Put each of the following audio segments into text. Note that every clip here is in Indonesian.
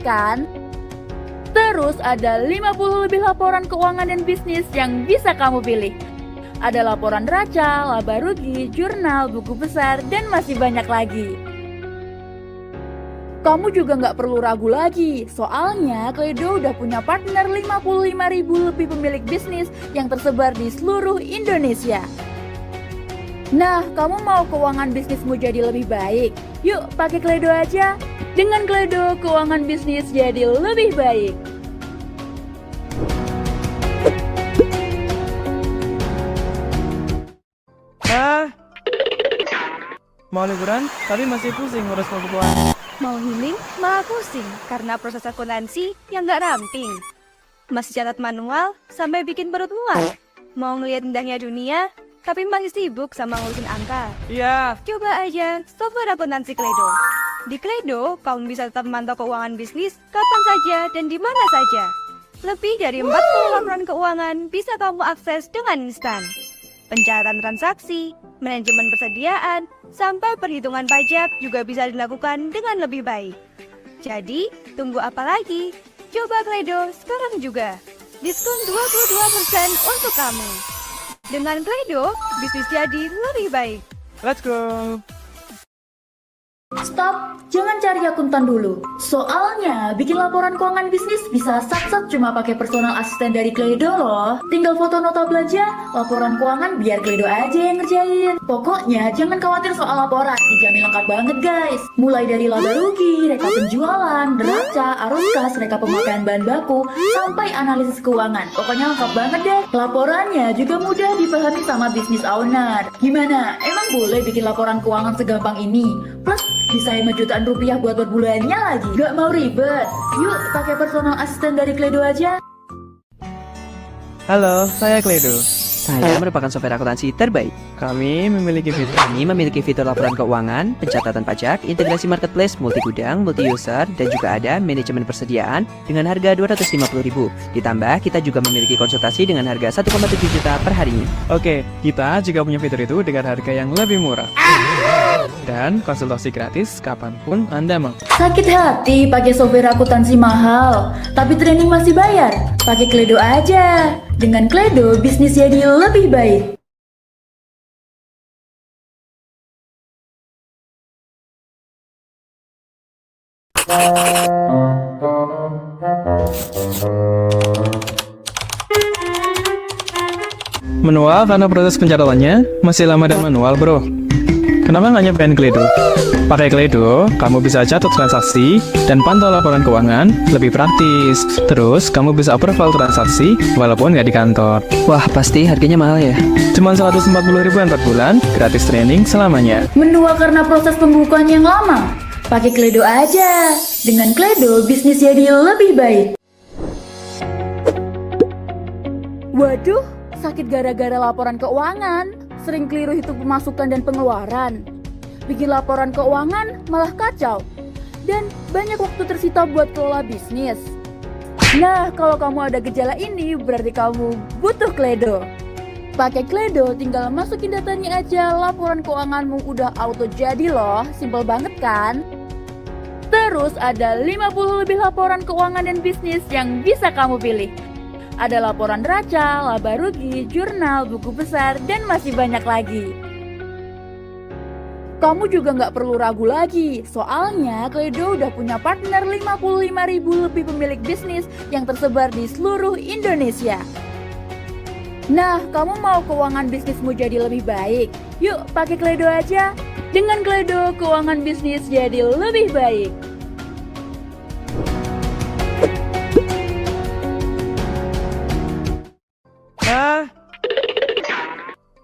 kan? Terus ada 50 lebih laporan keuangan dan bisnis yang bisa kamu pilih. Ada laporan neraca, laba rugi, jurnal, buku besar, dan masih banyak lagi. Kamu juga nggak perlu ragu lagi, soalnya Kledo udah punya partner 55.000 lebih pemilik bisnis yang tersebar di seluruh Indonesia. Nah, kamu mau keuangan bisnismu jadi lebih baik? Yuk, pakai Kledo aja. Dengan Kledo, keuangan bisnis jadi lebih baik. Mau liburan, tapi masih pusing ngurus pembukuan. Mau healing, malah pusing karena proses akuntansi yang nggak ramping. Masih catat manual sampai bikin perut mual. Mau ngeliat indahnya dunia, tapi masih sibuk sama ngurusin angka. Iya. Coba aja software akuntansi Kledo. Di Kledo, kamu bisa tetap memantau keuangan bisnis kapan saja dan di mana saja. Lebih dari 40 laporan keuangan bisa kamu akses dengan instan. Pencatatan transaksi, manajemen persediaan, sampai perhitungan pajak juga bisa dilakukan dengan lebih baik. Jadi, tunggu apa lagi? Coba Kledo sekarang juga. Diskon 22% untuk kamu. Dengan Kledo, bisnis jadi lebih baik. Let's go. Stop, jangan cari akuntan dulu. Soalnya, bikin laporan keuangan bisnis bisa sat-sat cuma pakai personal asisten dari Kledo loh. Tinggal foto nota belanja, laporan keuangan biar Kledo aja yang ngerjain. Pokoknya, jangan khawatir soal laporan, dijamin lengkap banget guys. Mulai dari laba rugi, reka penjualan, neraca, arus kas, reka pemakaian bahan baku, sampai analisis keuangan. Pokoknya lengkap banget deh. Laporannya juga mudah dipahami sama bisnis owner. Gimana? Emang boleh bikin laporan keuangan segampang ini? Plus, bisa hemat jutaan rupiah buat bulannya lagi. Gak mau ribet? Yuk pakai personal asisten dari Kledo aja. Halo, saya Kledo. Saya merupakan software akuntansi terbaik. Kami memiliki Kami memiliki fitur laporan keuangan, pencatatan pajak, integrasi marketplace, multi gudang, multi user, dan juga ada manajemen persediaan dengan harga 250.000. Ditambah, kita juga memiliki konsultasi dengan harga 1,7 juta per harinya. Oke, kita juga punya fitur itu dengan harga yang lebih murah. Dan konsultasi gratis kapanpun Anda mau. Sakit hati pakai software akuntansi mahal, tapi training masih bayar. Pakai Kledo aja. Dengan Kledo, bisnis jadi lebih baik. Manual karena proses pencatatannya masih lama dan manual bro. Kenapa nggak nyobain Kledo? Pakai Kledo, kamu bisa catat transaksi dan pantau laporan keuangan lebih praktis. Terus, kamu bisa approval transaksi walaupun nggak di kantor. Wah, pasti harganya mahal ya. Cuma 140.000 per bulan, gratis training selamanya. Menua karena proses pembukuan yang lama. Pakai Kledo aja. Dengan Kledo, bisnis jadi lebih baik. Waduh, sakit gara-gara laporan keuangan. Sering keliru hitung pemasukan dan pengeluaran. Bikin laporan keuangan malah kacau. Dan banyak waktu tersita buat kelola bisnis. Nah, kalau kamu ada gejala ini, berarti kamu butuh Kledo. Pakai Kledo, tinggal masukin datanya aja, laporan keuanganmu udah auto jadi loh. Simple banget kan? Terus ada 50 lebih laporan keuangan dan bisnis yang bisa kamu pilih. Ada laporan neraca, laba rugi, jurnal, buku besar, dan masih banyak lagi. Kamu juga nggak perlu ragu lagi, soalnya Kledo udah punya partner 55.000 lebih pemilik bisnis yang tersebar di seluruh Indonesia. Nah, kamu mau keuangan bisnismu jadi lebih baik? Yuk pakai Kledo aja. Dengan Kledo, keuangan bisnis jadi lebih baik.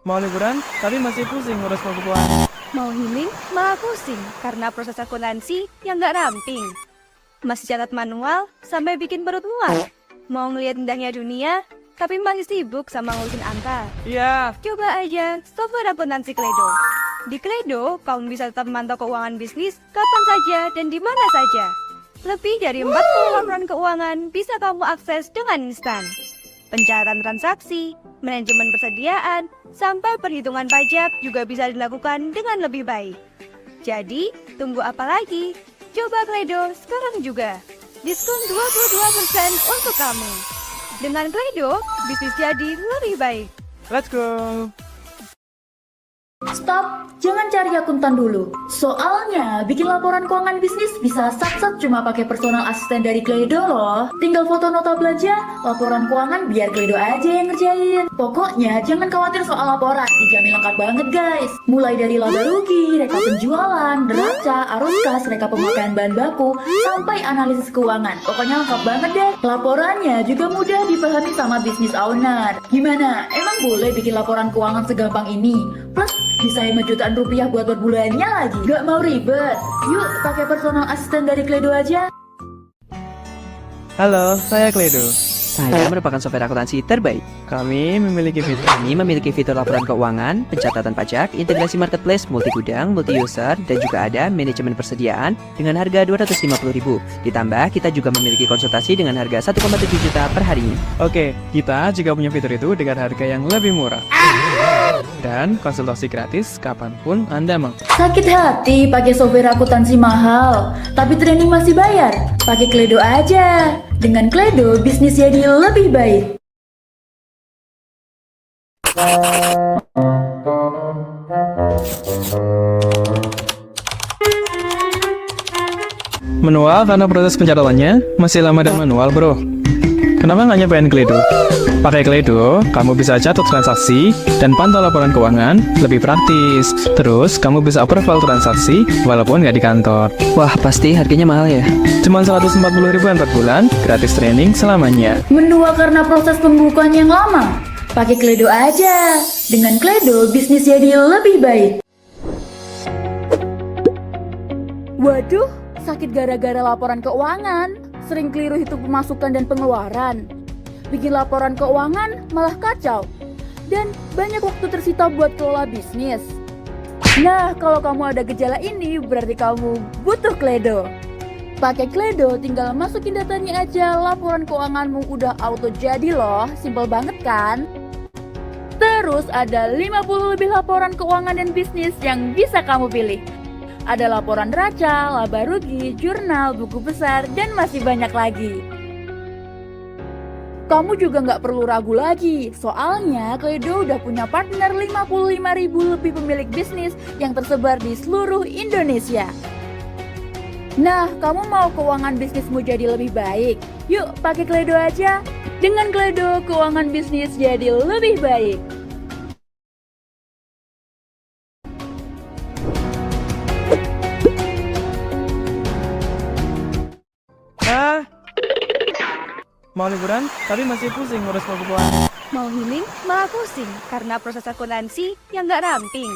Mau liburan, tapi masih pusing ngurus pembukuan. Mau healing, malah pusing karena proses akuntansi yang nggak ramping. Masih catat manual sampai bikin perut mual. Mau ngeliat indahnya dunia, tapi masih sibuk sama ngurusin angka. Iya. Coba aja software akuntansi Kledo. Di Kledo, kamu bisa tetap memantau keuangan bisnis kapan saja dan di mana saja. Lebih dari 40 laporan keuangan bisa kamu akses dengan instan. Pencatatan transaksi, manajemen persediaan, sampai perhitungan pajak juga bisa dilakukan dengan lebih baik. Jadi, tunggu apa lagi? Coba Kledo sekarang juga. Diskon 22% untuk kamu. Dengan Kledo, bisnis jadi lebih baik. Let's go! Stop, jangan cari akuntan dulu. Soalnya, bikin laporan keuangan bisnis bisa sat-sat cuma pakai personal asisten dari Kledo loh. Tinggal foto nota belanja, laporan keuangan biar Kledo aja yang ngerjain. Pokoknya, jangan khawatir soal laporan, dijamin lengkap banget guys. Mulai dari laba rugi, reka penjualan, neraca, arus kas, reka pemakaian bahan baku, sampai analisis keuangan. Pokoknya lengkap banget deh. Laporannya juga mudah dipahami sama bisnis owner. Gimana? Emang boleh bikin laporan keuangan segampang ini? Plus, bisa hemat jutaan rupiah buat bulannya lagi. Gak mau ribet? Yuk, pakai personal asisten dari Kledo aja. Halo, saya Kledo. Saya merupakan software akuntansi terbaik. Kami memiliki Fitur laporan keuangan, pencatatan pajak, integrasi marketplace, multi gudang, multi user, dan juga ada manajemen persediaan dengan harga 250.000. Ditambah, kita juga memiliki konsultasi dengan harga 1,7 juta per harinya. Oke, kita juga punya fitur itu dengan harga yang lebih murah. Dan konsultasi gratis kapanpun Anda mau. Sakit hati pakai software akuntansi mahal, tapi training masih bayar. Pakai Kledo aja. Dengan Kledo, bisnis jadi lebih baik. Manual karena proses pencatatannya masih lama dan manual bro. Kenapa nggak nyobain Kledo? Pakai Kledo, kamu bisa catat transaksi dan pantau laporan keuangan lebih praktis. Terus, kamu bisa approval transaksi walaupun nggak di kantor. Wah, pasti harganya mahal ya. Cuma 140.000 per bulan, gratis training selamanya. Menua karena proses pembukuan yang lama. Pakai Kledo aja. Dengan Kledo, bisnis jadi lebih baik. Waduh, sakit gara-gara laporan keuangan. Sering keliru hitung pemasukan dan pengeluaran. Bikin laporan keuangan malah kacau. Dan banyak waktu tersita buat kelola bisnis. Nah, kalau kamu ada gejala ini, berarti kamu butuh Kledo. Pakai Kledo, tinggal masukin datanya aja, laporan keuanganmu udah auto jadi loh. Simple banget kan? Terus ada 50 lebih laporan keuangan dan bisnis yang bisa kamu pilih. Ada laporan neraca, laba rugi, jurnal, buku besar, dan masih banyak lagi. Kamu juga nggak perlu ragu lagi, soalnya Kledo udah punya partner 55.000 lebih pemilik bisnis yang tersebar di seluruh Indonesia. Nah, kamu mau keuangan bisnismu jadi lebih baik? Yuk, pakai Kledo aja. Dengan Kledo, keuangan bisnis jadi lebih baik. Mau liburan, tapi masih pusing ngurus pembukuan. Mau healing, malah pusing karena proses akuntansi yang nggak ramping.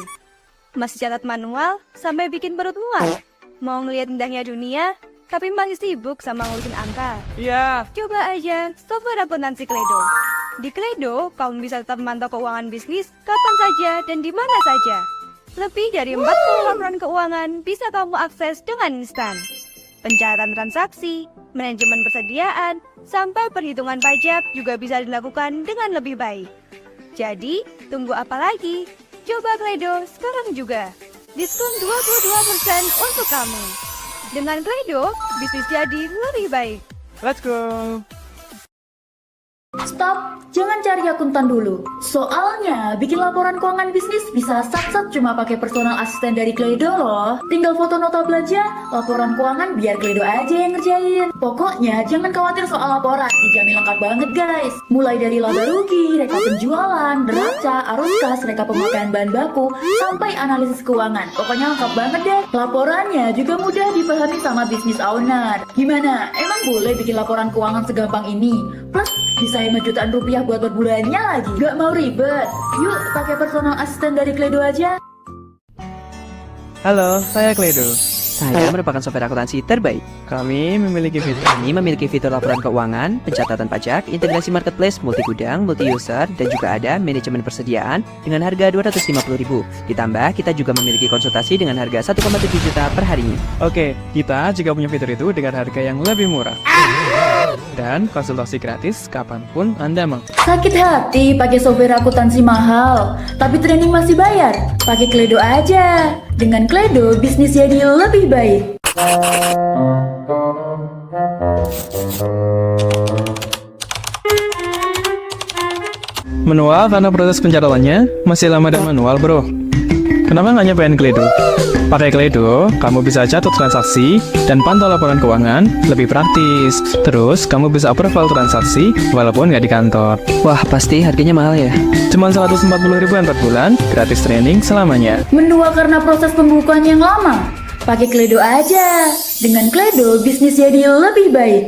Masih catat manual sampai bikin perut mual. Mau ngeliat indahnya dunia, tapi masih sibuk sama ngurusin angka. Iya. Coba aja software akuntansi Kledo. Di Kledo, kamu bisa tetap memantau keuangan bisnis kapan saja dan di mana saja. Lebih dari 40 laporan keuangan bisa kamu akses dengan instan. Pencatatan transaksi, manajemen persediaan, sampai perhitungan pajak juga bisa dilakukan dengan lebih baik. Jadi, tunggu apa lagi? Coba Kledo sekarang juga. Diskon 22% untuk kamu. Dengan Kledo, bisnis jadi lebih baik. Let's go! Stop, jangan cari akuntan dulu. Soalnya, bikin laporan keuangan bisnis bisa sat-sat cuma pakai personal asisten dari Kledo loh. Tinggal foto nota belanja, laporan keuangan biar Kledo aja yang ngerjain. Pokoknya, jangan khawatir soal laporan, dijamin lengkap banget guys. Mulai dari laba rugi, reka penjualan, neraca, arus kas, reka pemakaian bahan baku, sampai analisis keuangan. Pokoknya lengkap banget deh. Laporannya juga mudah dipahami sama bisnis owner. Gimana? Emang boleh bikin laporan keuangan segampang ini? Plus, bisa hemat jutaan rupiah buat bulannya lagi. Gak mau ribet? Yuk, pakai personal asisten dari Kledo aja. Halo, saya Kledo. Saya merupakan software akuntansi terbaik. Kami memiliki Fitur laporan keuangan, pencatatan pajak, integrasi marketplace, multi gudang, multi user, dan juga ada manajemen persediaan dengan harga 250.000. Ditambah, kita juga memiliki konsultasi dengan harga 1,7 juta per harinya. Oke, kita juga punya fitur itu dengan harga yang lebih murah. Dan konsultasi gratis kapanpun Anda mau. Sakit hati pakai software akuntansi mahal, tapi training masih bayar. Pakai Kledo aja. Dengan Kledo, bisnis jadi lebih baik. Manual karena proses pencatatannya masih lama dan manual, bro. Kenapa nggak nyobain Kledo? Pakai Kledo, kamu bisa catat transaksi dan pantau laporan keuangan lebih praktis. Terus, kamu bisa approval transaksi walaupun nggak di kantor. Wah, pasti harganya mahal ya. Cuma 140.000 per bulan, gratis training selamanya. Menua karena proses pembukuan yang lama. Pakai Kledo aja. Dengan Kledo, bisnis jadi lebih baik.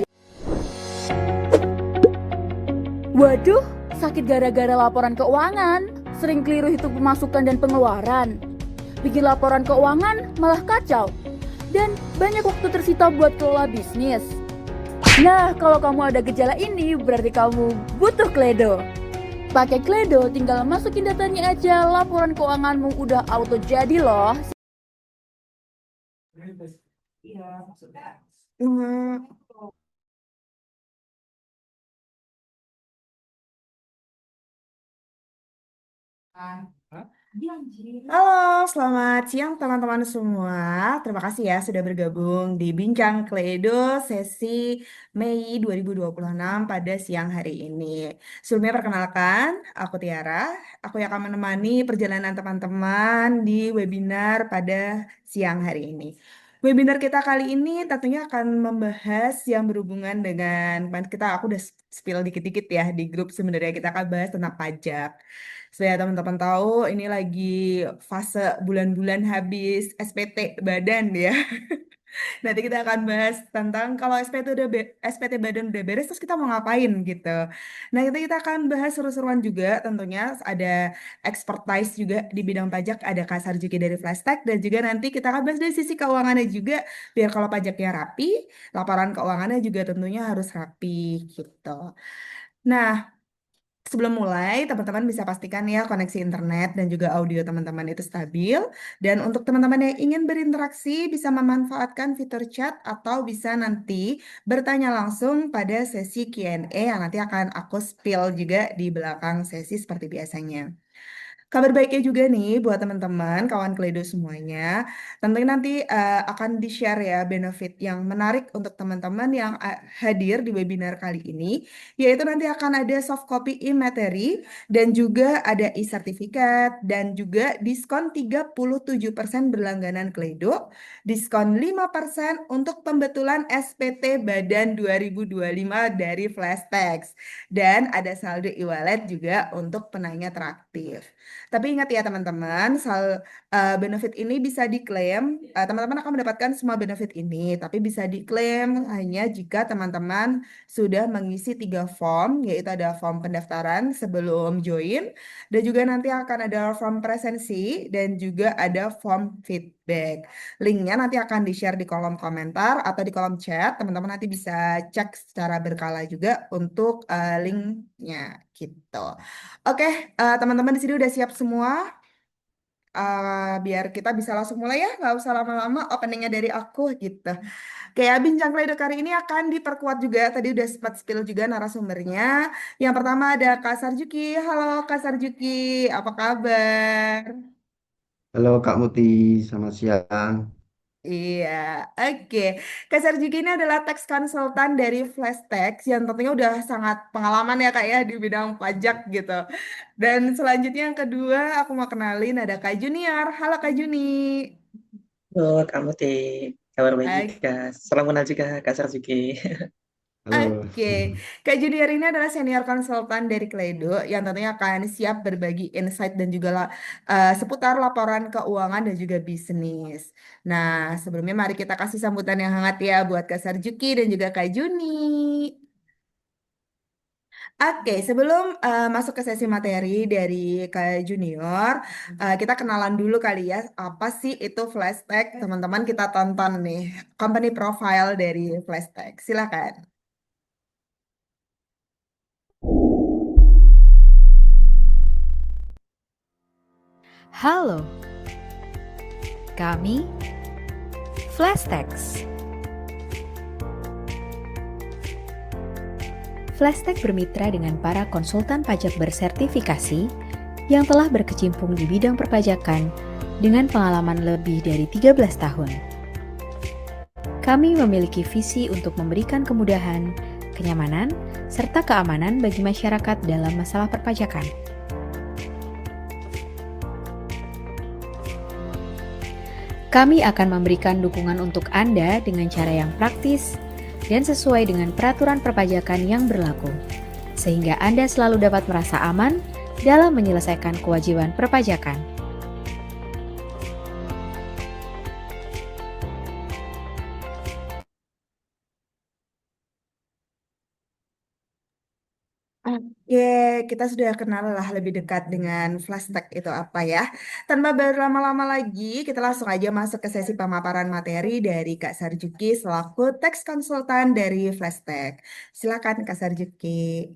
Waduh, sakit gara-gara laporan keuangan. Sering keliru hitung pemasukan dan pengeluaran. Bikin laporan keuangan malah kacau. Dan banyak waktu tersita buat kelola bisnis. Nah, kalau kamu ada gejala ini, berarti kamu butuh Kledo. Pakai Kledo, tinggal masukin datanya aja, laporan keuanganmu udah auto jadi loh. Halo, selamat siang teman-teman semua. Terima kasih ya sudah bergabung di Bincang Kledo sesi Mei 2026 pada siang hari ini. Sebelumnya perkenalkan, aku Tiara. Aku yang akan menemani perjalanan teman-teman di webinar pada siang hari ini. Webinar kita kali ini tentunya akan membahas yang berhubungan dengan, aku udah spill dikit-dikit ya di grup, sebenarnya kita akan bahas tentang pajak. Supaya teman-teman tahu, ini lagi fase bulan-bulan habis SPT badan ya. Nanti kita akan bahas tentang kalau SPT badan udah beres, terus kita mau ngapain gitu. Nah, kita akan bahas seru-seruan juga tentunya. Ada expertise juga di bidang pajak, ada Kak Sarjuki dari Flashtag, dan juga nanti kita akan bahas dari sisi keuangannya juga, biar kalau pajaknya rapi, laporan keuangannya juga tentunya harus rapi gitu. Nah, sebelum mulai, teman-teman bisa pastikan ya koneksi internet dan juga audio teman-teman itu stabil. Dan untuk teman-teman yang ingin berinteraksi, bisa memanfaatkan fitur chat atau bisa nanti bertanya langsung pada sesi Q&A yang nanti akan aku spill juga di belakang sesi seperti biasanya. Kabar baiknya juga nih buat teman-teman, kawan Kledo semuanya. Tentunya nanti akan di-share ya benefit yang menarik untuk teman-teman yang hadir di webinar kali ini. Yaitu nanti akan ada soft copy e-materi dan juga ada e-sertifikat dan juga diskon 37% berlangganan Kledo. Diskon 5% untuk pembetulan SPT Badan 2025 dari Flashtex. Dan ada saldo e-wallet juga untuk penanya teraktif. Tapi ingat ya teman-teman, benefit ini bisa diklaim, teman-teman akan mendapatkan semua benefit ini, tapi bisa diklaim hanya jika teman-teman sudah mengisi 3 form, yaitu ada form pendaftaran sebelum join, dan juga nanti akan ada form presensi, dan juga ada form feedback. Linknya nanti akan di-share di kolom komentar atau di kolom chat, teman-teman nanti bisa cek secara berkala juga untuk linknya gitu. Oke, teman-teman di sini udah siap semua? Biar kita bisa langsung mulai ya, nggak usah lama-lama openingnya dari aku gitu. Kayak Bincang Kledo kali ini akan diperkuat juga, tadi udah sempat spill juga narasumbernya. Yang pertama ada Kak Sarjuki. Halo Kak Sarjuki, apa kabar? Halo Kak Muti, selamat siang. Iya, oke. Kak Sarjuki ini adalah tax consultant dari Flashtex yang tentunya udah sangat pengalaman ya Kak ya di bidang pajak gitu. Dan selanjutnya yang kedua aku mau kenalin ada Kak Junior. Halo Kak Juni. Halo, Kak Muti. Kabar baik Oke. juga. Salam kenal juga, Kak Sarjuki. Halo. Kak Junior ini adalah senior konsultan dari Kledo yang tentunya akan siap berbagi insight dan juga seputar laporan keuangan dan juga bisnis. Nah, sebelumnya mari kita kasih sambutan yang hangat ya buat Kak Sarjuki dan juga Kak Juni. Oke, sebelum masuk ke sesi materi dari Kak Junior, kita kenalan dulu kali ya, apa sih itu Flashtag? Teman-teman kita tonton nih, company profile dari Flashtag. Silakan. Halo, kami Flashtex. Flashtag bermitra dengan para konsultan pajak bersertifikasi yang telah berkecimpung di bidang perpajakan dengan pengalaman lebih dari 13 tahun. Kami memiliki visi untuk memberikan kemudahan kenyamanan, serta keamanan bagi masyarakat dalam masalah perpajakan. Kami akan memberikan dukungan untuk Anda dengan cara yang praktis dan sesuai dengan peraturan perpajakan yang berlaku, sehingga Anda selalu dapat merasa aman dalam menyelesaikan kewajiban perpajakan. Oke, kita sudah kenal lah lebih dekat dengan Flashtag itu apa ya. Tanpa berlama-lama lagi, kita langsung aja masuk ke sesi pemaparan materi dari Kak Sarjuki selaku teks konsultan dari Flashtag. Silakan Kak Sarjuki.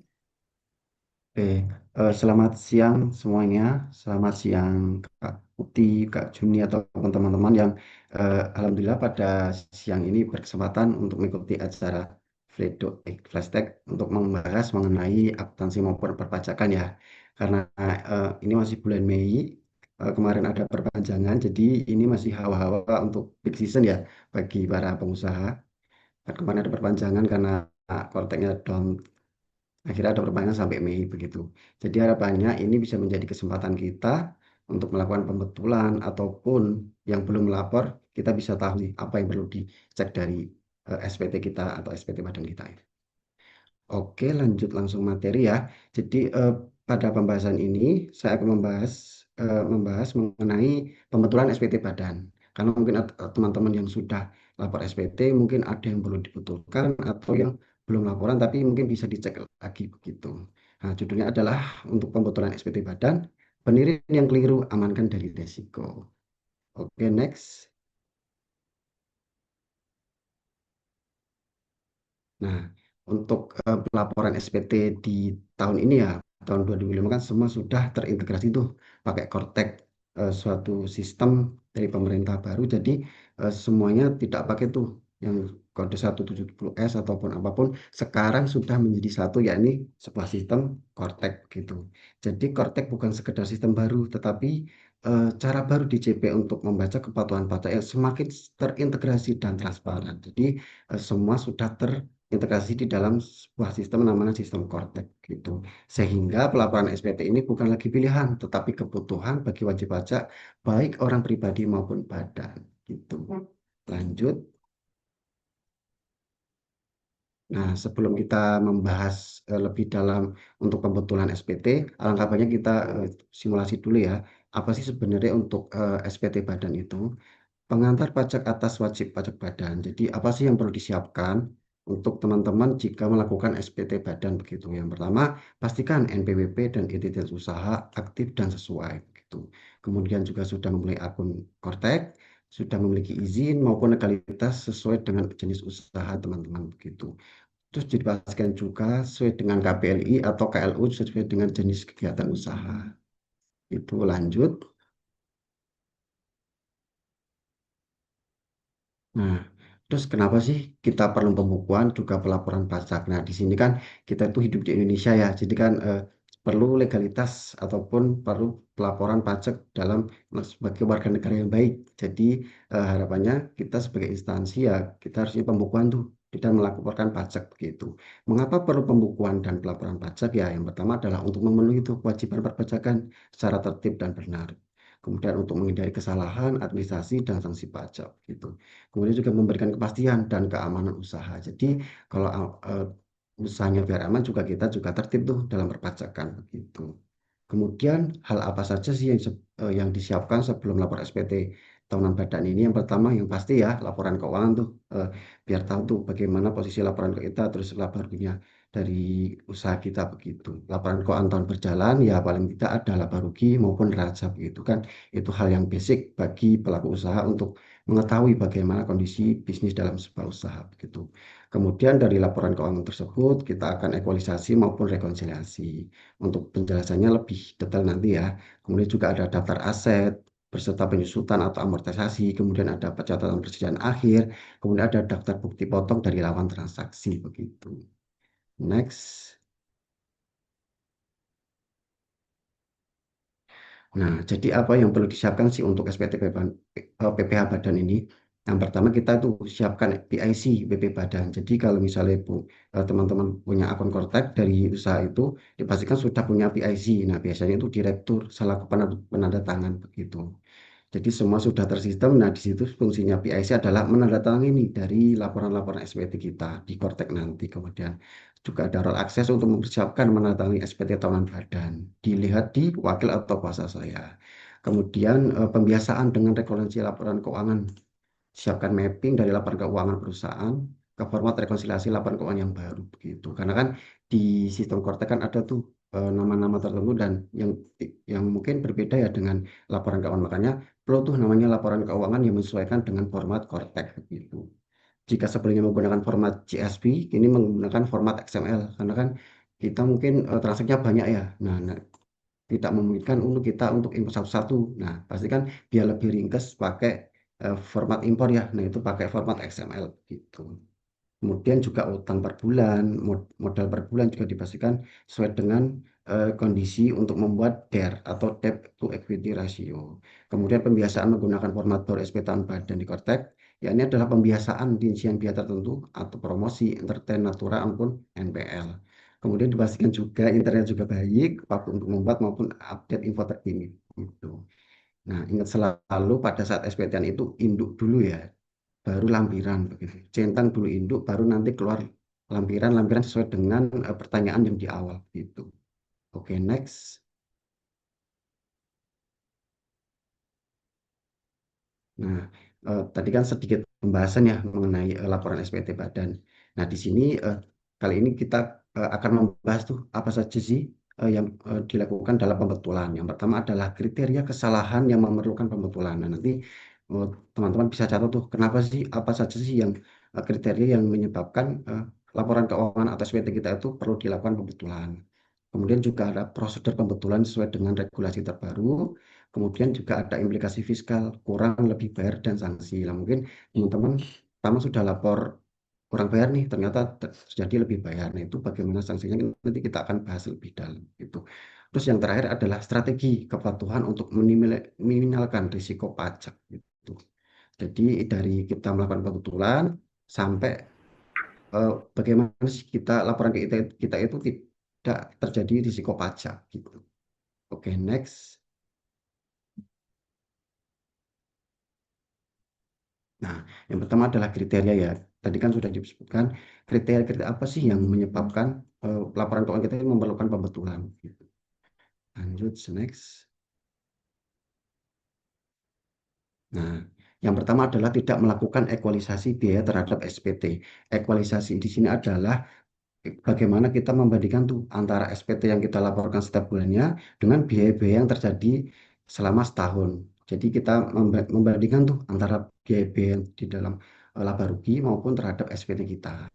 Oke, selamat siang semuanya. Selamat siang Kak Putih, Kak Juni, ataupun teman-teman yang alhamdulillah pada siang ini berkesempatan untuk mengikuti acara Flashtag untuk membahas mengenai akuntansi maupun perpajakan ya. Karena ini masih bulan Mei, kemarin ada perpanjangan, jadi ini masih hawa-hawa untuk peak season ya bagi para pengusaha. Kan kemarin ada perpanjangan karena korteknya down. Akhirnya ada perpanjangan sampai Mei begitu. Jadi harapannya ini bisa menjadi kesempatan kita untuk melakukan pembetulan ataupun yang belum melapor, kita bisa tahu nih apa yang perlu dicek dari SPT kita atau SPT badan kita. Oke, lanjut langsung materi ya. Jadi pada pembahasan ini saya akan membahas mengenai pembetulan SPT badan. Karena mungkin teman-teman yang sudah lapor SPT mungkin ada yang perlu dibetulkan atau yang belum laporan tapi mungkin bisa dicek lagi begitu. Nah, judulnya adalah untuk pembetulan SPT badan, penilaian yang keliru amankan dari resiko. Oke, next. Nah, untuk pelaporan SPT di tahun ini ya, tahun 2005 kan semua sudah terintegrasi tuh pakai Kortek, suatu sistem dari pemerintah baru. Jadi semuanya tidak pakai tuh yang kode 170S ataupun apapun. Sekarang sudah menjadi satu, yakni sebuah sistem Kortek gitu. Jadi Kortek bukan sekedar sistem baru, tetapi cara baru di CP untuk membaca kepatuhan pajak yang semakin terintegrasi dan transparan. Jadi semua sudah integrasi di dalam sebuah sistem namanya sistem Kortek gitu. Sehingga pelaporan SPT ini bukan lagi pilihan, tetapi kebutuhan bagi wajib pajak baik orang pribadi maupun badan gitu. Lanjut. Nah, sebelum kita membahas lebih dalam untuk pembetulan SPT, alangkah baiknya kita simulasi dulu ya. Apa sih sebenarnya untuk SPT badan itu? Pengantar pajak atas wajib pajak badan. Jadi apa sih yang perlu disiapkan untuk teman-teman jika melakukan SPT badan begitu? Yang pertama, pastikan NPWP dan identitas usaha aktif dan sesuai begitu. Kemudian juga sudah memulai akun Kortek, sudah memiliki izin maupun legalitas sesuai dengan jenis usaha teman-teman begitu. Terus dipastikan juga sesuai dengan KPLI atau KLU sesuai dengan jenis kegiatan usaha. Itu lanjut. Nah, terus kenapa sih kita perlu pembukuan juga pelaporan pajak? Nah, di sini kan kita itu hidup di Indonesia ya, jadi kan perlu legalitas ataupun perlu pelaporan pajak dalam sebagai warga negara yang baik. Jadi harapannya kita sebagai instansi ya kita harusnya pembukuan tuh dan melaporkan pajak begitu. Mengapa perlu pembukuan dan pelaporan pajak ya? Yang pertama adalah untuk memenuhi itu kewajiban perpajakan secara tertib dan benar. Kemudian untuk menghindari kesalahan, administrasi, dan sanksi pajak gitu. Kemudian juga memberikan kepastian dan keamanan usaha. Jadi kalau usahanya biar aman juga kita juga tertib tuh dalam perpajakan begitu. Kemudian hal apa saja sih yang disiapkan sebelum lapor SPT tahunan badan ini? Yang pertama yang pasti ya laporan keuangan tuh biar tahu tuh bagaimana posisi laporan ke kita terus laporannya dari usaha kita begitu. Laporan keuangan tahun berjalan ya paling tidak ada laba rugi maupun neraca begitu kan. Itu hal yang basic bagi pelaku usaha untuk mengetahui bagaimana kondisi bisnis dalam sebuah usaha begitu. Kemudian dari laporan keuangan tersebut kita akan ekualisasi maupun rekonsiliasi. Untuk penjelasannya lebih detail nanti ya. Kemudian juga ada daftar aset beserta penyusutan atau amortisasi, kemudian ada pencatatan persediaan akhir, kemudian ada daftar bukti potong dari lawan transaksi begitu. Next. Nah, jadi apa yang perlu disiapkan sih untuk SPT PPH badan ini? Yang pertama kita itu siapkan PIC, BP Badan. Jadi kalau misalnya teman-teman punya akun Kortek dari usaha itu, dipastikan sudah punya PIC. Nah, biasanya itu direktur selaku penanda tangan begitu. Jadi semua sudah tersistem. Nah, di situ fungsinya PIC adalah menandatangani dari laporan-laporan SPT kita di Kortek nanti. Kemudian juga ada role akses untuk mempersiapkan menandatangani SPT tahunan badan. Dilihat di wakil atau kuasa saya. Kemudian pembiasaan dengan rekonsiliasi laporan keuangan. Siapkan mapping dari laporan keuangan perusahaan ke format rekonsiliasi laporan keuangan yang baru begitu. Karena kan di sistem Kortek kan ada tuh nama-nama tertentu dan yang mungkin berbeda ya dengan laporan keuangan. Makanya perlu tuh namanya laporan keuangan yang menyesuaikan dengan format Kortek begitu. Jika sebelumnya menggunakan format CSV, kini menggunakan format XML karena kan kita mungkin transaksinya banyak ya. Nah, tidak memungkinkan untuk kita untuk import satu-satu. Nah, pastikan biar lebih ringkas pakai format impor ya. Nah, itu pakai format XML gitu. Kemudian juga utang per bulan, modal per bulan juga dipastikan sesuai dengan kondisi untuk membuat DER atau Debt to Equity Ratio. Kemudian pembiasaan menggunakan format BOR SP tahun badan di Kortek, ya ini adalah pembiasaan rincian biaya tertentu atau promosi, entertain, natura, maupun NPL. Kemudian dipastikan juga internet juga baik, waktu untuk membuat maupun update info terkini. Gitu. Nah, ingat selalu pada saat SPT-an itu induk dulu ya, baru lampiran begitu. Centang dulu induk, baru nanti keluar lampiran, lampiran sesuai dengan pertanyaan yang di awal gitu. Oke, next. Nah, tadi kan sedikit pembahasan ya mengenai laporan SPT badan. Nah, di sini kali ini kita akan membahas tuh apa saja sih yang dilakukan dalam pembetulan. Yang pertama adalah kriteria kesalahan yang memerlukan pembetulan. Nah, nanti teman-teman bisa catat tuh kenapa sih, apa saja sih yang kriteria yang menyebabkan laporan keuangan atau SPT kita itu perlu dilakukan pembetulan. Kemudian juga ada prosedur pembetulan sesuai dengan regulasi terbaru. Kemudian juga ada implikasi fiskal, kurang lebih bayar dan sanksi. Nah, mungkin teman-teman pertama sudah lapor kurang bayar nih, ternyata terjadi lebih bayar. Nah, itu bagaimana sanksinya nanti kita akan bahas lebih dalam gitu. Terus yang terakhir adalah strategi kepatuhan untuk meminimalkan risiko pajak gitu. Jadi dari kita melakukan pembetulan sampai bagaimana sih kita laporan kita itu tidak terjadi risiko pajak gitu. Oke, next. Nah, yang pertama adalah kriteria ya. Tadi kan sudah disebutkan kriteria-kriteria apa sih yang menyebabkan laporan keuangan kita ini memerlukan pembetulan. Gitu. Lanjut, next. Nah, yang pertama adalah tidak melakukan ekualisasi biaya terhadap SPT. Ekualisasi di sini adalah bagaimana kita membandingkan tuh antara SPT yang kita laporkan setiap bulannya dengan biaya-biaya yang terjadi selama setahun. Jadi kita membandingkan tuh antara biaya-biaya yang di dalam laba rugi maupun terhadap SPT kita.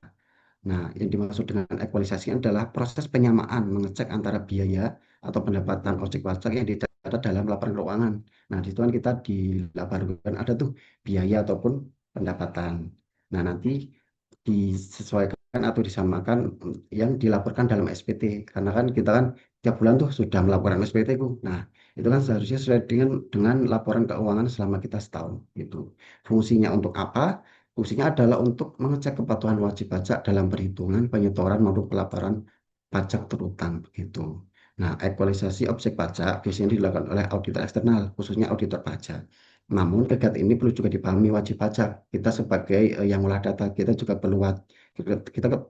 Nah, yang dimaksud dengan ekualisasi adalah proses penyamaan mengecek antara biaya atau pendapatan objek pajak yang dicatat dalam laporan keuangan. Nah, di situ kan kita di laba rugi kan ada tuh biaya ataupun pendapatan. Nah, nanti disesuaikan atau disamakan yang dilaporkan dalam SPT. Karena kan kita kan tiap bulan tuh sudah melaporkan SPT ku. Nah, itu kan seharusnya sesuai dengan laporan keuangan selama kita setahun gitu. Fungsinya untuk apa? Fungsinya adalah untuk mengecek kepatuhan wajib pajak dalam perhitungan, penyetoran maupun pelaporan pajak terutang begitu. Nah, ekualisasi objek pajak biasanya dilakukan oleh auditor eksternal, khususnya auditor pajak. Namun kegiatan ini perlu juga dipahami wajib pajak. Kita sebagai yang olah data, kita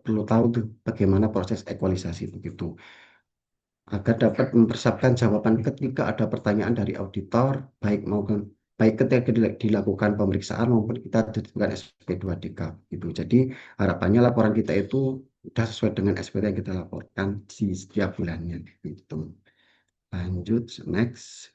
perlu tahu tuh bagaimana proses ekualisasi begitu. Agar dapat mempersiapkan jawaban ketika ada pertanyaan dari auditor, baik ketika dilakukan pemeriksaan maupun kita ditentukan SP2DK gitu. Jadi harapannya laporan kita itu sudah sesuai dengan SPT yang kita laporkan di setiap bulannya gitu. Lanjut, next.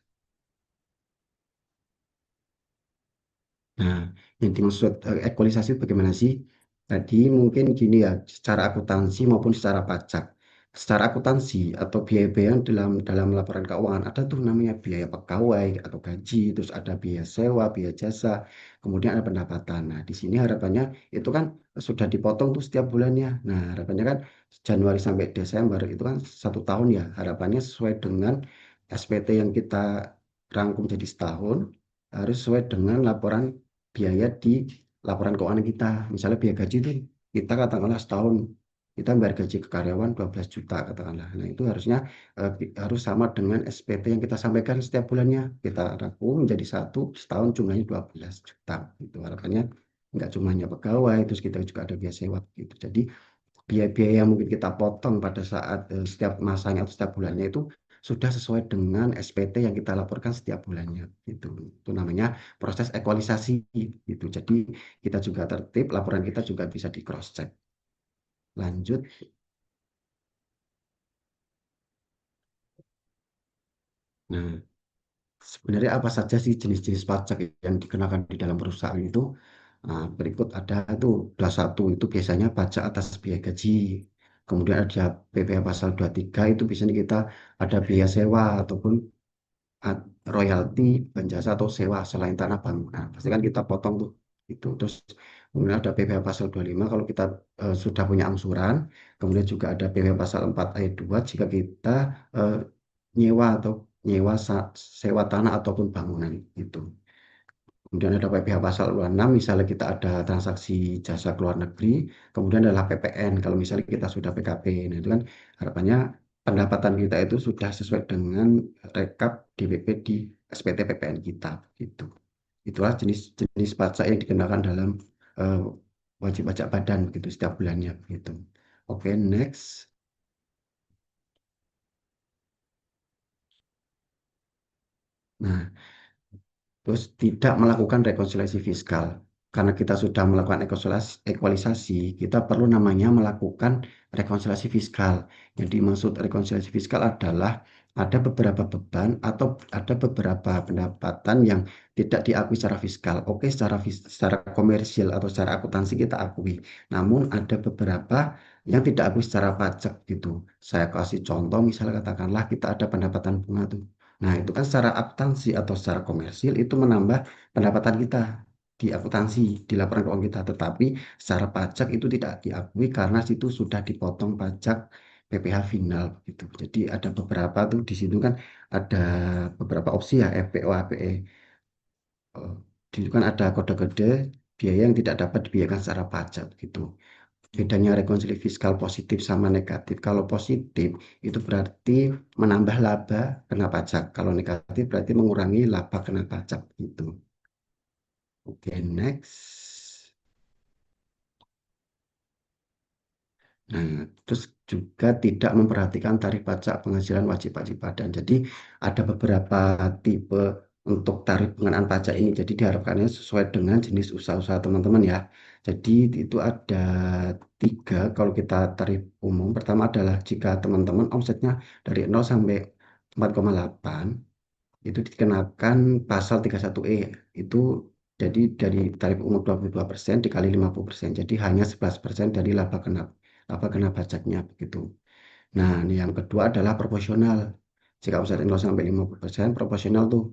Nah, yang dimaksud ekualisasi bagaimana sih? Tadi mungkin gini ya, secara akuntansi maupun secara pajak. Secara akuntansi atau biaya-biaya dalam laporan keuangan ada tuh namanya biaya pegawai atau gaji, terus ada biaya sewa, biaya jasa, kemudian ada pendapatan. Nah, di sini harapannya itu kan sudah dipotong tuh setiap bulannya. Nah, harapannya kan Januari sampai Desember itu kan 1 tahun ya. Harapannya sesuai dengan SPT yang kita rangkum jadi setahun harus sesuai dengan laporan biaya di laporan keuangan kita. Misalnya biaya gaji itu kita katakanlah setahun kita bayar gaji ke karyawan 12 juta katakanlah. Nah, itu harusnya harus sama dengan SPT yang kita sampaikan setiap bulannya. Kita rangkum menjadi satu, setahun jumlahnya 12 juta. Itu harapannya nggak cuma hanya pegawai, terus kita juga ada biaya sewa gitu. Jadi biaya-biaya yang mungkin kita potong pada saat setiap masanya atau setiap bulannya itu sudah sesuai dengan SPT yang kita laporkan setiap bulannya gitu. Itu namanya proses ekualisasi gitu. Jadi kita juga tertib, laporan kita juga bisa di cross check. Lanjut. Nah, sebenarnya apa saja sih jenis-jenis pajak yang dikenakan di dalam perusahaan itu? Nah, berikut ada tuh, kelas 1 itu biasanya pajak atas biaya gaji. Kemudian ada PPh pasal 23 itu biasanya kita ada biaya sewa ataupun royalti, penjasa atau sewa selain tanah bangunan. Pasti kan kita potong tuh itu. Terus kemudian ada PPh pasal 25 kalau kita sudah punya angsuran. Kemudian juga ada PPh pasal 4 ayat 2 jika kita eh, nyewa atau nyewa sewa tanah ataupun bangunan itu. Kemudian ada PPh pasal 26 misalnya kita ada transaksi jasa ke luar negeri, kemudian adalah PPN kalau misalnya kita sudah PKP. Nah, itu kan harapannya pendapatan kita itu sudah sesuai dengan rekap DWP di SPT PPN kita gitu. Itulah jenis-jenis pajak yang dikenakan dalam eh, wajib pajak badan begitu setiap bulannya gitu. Oke, next. Nah, terus tidak melakukan rekonsiliasi fiskal. Karena kita sudah melakukan ekualisasi, kita perlu namanya melakukan rekonsiliasi fiskal. Jadi maksud rekonsiliasi fiskal adalah ada beberapa beban atau ada beberapa pendapatan yang tidak diakui secara fiskal. Oke, secara komersial atau secara akuntansi kita akui. Namun ada beberapa yang tidak akui secara pajak gitu. Saya kasih contoh, misalnya katakanlah kita ada pendapatan bunga tuh. Nah, itu kan secara akuntansi atau secara komersil itu menambah pendapatan kita di akuntansi, di laporan keuangan kita. Tetapi secara pajak itu tidak diakui karena situ sudah dipotong pajak PPh final gitu. Jadi ada beberapa tuh di situ kan ada beberapa opsi ya FPO, APE. Eh, Di situ kan ada kode-kode biaya yang tidak dapat dibiayakan secara pajak gitu. Bedanya rekonsiliasi fiskal positif sama negatif. Kalau positif itu berarti menambah laba kena pajak. Kalau negatif berarti mengurangi laba kena pajak gitu. Oke, next. Nah, terus juga tidak memperhatikan tarif pajak penghasilan wajib pajak badan. Jadi ada beberapa tipe untuk tarif pengenaan pajak ini. Jadi diharapkannya sesuai dengan jenis usaha-usaha teman-teman ya. Jadi itu ada 3 kalau kita tarif umum. Pertama adalah jika teman-teman omsetnya dari 0 sampai 4,8 itu dikenakan pasal 31E. Itu jadi dari tarif umum 22% dikali 50%. Jadi hanya 11% dari laba kena pajaknya begitu. Nah, ini yang kedua adalah proporsional. Jika omset 0 sampai 50%, proporsional tuh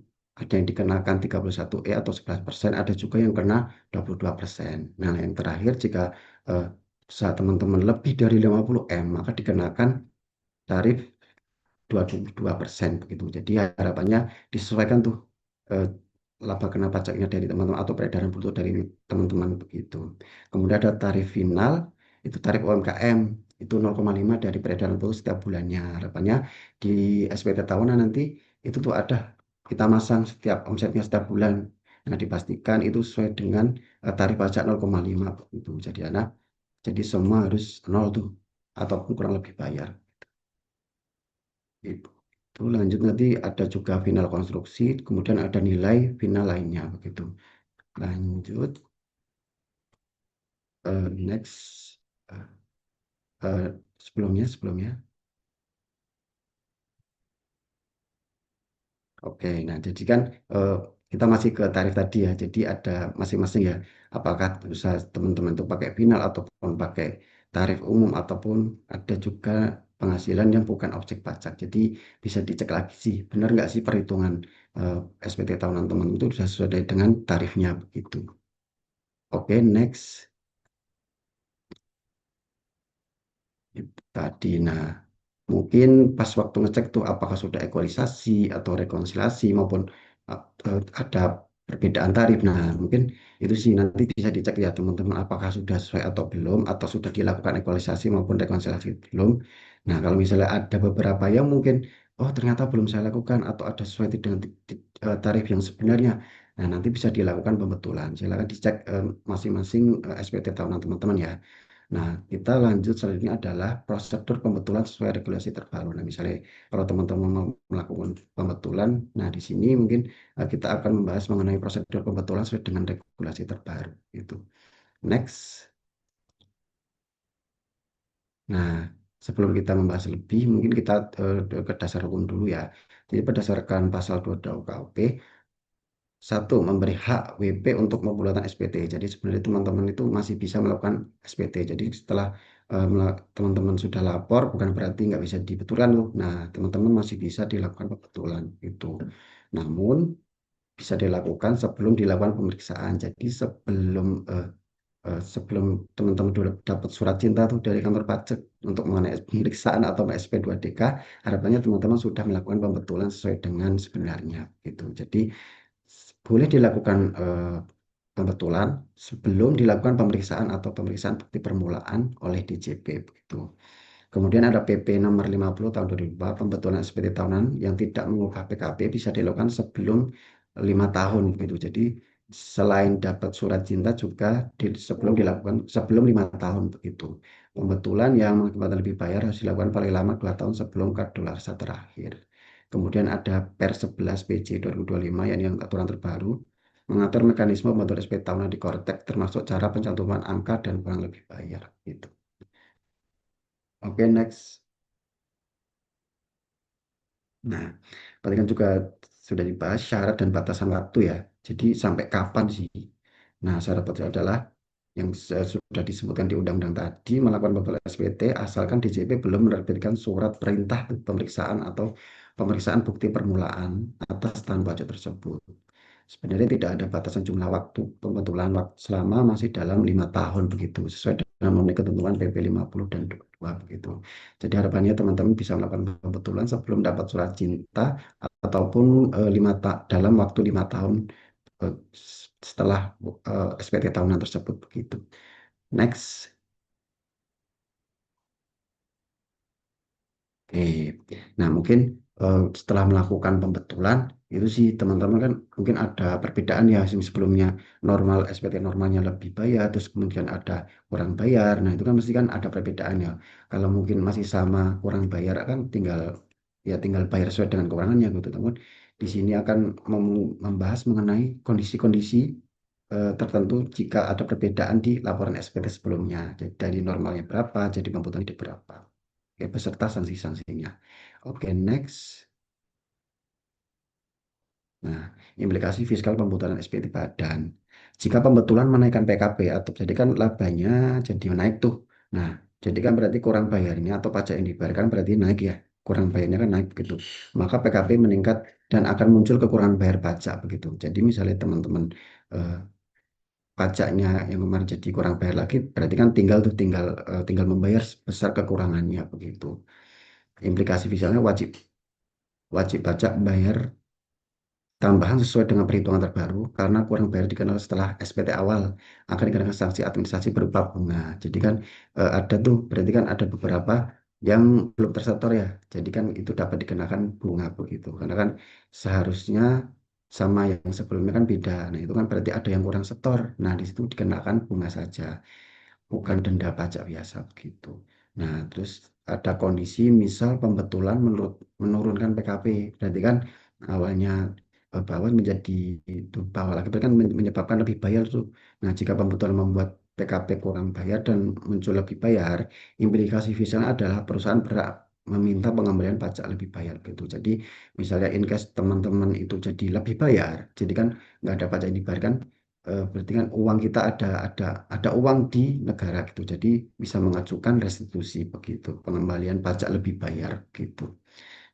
ada yang dikenakan 31E atau 11%, ada juga yang kena 22%. Nah, yang terakhir jika usaha teman-teman lebih dari 50M, maka dikenakan tarif 22% begitu. Jadi harapannya disesuaikan tuh eh, laba kena pajaknya dari teman-teman atau peredaran bruto dari teman-teman begitu. Kemudian ada tarif final, itu tarif UMKM, itu 0,5 dari peredaran bruto setiap bulannya. Harapannya di SPT tahunan nanti itu tuh ada kita masang setiap omsetnya setiap bulan. Nah, dipastikan itu sesuai dengan tarif pajak 0,5 begitu. Jadi semua harus nol tuh ataupun kurang lebih bayar. Itu. Lanjut nanti ada juga final konstruksi, kemudian ada nilai final lainnya begitu. Lanjut, next, Eh, sebelumnya. Oke, nah jadi kan kita masih ke tarif tadi ya. Jadi ada masing-masing ya. Apakah usaha teman-teman itu pakai final ataupun pakai tarif umum ataupun ada juga penghasilan yang bukan objek pajak. Jadi bisa dicek lagi sih, benar nggak sih perhitungan eh, SPT tahunan teman itu sudah sesuai dengan tarifnya begitu. Oke, next. Itu tadi. Nah, mungkin pas waktu ngecek tuh apakah sudah ekualisasi atau rekonsiliasi maupun ada perbedaan tarif. Nah, mungkin itu sih nanti bisa dicek ya teman-teman apakah sudah sesuai atau belum, atau sudah dilakukan ekualisasi maupun rekonsiliasi belum. Nah, kalau misalnya ada beberapa yang mungkin, oh ternyata belum saya lakukan atau ada sesuai dengan tarif yang sebenarnya, nah nanti bisa dilakukan pembetulan. Silakan dicek masing-masing SPT tahunan teman-teman ya. Nah, kita lanjut selanjutnya adalah prosedur pembetulan sesuai regulasi terbaru. Nah, misalnya kalau teman-teman mau melakukan pembetulan, nah di sini mungkin kita akan membahas mengenai prosedur pembetulan sesuai dengan regulasi terbaru. Itu. Next. Nah, sebelum kita membahas lebih, mungkin kita ke dasar hukum dulu ya. Jadi berdasarkan pasal 22 UKUP, satu, memberi hak WP untuk pembuatan SPT. Jadi sebenarnya teman-teman itu masih bisa melakukan SPT. Jadi setelah teman-teman sudah lapor, bukan berarti nggak bisa dibetulkan loh. Nah, teman-teman masih bisa dilakukan pembetulan itu. Namun bisa dilakukan sebelum dilakukan pemeriksaan. Jadi sebelum teman-teman dapat surat cinta tuh dari kantor pajak untuk mengenai pemeriksaan atau SP2DK, harapannya teman-teman sudah melakukan pembetulan sesuai dengan sebenarnya gitu. Jadi boleh dilakukan pembetulan sebelum dilakukan pemeriksaan atau pemeriksaan bukti permulaan oleh DJP begitu. Kemudian ada PP nomor 50 tahun 2004, pembetulan SPT tahunan yang tidak mengubah PKP bisa dilakukan sebelum 5 tahun gitu. Jadi selain dapat surat cinta juga sebelum dilakukan sebelum 5 tahun begitu. Pembetulan yang mengakibatkan lebih bayar harus dilakukan paling lama 2 tahun sebelum kadulasa terakhir. Kemudian ada Per 11 PJ 2025 yang aturan terbaru mengatur mekanisme pembentukan SPT tahunan di Kortek termasuk cara pencantuman angka dan uang lebih bayar gitu. Oke, next. Nah, tadi kan juga sudah dibahas syarat dan batasan waktu ya. Jadi sampai kapan sih? Nah, syarat batasan adalah yang sudah disebutkan di undang-undang tadi melakukan pembetulan SPT asalkan DJP belum menerbitkan surat perintah pemeriksaan atau pemeriksaan bukti permulaan atas tahan pajak tersebut. Sebenarnya tidak ada batasan jumlah waktu pembetulan selama masih dalam 5 tahun begitu sesuai dengan memenuhi ketentuan PP 50 dan 22 begitu. Jadi harapannya teman-teman bisa melakukan pembetulan sebelum dapat surat cinta ataupun dalam waktu 5 tahun eh, setelah SPT tahunan tersebut begitu. Next. Oke, nah mungkin setelah melakukan pembetulan itu sih teman-teman kan mungkin ada perbedaan ya sebelumnya normal SPT normalnya lebih bayar terus kemudian ada kurang bayar. Nah itu kan mesti kan ada perbedaan ya. Kalau mungkin masih sama kurang bayar kan tinggal bayar sesuai dengan keuangannya gitu. Namun di sini akan membahas mengenai kondisi-kondisi tertentu jika ada perbedaan di laporan SPT sebelumnya. Jadi dari normalnya berapa jadi pembetulan di berapa. Oke, beserta sanksi-sanksinya. Oke, next. Nah, implikasi fiskal pembetulan SPT badan. Jika pembetulan menaikkan PKB atau jadi kan labanya jadi naik tuh. Nah, jadi kan berarti kurang bayarnya atau pajak yang dibayarkan berarti naik ya. Kurang bayarnya kan naik begitu. Maka PKB meningkat dan akan muncul kekurangan bayar pajak begitu. Jadi misalnya teman-teman eh, pajaknya yang kemarin jadi kurang bayar lagi, berarti kan tinggal membayar sebesar kekurangannya begitu. Implikasi fiskalnya wajib wajib pajak bayar tambahan sesuai dengan perhitungan terbaru karena kurang bayar dikenal setelah SPT awal akan dikenakan sanksi administrasi berupa bunga. Jadi kan ada tuh berarti kan ada beberapa yang belum tersetor ya. Jadi kan itu dapat dikenakan bunga begitu. Karena kan seharusnya sama yang sebelumnya kan beda. Nah, itu kan berarti ada yang kurang setor. Nah, di situ dikenakan bunga saja, bukan denda pajak biasa begitu. Nah, terus ada kondisi misal pembetulan menurunkan PKP, berarti kan awalnya bawah menjadi itu bawah lagi, berarti kan menyebabkan lebih bayar tuh. Nah, jika pembetulan membuat PKP kurang bayar dan muncul lebih bayar, implikasi fiskalnya adalah perusahaan berhak meminta pengembalian pajak lebih bayar gitu. Jadi misalnya in case teman-teman itu jadi lebih bayar, jadi kan nggak ada pajak yang dibayarkan, berarti kan uang kita ada uang di negara gitu. Jadi bisa mengajukan restitusi begitu, pengembalian pajak lebih bayar gitu.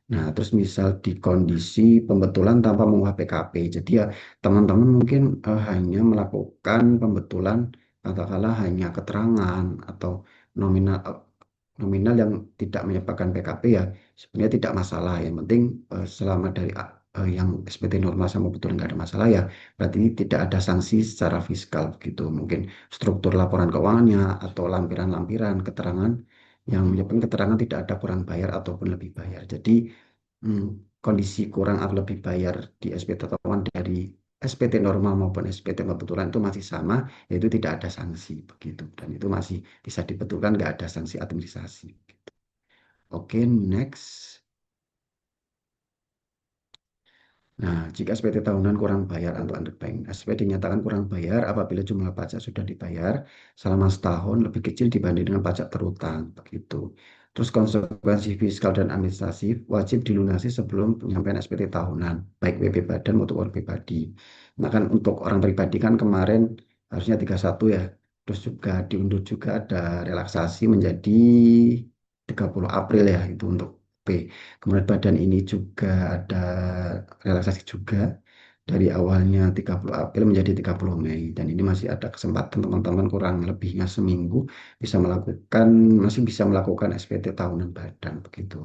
Nah, terus misal di kondisi pembetulan tanpa mengubah PKP. Jadi ya teman-teman mungkin hanya melakukan pembetulan katakanlah hanya keterangan atau nominal nominal yang tidak menyebabkan PKP ya sebenarnya tidak masalah. Yang penting selama dari yang SPT normal sama betul nggak ada masalah ya, berarti ini tidak ada sanksi secara fiskal begitu. Mungkin struktur laporan keuangannya atau lampiran-lampiran keterangan yang menyebutkan keterangan tidak ada kurang bayar ataupun lebih bayar. Jadi hmm, kondisi kurang atau lebih bayar di SPT keuangan dari SPT normal maupun SPT kebetulan itu masih sama, yaitu tidak ada sanksi begitu. Dan itu masih bisa dibetulkan, nggak ada sanksi administrasi. Oke, next. Nah, jika SPT tahunan kurang bayar atau underpaying, SPT dinyatakan kurang bayar apabila jumlah pajak sudah dibayar selama setahun lebih kecil dibanding dengan pajak terutang, begitu. Terus konsekuensi fiskal dan administratif wajib dilunasi sebelum penyampaian SPT tahunan, baik WP badan maupun orang pribadi. Nah kan untuk orang pribadi kan kemarin harusnya 31 ya, terus juga diundur juga ada relaksasi menjadi 30 April ya, itu untuk P. Kemudian badan ini juga ada relaksasi juga dari awalnya 30 April menjadi 30 Mei. Dan ini masih ada kesempatan teman-teman kurang lebihnya seminggu masih bisa melakukan SPT tahunan badan begitu.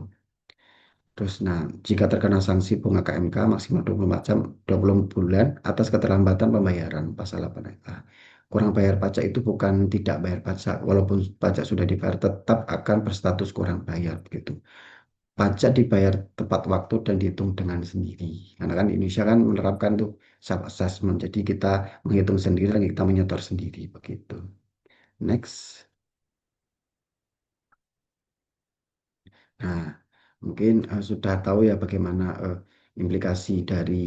Terus nah, jika terkena sanksi bunga KMK maksimal 24 jam 20 bulan atas keterlambatan pembayaran pasal 8A. Kurang bayar pajak itu bukan tidak bayar pajak, walaupun pajak sudah dibayar tetap akan berstatus kurang bayar begitu. Pajak dibayar tepat waktu dan dihitung dengan sendiri. Karena kan Indonesia kan menerapkan tuh self assessment. Jadi kita menghitung sendiri dan kita menyetor sendiri begitu. Next. Nah, mungkin sudah tahu ya bagaimana implikasi dari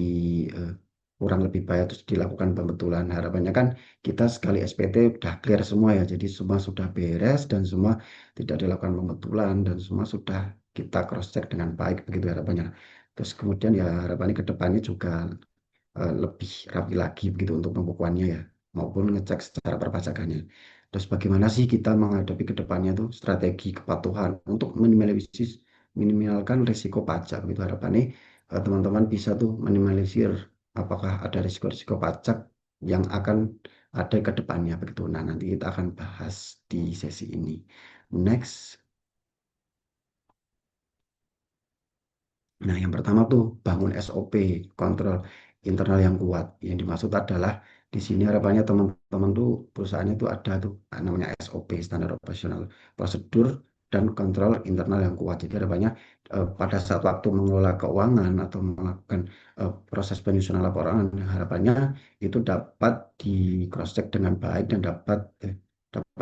eh, kurang lebih bayar terus dilakukan pembetulan. Harapannya kan kita sekali SPT udah clear semua ya. Jadi semua sudah beres dan semua tidak dilakukan pembetulan dan semua sudah kita cross check dengan baik begitu harapannya. Terus kemudian ya harapannya ke depannya juga lebih rapi lagi begitu untuk pembukuannya ya maupun ngecek secara perpajakannya. Terus bagaimana sih kita menghadapi ke depannya tuh strategi kepatuhan untuk minimalkan risiko pajak gitu harapannya teman-teman bisa tuh minimalisir apakah ada risiko-risiko pajak yang akan ada ke depannya begitu. Nah, nanti kita akan bahas di sesi ini. Next. Nah, yang pertama tuh bangun SOP, kontrol internal yang kuat. Yang dimaksud adalah di sini harapannya teman-teman tuh perusahaannya tuh ada tuh namanya SOP, standar operasional prosedur dan kontrol internal yang kuat. Jadi harapannya pada saat waktu mengelola keuangan atau melakukan proses penyusunan laporan, harapannya itu dapat di cross check dengan baik dan dapat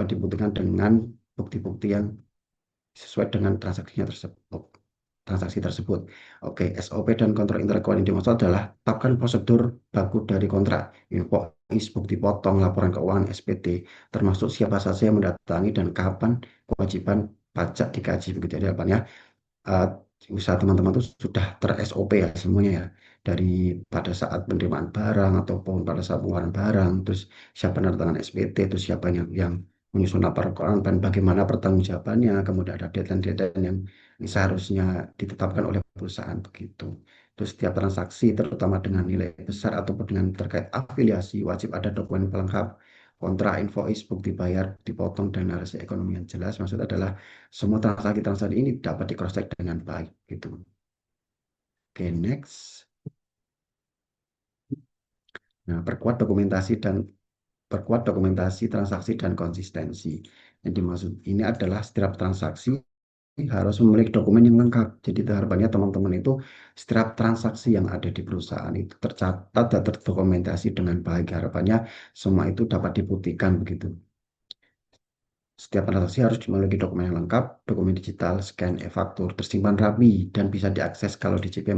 dibuktikan dengan bukti-bukti yang sesuai dengan transaksi tersebut. Oke, SOP dan kontrol intelektual yang dimaksud adalah tetapkan prosedur baku dari kontrak, invoice, bukti potong, laporan keuangan, SPT, termasuk siapa saja yang mendatangi dan kapan kewajiban pajak dikaji. Begitu jadi harapannya uh, usaha teman-teman itu sudah ter-SOP ya semuanya ya. Dari pada saat penerimaan barang ataupun pada saat pengeluaran barang, terus siapa penerbangan SPT, terus siapa yang menyusun laporan keuangan dan bagaimana pertanggungjawabannya, kemudian ada deadline-deadline yang seharusnya ditetapkan oleh perusahaan begitu. Terus setiap transaksi terutama dengan nilai besar ataupun dengan terkait afiliasi wajib ada dokumen pelengkap kontra invoice, bukti bayar, dipotong dan narasi ekonomi yang jelas. Maksud adalah semua transaksi-transaksi ini dapat di cross check dengan baik gitu. Oke, next. Nah, perkuat dokumentasi transaksi dan konsistensi. Yang dimaksud ini adalah setiap transaksi harus memiliki dokumen yang lengkap. Jadi harapannya teman-teman itu setiap transaksi yang ada di perusahaan itu tercatat dan terdokumentasi dengan baik. Harapannya semua itu dapat dibuktikan begitu. Setiap transaksi harus memiliki dokumen yang lengkap, dokumen digital, scan, e-faktur, tersimpan rapi, dan bisa diakses kalau DJP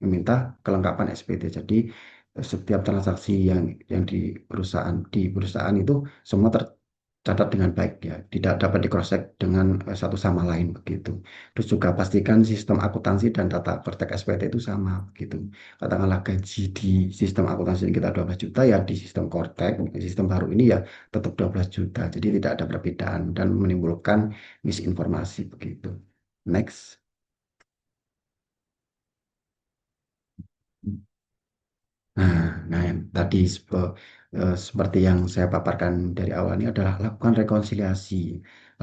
meminta kelengkapan SPT. Jadi setiap transaksi yang di perusahaan itu semua tercatat dengan baik ya, tidak dapat di cross check dengan satu sama lain begitu. Terus juga pastikan sistem akuntansi dan data praktek SPT itu sama gitu. Katakanlah gaji di sistem akuntansi kita 12 juta ya di sistem Kortek, sistem baru ini ya tetap 12 juta. Jadi tidak ada perbedaan dan menimbulkan misinformasi begitu. Next. Nah, yang tadi seperti yang saya paparkan dari awal ini adalah lakukan rekonsiliasi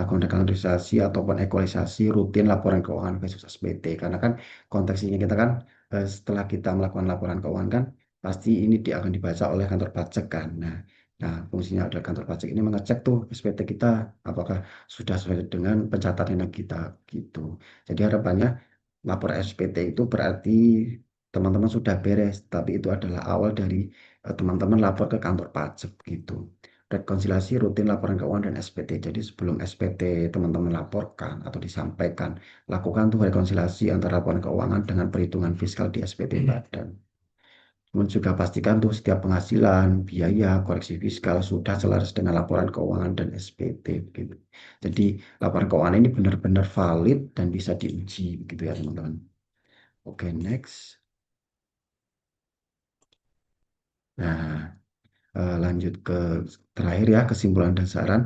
ataupun ekualisasi rutin laporan keuangan versus SPT. Karena kan konteks ini kita kan setelah kita melakukan laporan keuangan kan pasti ini dia akan dibaca oleh kantor pajak kan. Nah, fungsinya adalah kantor pajak ini mengecek tuh SPT kita apakah sudah sesuai dengan pencatatan yang kita gitu. Jadi harapannya lapor SPT itu berarti teman-teman sudah beres, tapi itu adalah awal dari teman-teman lapor ke kantor pajak gitu. Rekonsiliasi rutin laporan keuangan dan SPT. Jadi sebelum SPT teman-teman laporkan atau disampaikan, lakukan tuh rekonsiliasi antara laporan keuangan dengan perhitungan fiskal di SPT badan. Kemudian juga pastikan tuh setiap penghasilan, biaya, koreksi fiskal sudah selaras dengan laporan keuangan dan SPT gitu. Jadi laporan keuangan ini benar-benar valid dan bisa diuji gitu ya teman-teman. Oke, next. Nah, lanjut ke terakhir ya, kesimpulan dan saran.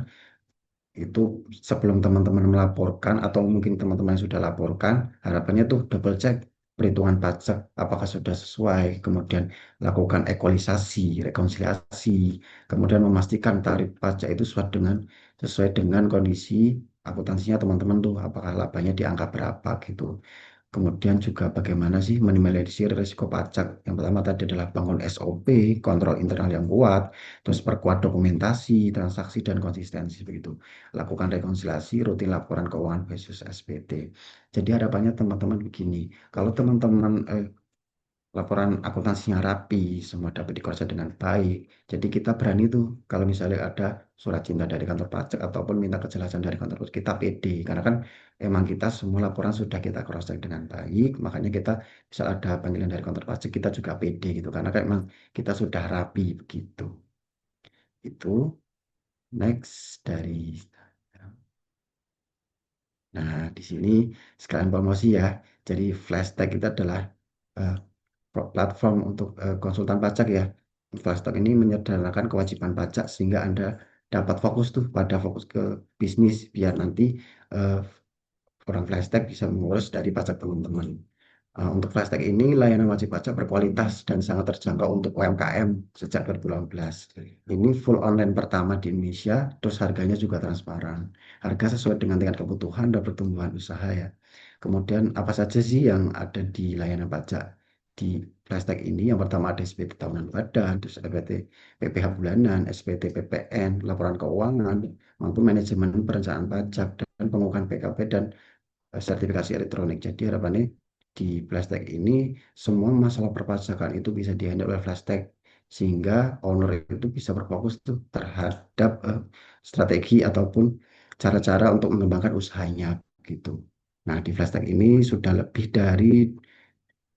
Itu sebelum teman-teman melaporkan atau mungkin teman-teman yang sudah laporkan, harapannya tuh double check perhitungan pajak apakah sudah sesuai, kemudian lakukan ekualisasi, rekonsiliasi, kemudian memastikan tarif pajak itu sesuai dengan kondisi akuntansinya teman-teman tuh apakah labanya di angka berapa gitu. Kemudian juga bagaimana sih minimalisir risiko pajak. Yang pertama tadi adalah bangun SOP, kontrol internal yang kuat, terus perkuat dokumentasi, transaksi, dan konsistensi begitu. Lakukan rekonsiliasi, rutin laporan keuangan versus SPT. Jadi harapannya teman-teman begini, kalau teman-teman laporan akuntansinya rapi, semua dapat dikerja dengan baik. Jadi kita berani tuh kalau misalnya ada surat cinta dari kantor pajak ataupun minta kejelasan dari kantor pajak, kita pede. Karena kan emang kita semua laporan sudah kita cross check dengan baik, makanya kita bisa ada panggilan dari kantor pajak, kita juga pede gitu. Karena kan emang kita sudah rapi begitu. Itu next dari. Nah, di sini sekalian promosi ya. Jadi Flashtag itu adalah eh, platform untuk konsultan pajak ya. Flashstock ini menyederhanakan kewajiban pajak sehingga Anda dapat fokus tuh pada fokus ke bisnis biar nanti eh, orang Flashstock bisa mengurus dari pajak teman-teman. Untuk Flashstock ini layanan wajib pajak berkualitas dan sangat terjangkau untuk UMKM sejak 2018. Ini full online pertama di Indonesia, terus harganya juga transparan. Harga sesuai dengan tingkat kebutuhan dan pertumbuhan usaha ya. Kemudian apa saja sih yang ada di layanan pajak di Flashtag ini? Yang pertama ada SPT tahunan badan, terus SPT PPh bulanan, SPT PPN, laporan keuangan, maupun manajemen perencanaan pajak dan pengukuhan PKP dan sertifikasi elektronik. Jadi harapannya di Flashtag ini semua masalah perpajakan itu bisa dihandle oleh Flashtag sehingga owner itu bisa berfokus tuh terhadap strategi ataupun cara-cara untuk mengembangkan usahanya gitu. Nah, di Flashtag ini sudah lebih dari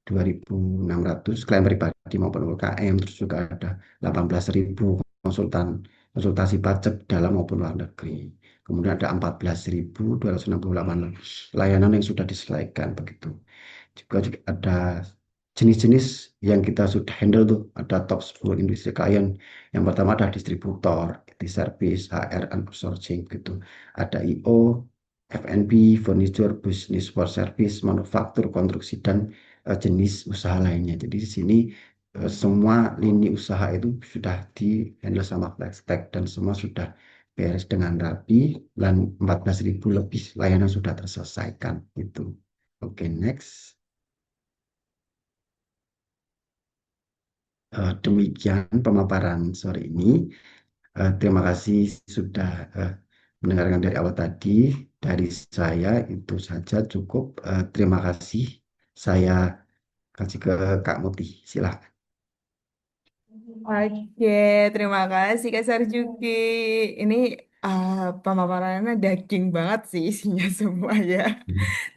2.600 klien pribadi maupun UMKM, terus juga ada 18.000 konsultasi pajak dalam maupun luar negeri. Kemudian ada 14.268 layanan yang sudah diselesaikan begitu. Juga ada jenis-jenis yang kita sudah handle tuh, ada top 10 industri klien. Yang pertama ada distributor, IT service, HR, and outsourcing gitu. Ada IO, F&B, furniture, business for service, manufaktur, konstruksi, dan jenis usaha lainnya. Jadi di sini semua lini usaha itu sudah di handle sama Flextech dan semua sudah beres dengan rapi dan 14.000 lebih layanan sudah terselesaikan itu. Oke, next. Demikian pemaparan sore ini. Terima kasih sudah mendengarkan dari awal tadi. Dari saya itu saja cukup. Terima kasih. Saya kasih ke Kak Muti. Silahkan. Oke, terima kasih Kak Sarjuki. Ini pemaparannya daging banget sih isinya semua ya.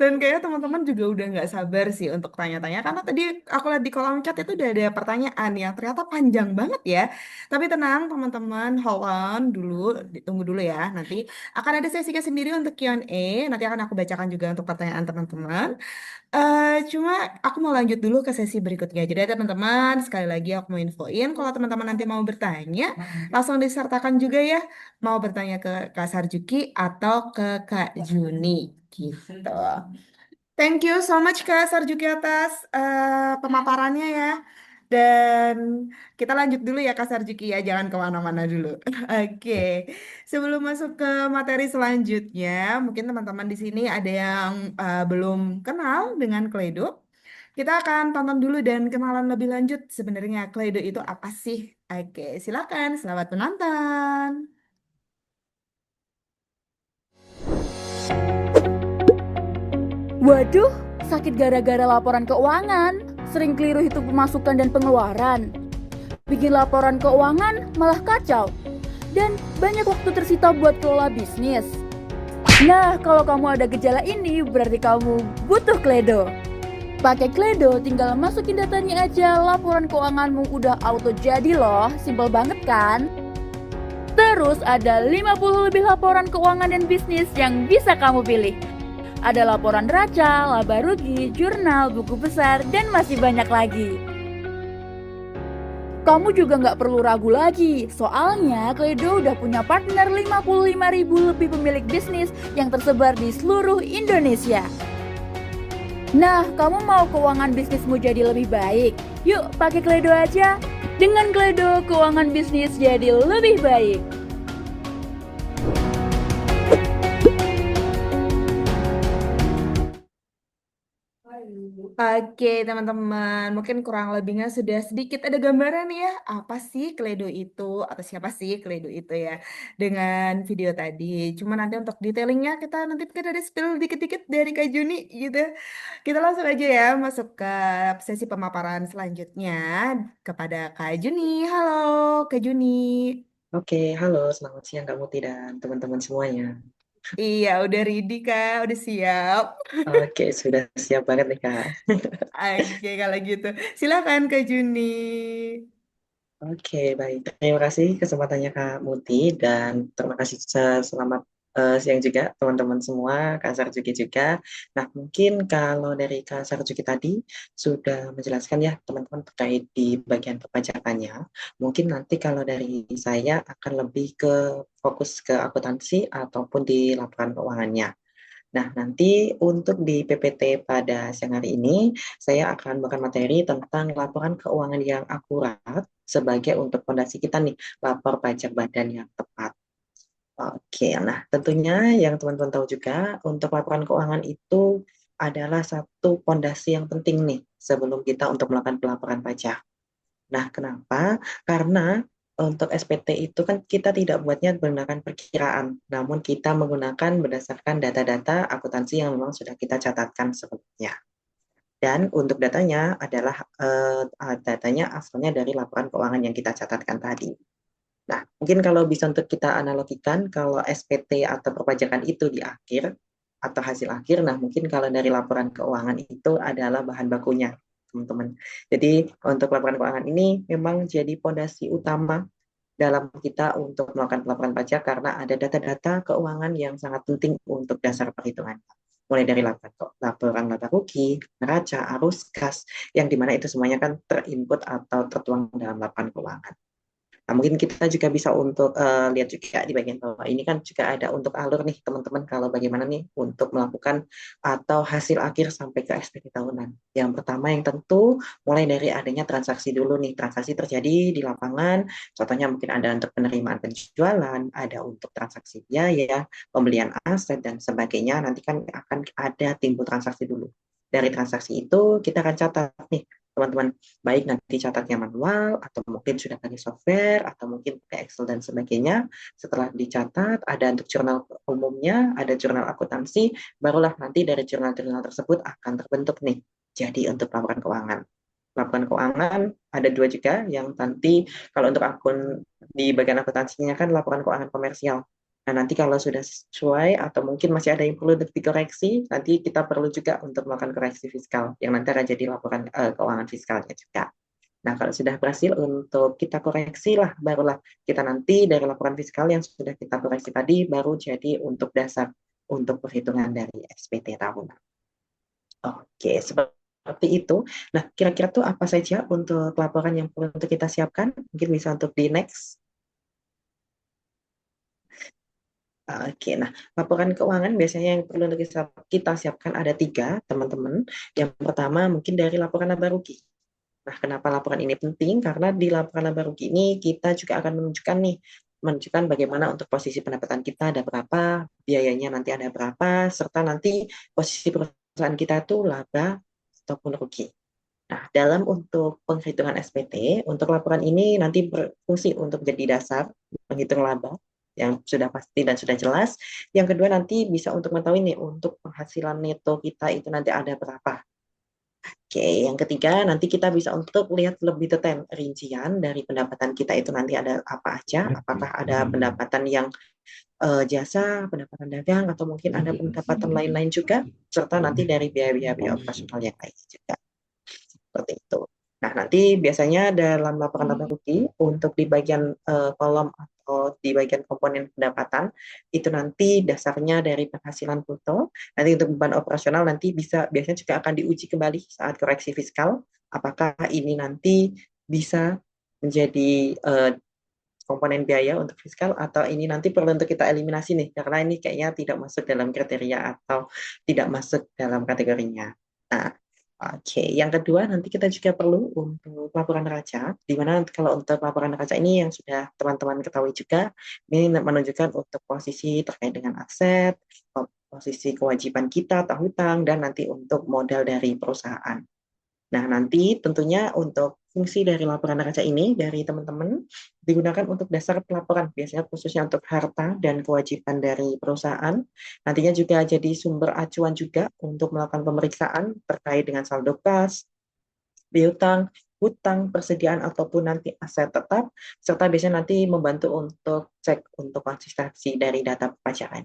Dan kayaknya teman-teman juga udah nggak sabar sih untuk tanya-tanya. Karena tadi aku lihat di kolom chat itu udah ada pertanyaan yang ternyata panjang banget ya. Tapi tenang teman-teman, hold on dulu, ditunggu dulu ya. Nanti akan ada sesi sendiri untuk Q&A. Nanti akan aku bacakan juga untuk pertanyaan teman-teman. Cuma aku mau lanjut dulu ke sesi berikutnya. Jadi teman-teman, sekali lagi aku mau infoin kalau teman-teman nanti mau bertanya, langsung disertakan juga ya. Mau bertanya ke Kak Sarjuki atau ke Kak Juni gitu. Thank you so much Kak Sarjuki atas pemaparannya ya. Dan kita lanjut dulu ya Kak Sarjuki ya, jangan kemana-mana dulu. Oke, sebelum masuk ke materi selanjutnya, mungkin teman-teman di sini ada yang belum kenal dengan Kledo. Kita akan tonton dulu dan kenalan lebih lanjut sebenarnya Kleido itu apa sih? Oke, silakan. Selamat menonton. Waduh, sakit gara-gara laporan keuangan. Sering keliru hitung pemasukan dan pengeluaran. Bikin laporan keuangan malah kacau. Dan banyak waktu tersita buat kelola bisnis. Nah, kalau kamu ada gejala ini, berarti kamu butuh Kledo. Pakai Kledo, tinggal masukin datanya aja, laporan keuanganmu udah auto jadi loh. Simpel banget kan? Terus ada 50 lebih laporan keuangan dan bisnis yang bisa kamu pilih. Ada laporan neraca, laba rugi, jurnal, buku besar, dan masih banyak lagi. Kamu juga nggak perlu ragu lagi, soalnya Kledo udah punya partner 55.000 lebih pemilik bisnis yang tersebar di seluruh Indonesia. Nah, kamu mau keuangan bisnismu jadi lebih baik? Yuk, pakai Kledo aja. Dengan Kledo, keuangan bisnis jadi lebih baik. Oke, teman-teman, mungkin kurang lebihnya sudah sedikit ada gambaran ya, apa sih Kledo itu, atau siapa sih Kledo itu ya, dengan video tadi. Cuma nanti untuk detailingnya kita nanti mungkin ada spill dikit-dikit dari Kak Juni gitu. Kita langsung aja ya masuk ke sesi pemaparan selanjutnya kepada Kak Juni. Halo, Kak Juni. Oke, halo, selamat siang Kak Muti dan teman-teman semuanya. Iya, udah ready Kak, udah siap. Oke, sudah siap banget nih Kak. Oke, kalau gitu. Silakan Kak Juni. Oke, baik. Terima kasih kesempatannya Kak Muti dan terima kasih selamat siang juga teman-teman semua, Kak Sarjuki juga. Nah, mungkin kalau dari Kak Sarjuki tadi sudah menjelaskan ya teman-teman terkait di bagian perpajakannya. Mungkin nanti kalau dari saya akan lebih ke fokus ke akuntansi ataupun di laporan keuangannya. Nah, nanti untuk di PPT pada siang hari ini, saya akan bahkan materi tentang laporan keuangan yang akurat sebagai untuk fondasi kita nih, lapor pajak badan yang tepat. Oke, nah tentunya yang teman-teman tahu juga, untuk laporan keuangan itu adalah satu fondasi yang penting nih sebelum kita untuk melakukan pelaporan pajak. Nah, kenapa? Karena untuk SPT itu kan kita tidak buatnya menggunakan perkiraan, namun kita menggunakan berdasarkan data-data akuntansi yang memang sudah kita catatkan sebelumnya. Dan untuk datanya adalah datanya asalnya dari laporan keuangan yang kita catatkan tadi. Nah, mungkin kalau bisa untuk kita analogikan, kalau SPT atau perpajakan itu di akhir atau hasil akhir, nah mungkin kalau dari laporan keuangan itu adalah bahan bakunya, teman-teman. Jadi untuk laporan keuangan ini memang jadi fondasi utama dalam kita untuk melakukan pelaporan pajak karena ada data-data keuangan yang sangat penting untuk dasar perhitungan. Mulai dari laporan laba rugi, neraca, arus kas, yang dimana itu semuanya kan terinput atau tertuang dalam laporan keuangan. Nah, mungkin kita juga bisa untuk lihat juga di bagian bawah ini kan juga ada untuk alur nih teman-teman kalau bagaimana nih untuk melakukan atau hasil akhir sampai ke SPT tahunan. Yang pertama yang tentu mulai dari adanya transaksi dulu nih, transaksi terjadi di lapangan, contohnya mungkin ada untuk penerimaan penjualan, ada untuk transaksi biaya, pembelian aset dan sebagainya, nanti kan akan ada timbul transaksi dulu. Dari transaksi itu kita akan catat nih teman-teman, baik nanti catatnya manual atau mungkin sudah pakai software atau mungkin pakai Excel dan sebagainya. Setelah dicatat ada untuk jurnal umumnya, ada jurnal akuntansi, barulah nanti dari jurnal-jurnal tersebut akan terbentuk nih jadi untuk laporan keuangan. Laporan keuangan ada dua juga, yang nanti kalau untuk akun di bagian akuntansinya kan laporan keuangan komersial. Nah, nanti kalau sudah sesuai atau mungkin masih ada yang perlu dikoreksi, nanti kita perlu juga untuk melakukan koreksi fiskal, yang nanti akan jadi laporan keuangan fiskalnya juga. Nah, kalau sudah berhasil untuk kita koreksi lah, barulah kita nanti dari laporan fiskal yang sudah kita koreksi tadi, baru jadi untuk dasar untuk perhitungan dari SPT tahunan. Oke, seperti itu. Nah, kira-kira tuh apa saja untuk laporan yang perlu untuk kita siapkan? Mungkin bisa untuk di next. Oke, nah laporan keuangan biasanya yang perlu untuk kita siapkan ada tiga, teman-teman. Yang pertama mungkin dari laporan laba rugi. Nah, kenapa laporan ini penting? Karena di laporan laba rugi ini kita juga akan menunjukkan bagaimana untuk posisi pendapatan kita ada berapa, biayanya nanti ada berapa, serta nanti posisi perusahaan kita itu laba ataupun rugi. Nah, dalam untuk penghitungan SPT, untuk laporan ini nanti berfungsi untuk jadi dasar menghitung laba yang sudah pasti dan sudah jelas. Yang kedua nanti bisa untuk mengetahui nih untuk penghasilan neto kita itu nanti ada berapa. Oke, yang ketiga nanti kita bisa untuk lihat lebih detail rincian dari pendapatan kita itu nanti ada apa aja, apakah ada pendapatan yang jasa, pendapatan dagang, atau mungkin ada pendapatan lain-lain juga, serta nanti dari biaya-biaya operasional yang lain juga. Seperti itu. Nah, nanti biasanya dalam laporan laba rugi untuk di bagian kolom atau di bagian komponen pendapatan itu nanti dasarnya dari penghasilan bruto. Nanti untuk beban operasional nanti biasanya juga akan diuji kembali saat koreksi fiskal apakah ini nanti bisa menjadi komponen biaya untuk fiskal atau ini nanti perlu untuk kita eliminasi nih karena ini kayaknya tidak masuk dalam kriteria atau tidak masuk dalam kategorinya. Nah, oke, yang kedua nanti kita juga perlu untuk laporan neraca, di mana kalau untuk laporan neraca ini yang sudah teman-teman ketahui juga, ini menunjukkan untuk posisi terkait dengan aset, posisi kewajiban kita atau hutang, dan nanti untuk modal dari perusahaan. Nah, nanti tentunya untuk fungsi dari laporan neraca ini dari teman-teman digunakan untuk dasar pelaporan, biasanya khususnya untuk harta dan kewajiban dari perusahaan. Nantinya juga jadi sumber acuan juga untuk melakukan pemeriksaan terkait dengan saldo kas, piutang, hutang, persediaan ataupun nanti aset tetap, serta biasanya nanti membantu untuk cek untuk konsistensi dari data perpajakan.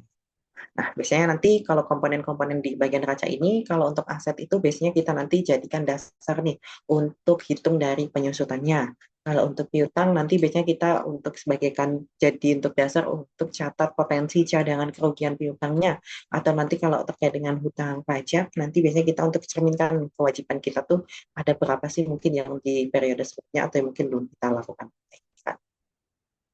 Nah, biasanya nanti kalau komponen-komponen di bagian neraca ini, kalau untuk aset itu biasanya kita nanti jadikan dasar nih untuk hitung dari penyusutannya. Kalau untuk piutang nanti biasanya kita untuk sebagaikan jadi untuk dasar untuk catat potensi cadangan kerugian piutangnya. Atau nanti kalau terkait dengan hutang pajak, nanti biasanya kita untuk cerminkan kewajiban kita tuh ada berapa sih mungkin yang di periode sebelumnya atau yang mungkin belum kita lakukan.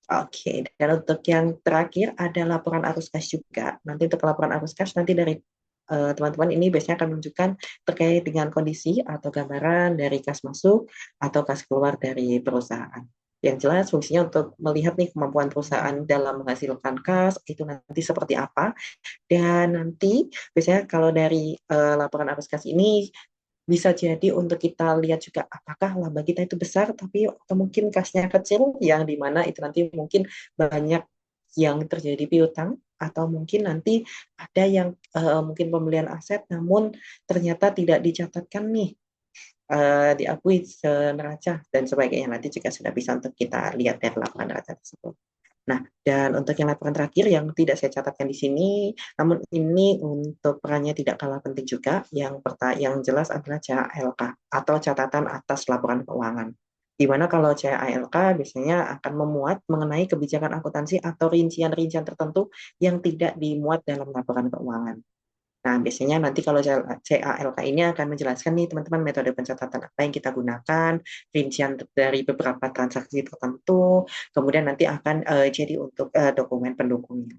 Oke, dan untuk yang terakhir ada laporan arus kas juga. Nanti untuk laporan arus kas nanti dari teman-teman ini biasanya akan menunjukkan terkait dengan kondisi atau gambaran dari kas masuk atau kas keluar dari perusahaan. Yang jelas fungsinya untuk melihat nih kemampuan perusahaan dalam menghasilkan kas itu nanti seperti apa. Dan nanti biasanya kalau dari laporan arus kas ini bisa jadi untuk kita lihat juga apakah laba kita itu besar tapi atau mungkin kasnya kecil yang dimana itu nanti mungkin banyak yang terjadi piutang atau mungkin nanti ada yang mungkin pembelian aset namun ternyata tidak dicatatkan nih diakui neraca dan sebagainya nanti juga sudah bisa untuk kita lihat dari laporan neraca tersebut. Nah, dan untuk yang laporan terakhir yang tidak saya catatkan di sini, namun ini untuk perannya tidak kalah penting juga, yang jelas adalah CALK atau catatan atas laporan keuangan. Di mana kalau CALK biasanya akan memuat mengenai kebijakan akuntansi atau rincian-rincian tertentu yang tidak dimuat dalam laporan keuangan. Nah, biasanya nanti kalau CALK ini akan menjelaskan nih teman-teman metode pencatatan apa yang kita gunakan, rincian dari beberapa transaksi tertentu, kemudian nanti akan jadi untuk dokumen pendukungnya.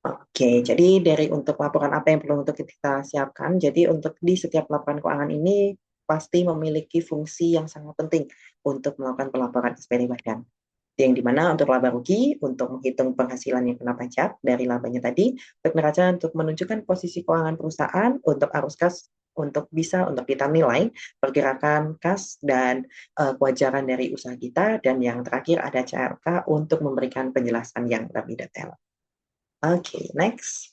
Oke, jadi dari untuk laporan apa yang perlu untuk kita siapkan, jadi untuk di setiap laporan keuangan ini pasti memiliki fungsi yang sangat penting untuk melakukan pelaporan SPT badan. Yang dimana untuk laba rugi, untuk menghitung penghasilan yang kena pajak dari labanya tadi, untuk neraca untuk menunjukkan posisi keuangan perusahaan, untuk arus kas untuk bisa untuk kita nilai pergerakan kas dan kewajaran dari usaha kita, dan yang terakhir ada CRK untuk memberikan penjelasan yang lebih detail. Oke, next.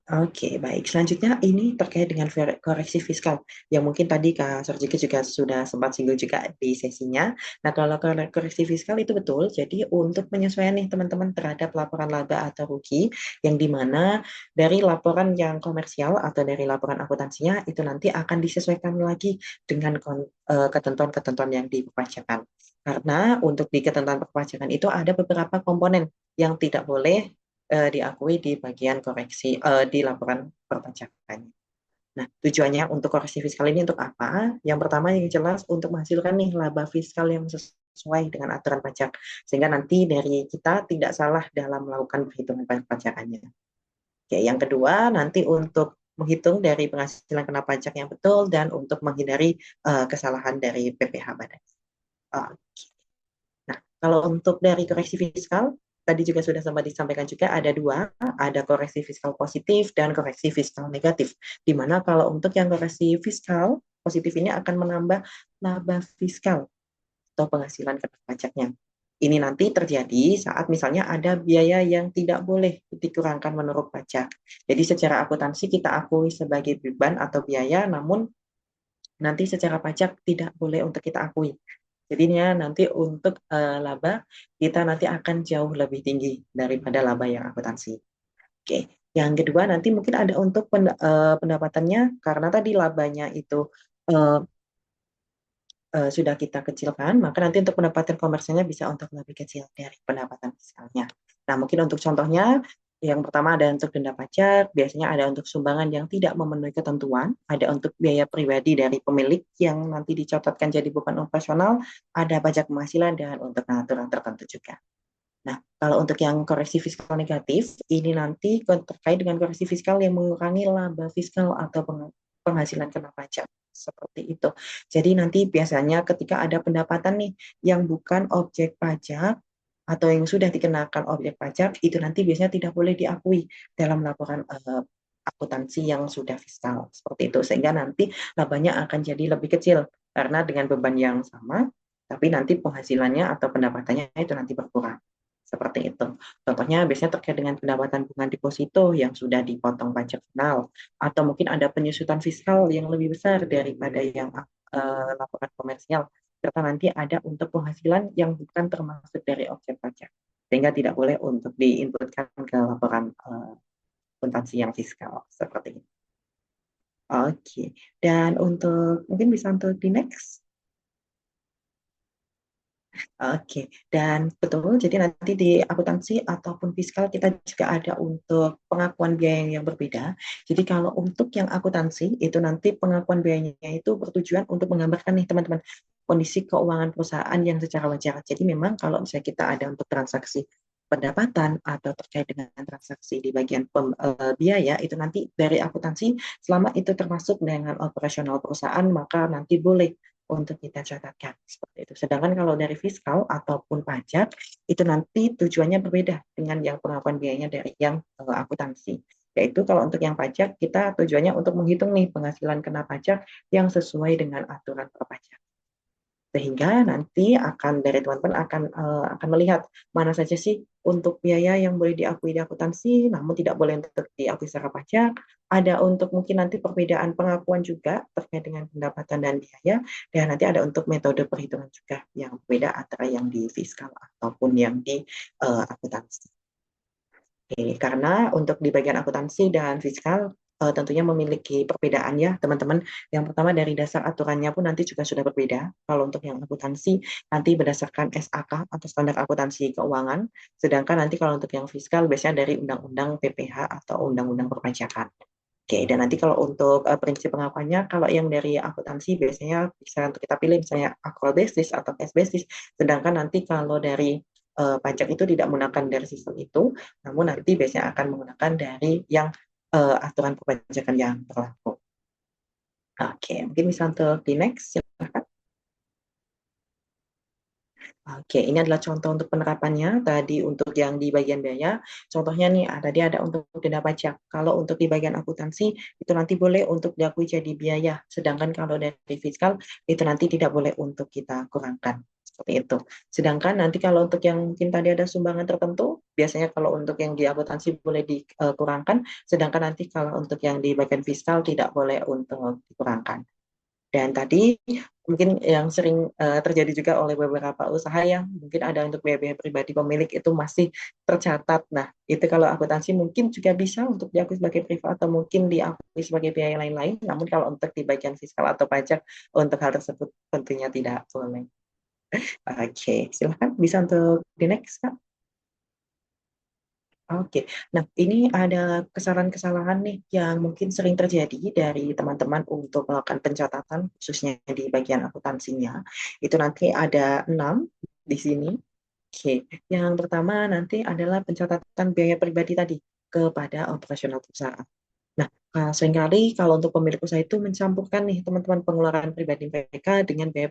Oke, baik. Selanjutnya ini terkait dengan koreksi fiskal yang mungkin tadi Kak Sarjika juga sudah sempat singgung juga di sesinya. Nah, kalau koreksi fiskal itu betul, jadi untuk penyesuaian nih teman-teman terhadap laporan laba atau rugi yang dimana dari laporan yang komersial atau dari laporan akuntansinya itu nanti akan disesuaikan lagi dengan ketentuan-ketentuan yang diperpajakan. Karena untuk di ketentuan perpajakan itu ada beberapa komponen yang tidak boleh diakui di bagian koreksi di laporan perpajakannya. Nah, tujuannya untuk koreksi fiskal ini untuk apa? Yang pertama yang jelas untuk menghasilkan nih laba fiskal yang sesuai dengan aturan pajak, sehingga nanti dari kita tidak salah dalam melakukan perhitungan perpajakannya. Oke, yang kedua nanti untuk menghitung dari penghasilan kena pajak yang betul dan untuk menghindari kesalahan dari PPh badan. Oke. Nah, kalau untuk dari koreksi fiskal tadi juga sudah sempat disampaikan juga ada dua, ada koreksi fiskal positif dan koreksi fiskal negatif. Di mana kalau untuk yang koreksi fiskal positif ini akan menambah laba fiskal atau penghasilan kena pajaknya. Ini nanti terjadi saat misalnya ada biaya yang tidak boleh dikurangkan menurut pajak. Jadi secara akuntansi kita akui sebagai beban atau biaya, namun nanti secara pajak tidak boleh untuk kita akui. Jadinya nanti untuk laba kita nanti akan jauh lebih tinggi daripada laba yang akuntansi. Oke, yang kedua nanti mungkin ada untuk pendapatannya karena tadi labanya itu eh, sudah kita kecilkan, maka nanti untuk pendapatan komersialnya bisa untuk lebih kecil dari pendapatan fiskalnya. Nah, mungkin untuk contohnya, yang pertama ada untuk denda pajak, biasanya ada untuk sumbangan yang tidak memenuhi ketentuan, ada untuk biaya pribadi dari pemilik yang nanti dicatatkan jadi beban operasional, ada pajak penghasilan, dan untuk aturan tertentu juga. Nah, kalau untuk yang koreksi fiskal negatif, ini nanti terkait dengan koreksi fiskal yang mengurangi laba fiskal atau penghasilan kena pajak. Seperti itu. Jadi nanti biasanya ketika ada pendapatan nih yang bukan objek pajak atau yang sudah dikenakan objek pajak, itu nanti biasanya tidak boleh diakui dalam laporan akuntansi yang sudah fiskal. Seperti itu. Sehingga nanti labanya akan jadi lebih kecil. Karena dengan beban yang sama, tapi nanti penghasilannya atau pendapatannya itu nanti berkurang. Seperti itu. Contohnya biasanya terkait dengan pendapatan bunga deposito yang sudah dipotong pajak final, atau mungkin ada penyusutan fiskal yang lebih besar daripada yang laporan komersial, serta nanti ada untuk penghasilan yang bukan termasuk dari objek pajak, sehingga tidak boleh untuk diinputkan ke laporan akuntansi yang fiskal. Seperti itu. Oke, dan untuk mungkin bisa untuk di next. Oke, dan betul, jadi nanti di akuntansi ataupun fiskal kita juga ada untuk pengakuan biaya yang berbeda. Jadi kalau untuk yang akuntansi, itu nanti pengakuan biayanya itu bertujuan untuk menggambarkan nih teman-teman, kondisi keuangan perusahaan yang secara wajar. Jadi memang kalau misalnya kita ada untuk transaksi pendapatan atau terkait dengan transaksi di bagian biaya, itu nanti dari akuntansi, selama itu termasuk dengan operasional perusahaan, maka nanti boleh untuk kita catatkan seperti itu. Sedangkan kalau dari fiskal ataupun pajak itu nanti tujuannya berbeda dengan yang pengakuan biayanya dari yang akuntansi. Yaitu kalau untuk yang pajak kita tujuannya untuk menghitung nih penghasilan kena pajak yang sesuai dengan aturan perpajakan. Sehingga nanti akan dari teman-teman akan melihat mana saja sih untuk biaya yang boleh diakui di akuntansi, namun tidak boleh untuk diakui secara pajak. Ada untuk mungkin nanti perbedaan pengakuan juga terkait dengan pendapatan dan biaya, dan nanti ada untuk metode perhitungan juga yang berbeda antara yang di fiskal ataupun yang di akuntansi. Oke, karena untuk di bagian akuntansi dan fiskal tentunya memiliki perbedaan ya teman-teman. Yang pertama dari dasar aturannya pun nanti juga sudah berbeda. Kalau untuk yang akuntansi nanti berdasarkan SAK atau standar akuntansi keuangan, sedangkan nanti kalau untuk yang fiskal biasanya dari undang-undang PPH atau undang-undang perpajakan. Oke, dan nanti kalau untuk prinsip pengakuannya, kalau yang dari akuntansi biasanya bisa untuk kita pilih misalnya accrual basis atau cash basis, sedangkan nanti kalau dari pajak itu tidak menggunakan dari sistem itu, namun nanti biasanya akan menggunakan dari yang aturan perpajakan yang berlaku. Oke, mungkin bisa untuk di next, silakan. Oke, ini adalah contoh untuk penerapannya. Tadi untuk yang di bagian biaya, contohnya nih, tadi ada untuk denda pajak. Kalau untuk di bagian akuntansi, itu nanti boleh untuk diakui jadi biaya. Sedangkan kalau dari fiskal, itu nanti tidak boleh untuk kita kurangkan. Seperti itu. Sedangkan nanti kalau untuk yang mungkin tadi ada sumbangan tertentu, biasanya kalau untuk yang di akuntansi boleh dikurangkan, sedangkan nanti kalau untuk yang di bagian fiskal tidak boleh untuk dikurangkan. Dan tadi mungkin yang sering terjadi juga oleh beberapa usaha yang mungkin ada untuk biaya-biaya pribadi pemilik itu masih tercatat. Nah, itu kalau akuntansi mungkin juga bisa untuk diakui sebagai privat atau mungkin diakui sebagai biaya lain-lain. Namun kalau untuk di bagian fiskal atau pajak, untuk hal tersebut tentunya tidak boleh. Oke, silahkan bisa untuk di next, Kak. Oke, nah ini ada kesalahan-kesalahan nih yang mungkin sering terjadi dari teman-teman untuk melakukan pencatatan khususnya di bagian akuntansinya. Itu nanti ada 6 di sini. Oke, yang pertama nanti adalah pencatatan biaya pribadi tadi kepada operasional perusahaan. Nah, seringkali kalau untuk pemilik usaha itu mencampurkan nih teman-teman pengeluaran pribadi mereka dengan biaya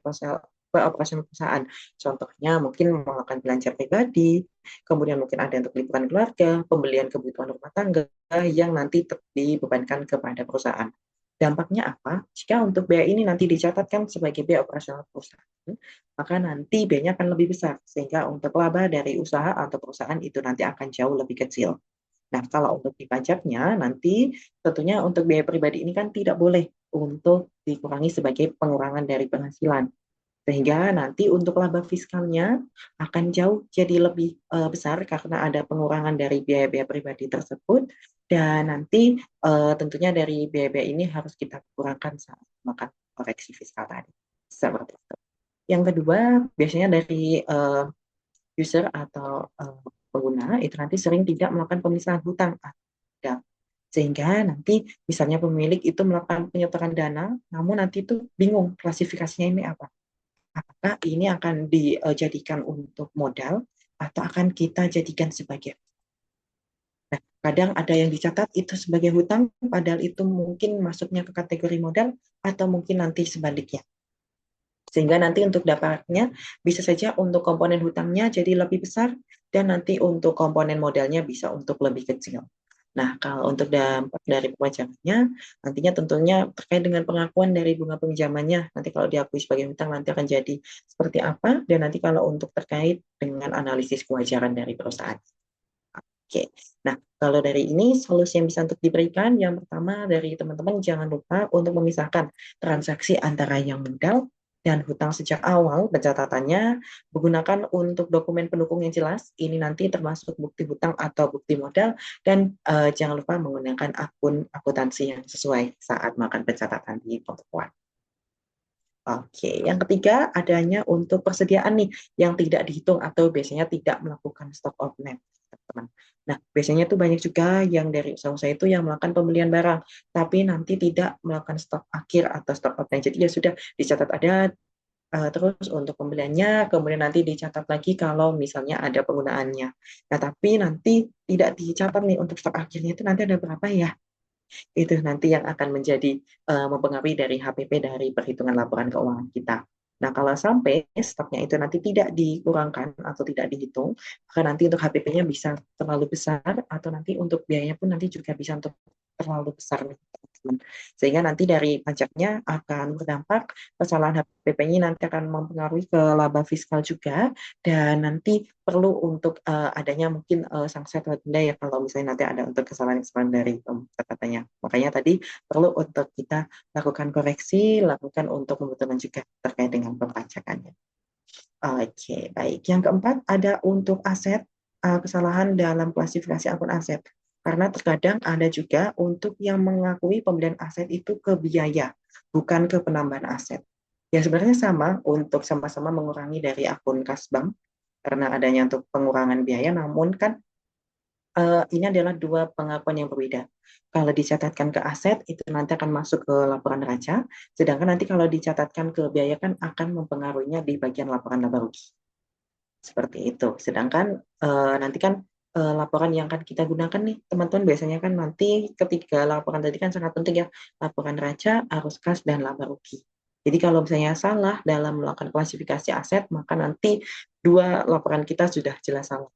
operasional perusahaan. Contohnya mungkin melakukan belanja pribadi, kemudian mungkin ada untuk liburan keluarga, pembelian kebutuhan rumah tangga yang nanti dibebankan kepada perusahaan. Dampaknya apa? Jika untuk biaya ini nanti dicatatkan sebagai biaya operasional perusahaan, maka nanti biayanya akan lebih besar, sehingga untuk laba dari usaha atau perusahaan itu nanti akan jauh lebih kecil. Nah, kalau untuk di pajaknya, nanti tentunya untuk biaya pribadi ini kan tidak boleh untuk dikurangi sebagai pengurangan dari penghasilan. Sehingga nanti untuk laba fiskalnya akan jauh jadi lebih besar karena ada pengurangan dari biaya-biaya pribadi tersebut. Dan nanti tentunya dari biaya-biaya ini harus kita kurangkan saat melakukan koreksi fiskal tadi. Seperti itu. Yang kedua, biasanya dari user atau pengguna itu nanti sering tidak melakukan pemisahan hutang atau sehingga nanti misalnya pemilik itu melakukan penyetoran dana, namun nanti itu bingung klasifikasinya ini apa. Apakah ini akan dijadikan untuk modal atau akan kita jadikan sebagai. Nah, kadang ada yang dicatat itu sebagai hutang, padahal itu mungkin masuknya ke kategori modal atau mungkin nanti sebaliknya. Sehingga nanti untuk dapatnya bisa saja untuk komponen hutangnya jadi lebih besar dan nanti untuk komponen modalnya bisa untuk lebih kecil. Nah, kalau untuk dampak dari perpajakannya, nantinya tentunya terkait dengan pengakuan dari bunga pinjamannya. Nanti kalau diakui sebagai hutang nanti akan jadi seperti apa, dan nanti kalau untuk terkait dengan analisis kewajaran dari perusahaan. Oke, nah kalau dari ini solusi yang bisa untuk diberikan, yang pertama dari teman-teman jangan lupa untuk memisahkan transaksi antara yang modal dan hutang sejak awal pencatatannya, menggunakan untuk dokumen pendukung yang jelas, ini nanti termasuk bukti hutang atau bukti modal, dan jangan lupa menggunakan akun akuntansi yang sesuai saat melakukan pencatatan di pembukuan. Oke, yang ketiga adanya untuk persediaan nih yang tidak dihitung atau biasanya tidak melakukan stock of net, teman-teman. Nah, biasanya tuh banyak juga yang dari usaha-usaha itu yang melakukan pembelian barang, tapi nanti tidak melakukan stok akhir atau stock of net. Jadi ya sudah dicatat ada terus untuk pembeliannya, kemudian nanti dicatat lagi kalau misalnya ada penggunaannya. Nah, tapi nanti tidak dicatat nih untuk stok akhirnya itu nanti ada berapa ya? Itu nanti yang akan menjadi mempengaruhi dari HPP dari perhitungan laporan keuangan kita. Nah, kalau sampai stoknya itu nanti tidak dikurangkan atau tidak dihitung, maka nanti untuk HPP-nya bisa terlalu besar atau nanti untuk biayanya pun nanti juga bisa untuk terlalu besar nih, teman-teman. Sehingga nanti dari pajaknya akan berdampak, kesalahan HPP-nya nanti akan mempengaruhi ke laba fiskal juga, dan nanti perlu untuk adanya mungkin sanksi atau denda ya kalau misalnya nanti ada untuk kesalahan-kesalahan dari catatannya. Makanya tadi perlu untuk kita lakukan koreksi, lakukan untuk pembetulan juga terkait dengan perpajakannya. Oke, baik. Yang keempat ada untuk aset, kesalahan dalam klasifikasi akun aset. Karena terkadang ada juga untuk yang mengakui pembelian aset itu ke biaya, bukan ke penambahan aset. Ya sebenarnya sama untuk sama-sama mengurangi dari akun kas bank, karena adanya untuk pengurangan biaya, namun kan ini adalah dua pengakuan yang berbeda. Kalau dicatatkan ke aset, itu nanti akan masuk ke laporan neraca, sedangkan nanti kalau dicatatkan ke biaya kan akan mempengaruhinya di bagian laporan laba rugi. Seperti itu. Sedangkan nanti kan laporan yang akan kita gunakan nih, teman-teman biasanya kan nanti ketiga laporan tadi kan sangat penting ya, laporan neraca, arus kas, dan laba rugi. Jadi kalau misalnya salah dalam melakukan klasifikasi aset, maka nanti dua laporan kita sudah jelas salah.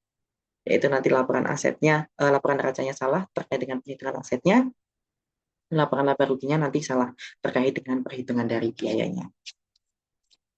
Yaitu nanti laporan asetnya, laporan neracanya salah terkait dengan perhitungan asetnya, laporan laba ruginya nanti salah terkait dengan perhitungan dari biayanya.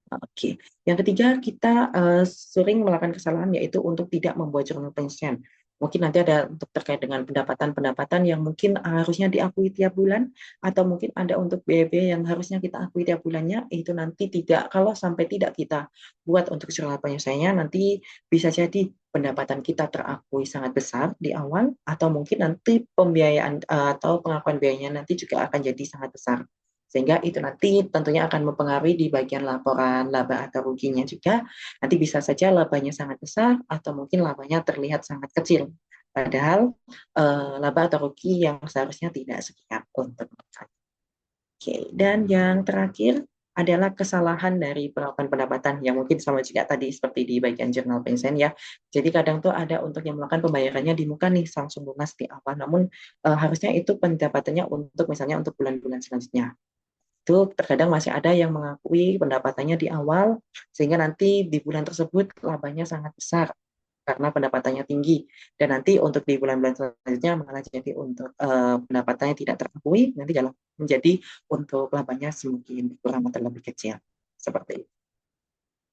Oke, yang ketiga kita sering melakukan kesalahan yaitu untuk tidak membuat jurnal pensiun. Mungkin nanti ada untuk terkait dengan pendapatan-pendapatan yang mungkin harusnya diakui tiap bulan, atau mungkin ada untuk biaya-biaya yang harusnya kita akui tiap bulannya, itu nanti tidak, kalau sampai tidak kita buat untuk jurnal penyesuaiannya, nanti bisa jadi pendapatan kita terakui sangat besar di awal, atau mungkin nanti pembiayaan atau pengakuan biayanya nanti juga akan jadi sangat besar. Sehingga itu nanti tentunya akan mempengaruhi di bagian laporan laba atau ruginya juga. Nanti bisa saja labanya sangat besar atau mungkin labanya terlihat sangat kecil. Padahal laba atau rugi yang seharusnya tidak sekian untuk mereka. Oke, dan yang terakhir adalah kesalahan dari penerapan pendapatan yang mungkin sama juga tadi seperti di bagian jurnal pensiun ya. Jadi kadang tuh ada untuk yang melakukan pembayarannya di muka nih langsung lunas di awal, namun harusnya itu pendapatannya untuk misalnya untuk bulan-bulan selanjutnya. itu terkadang masih ada yang mengakui pendapatannya di awal, sehingga nanti di bulan tersebut labanya sangat besar karena pendapatannya tinggi. Dan nanti untuk di bulan-bulan selanjutnya malah jadi untuk pendapatannya tidak terakui, nanti dalam menjadi untuk labanya semakin berkurang atau lebih kecil. Seperti itu.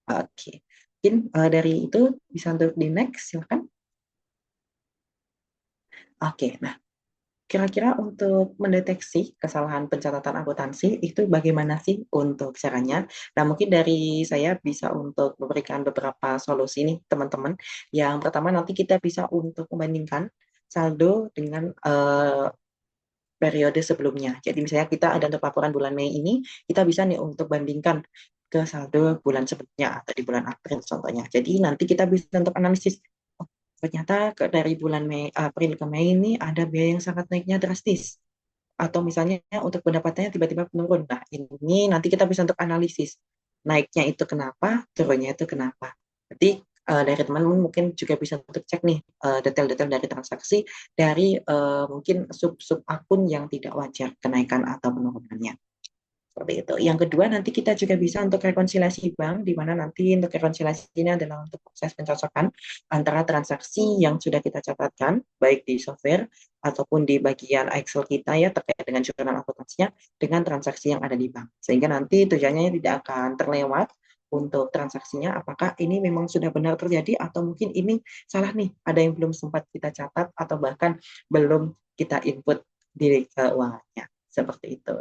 Oke. Mungkin dari itu bisa untuk di next, silakan. Oke, nah kira-kira untuk mendeteksi kesalahan pencatatan akuntansi itu bagaimana sih untuk caranya? Nah, mungkin dari saya bisa untuk memberikan beberapa solusi nih, teman-teman. Yang pertama nanti kita bisa untuk membandingkan saldo dengan periode sebelumnya. Jadi misalnya kita ada untuk laporan bulan Mei ini, kita bisa nih untuk bandingkan ke saldo bulan sebelumnya atau di bulan April contohnya. Jadi nanti kita bisa untuk analisis, oh, ternyata dari bulan April ke Mei ini ada biaya yang sangat naiknya drastis. Atau misalnya untuk pendapatannya tiba-tiba menurun. Nah, ini nanti kita bisa untuk analisis. Naiknya itu kenapa, turunnya itu kenapa. Jadi dari teman-teman mungkin juga bisa untuk cek nih detail-detail dari transaksi dari mungkin sub-sub akun yang tidak wajar kenaikan atau penurunannya. Seperti itu. Yang kedua, nanti kita juga bisa untuk rekonsiliasi bank, di mana nanti untuk rekonsiliasi ini adalah untuk proses pencocokan antara transaksi yang sudah kita catatkan, baik di software ataupun di bagian Excel kita ya, terkait dengan jurnal akuntansinya, dengan transaksi yang ada di bank. Sehingga nanti tujuannya tidak akan terlewat untuk transaksinya, apakah ini memang sudah benar terjadi atau mungkin ini salah nih, ada yang belum sempat kita catat atau bahkan belum kita input di keuangannya. Seperti itu.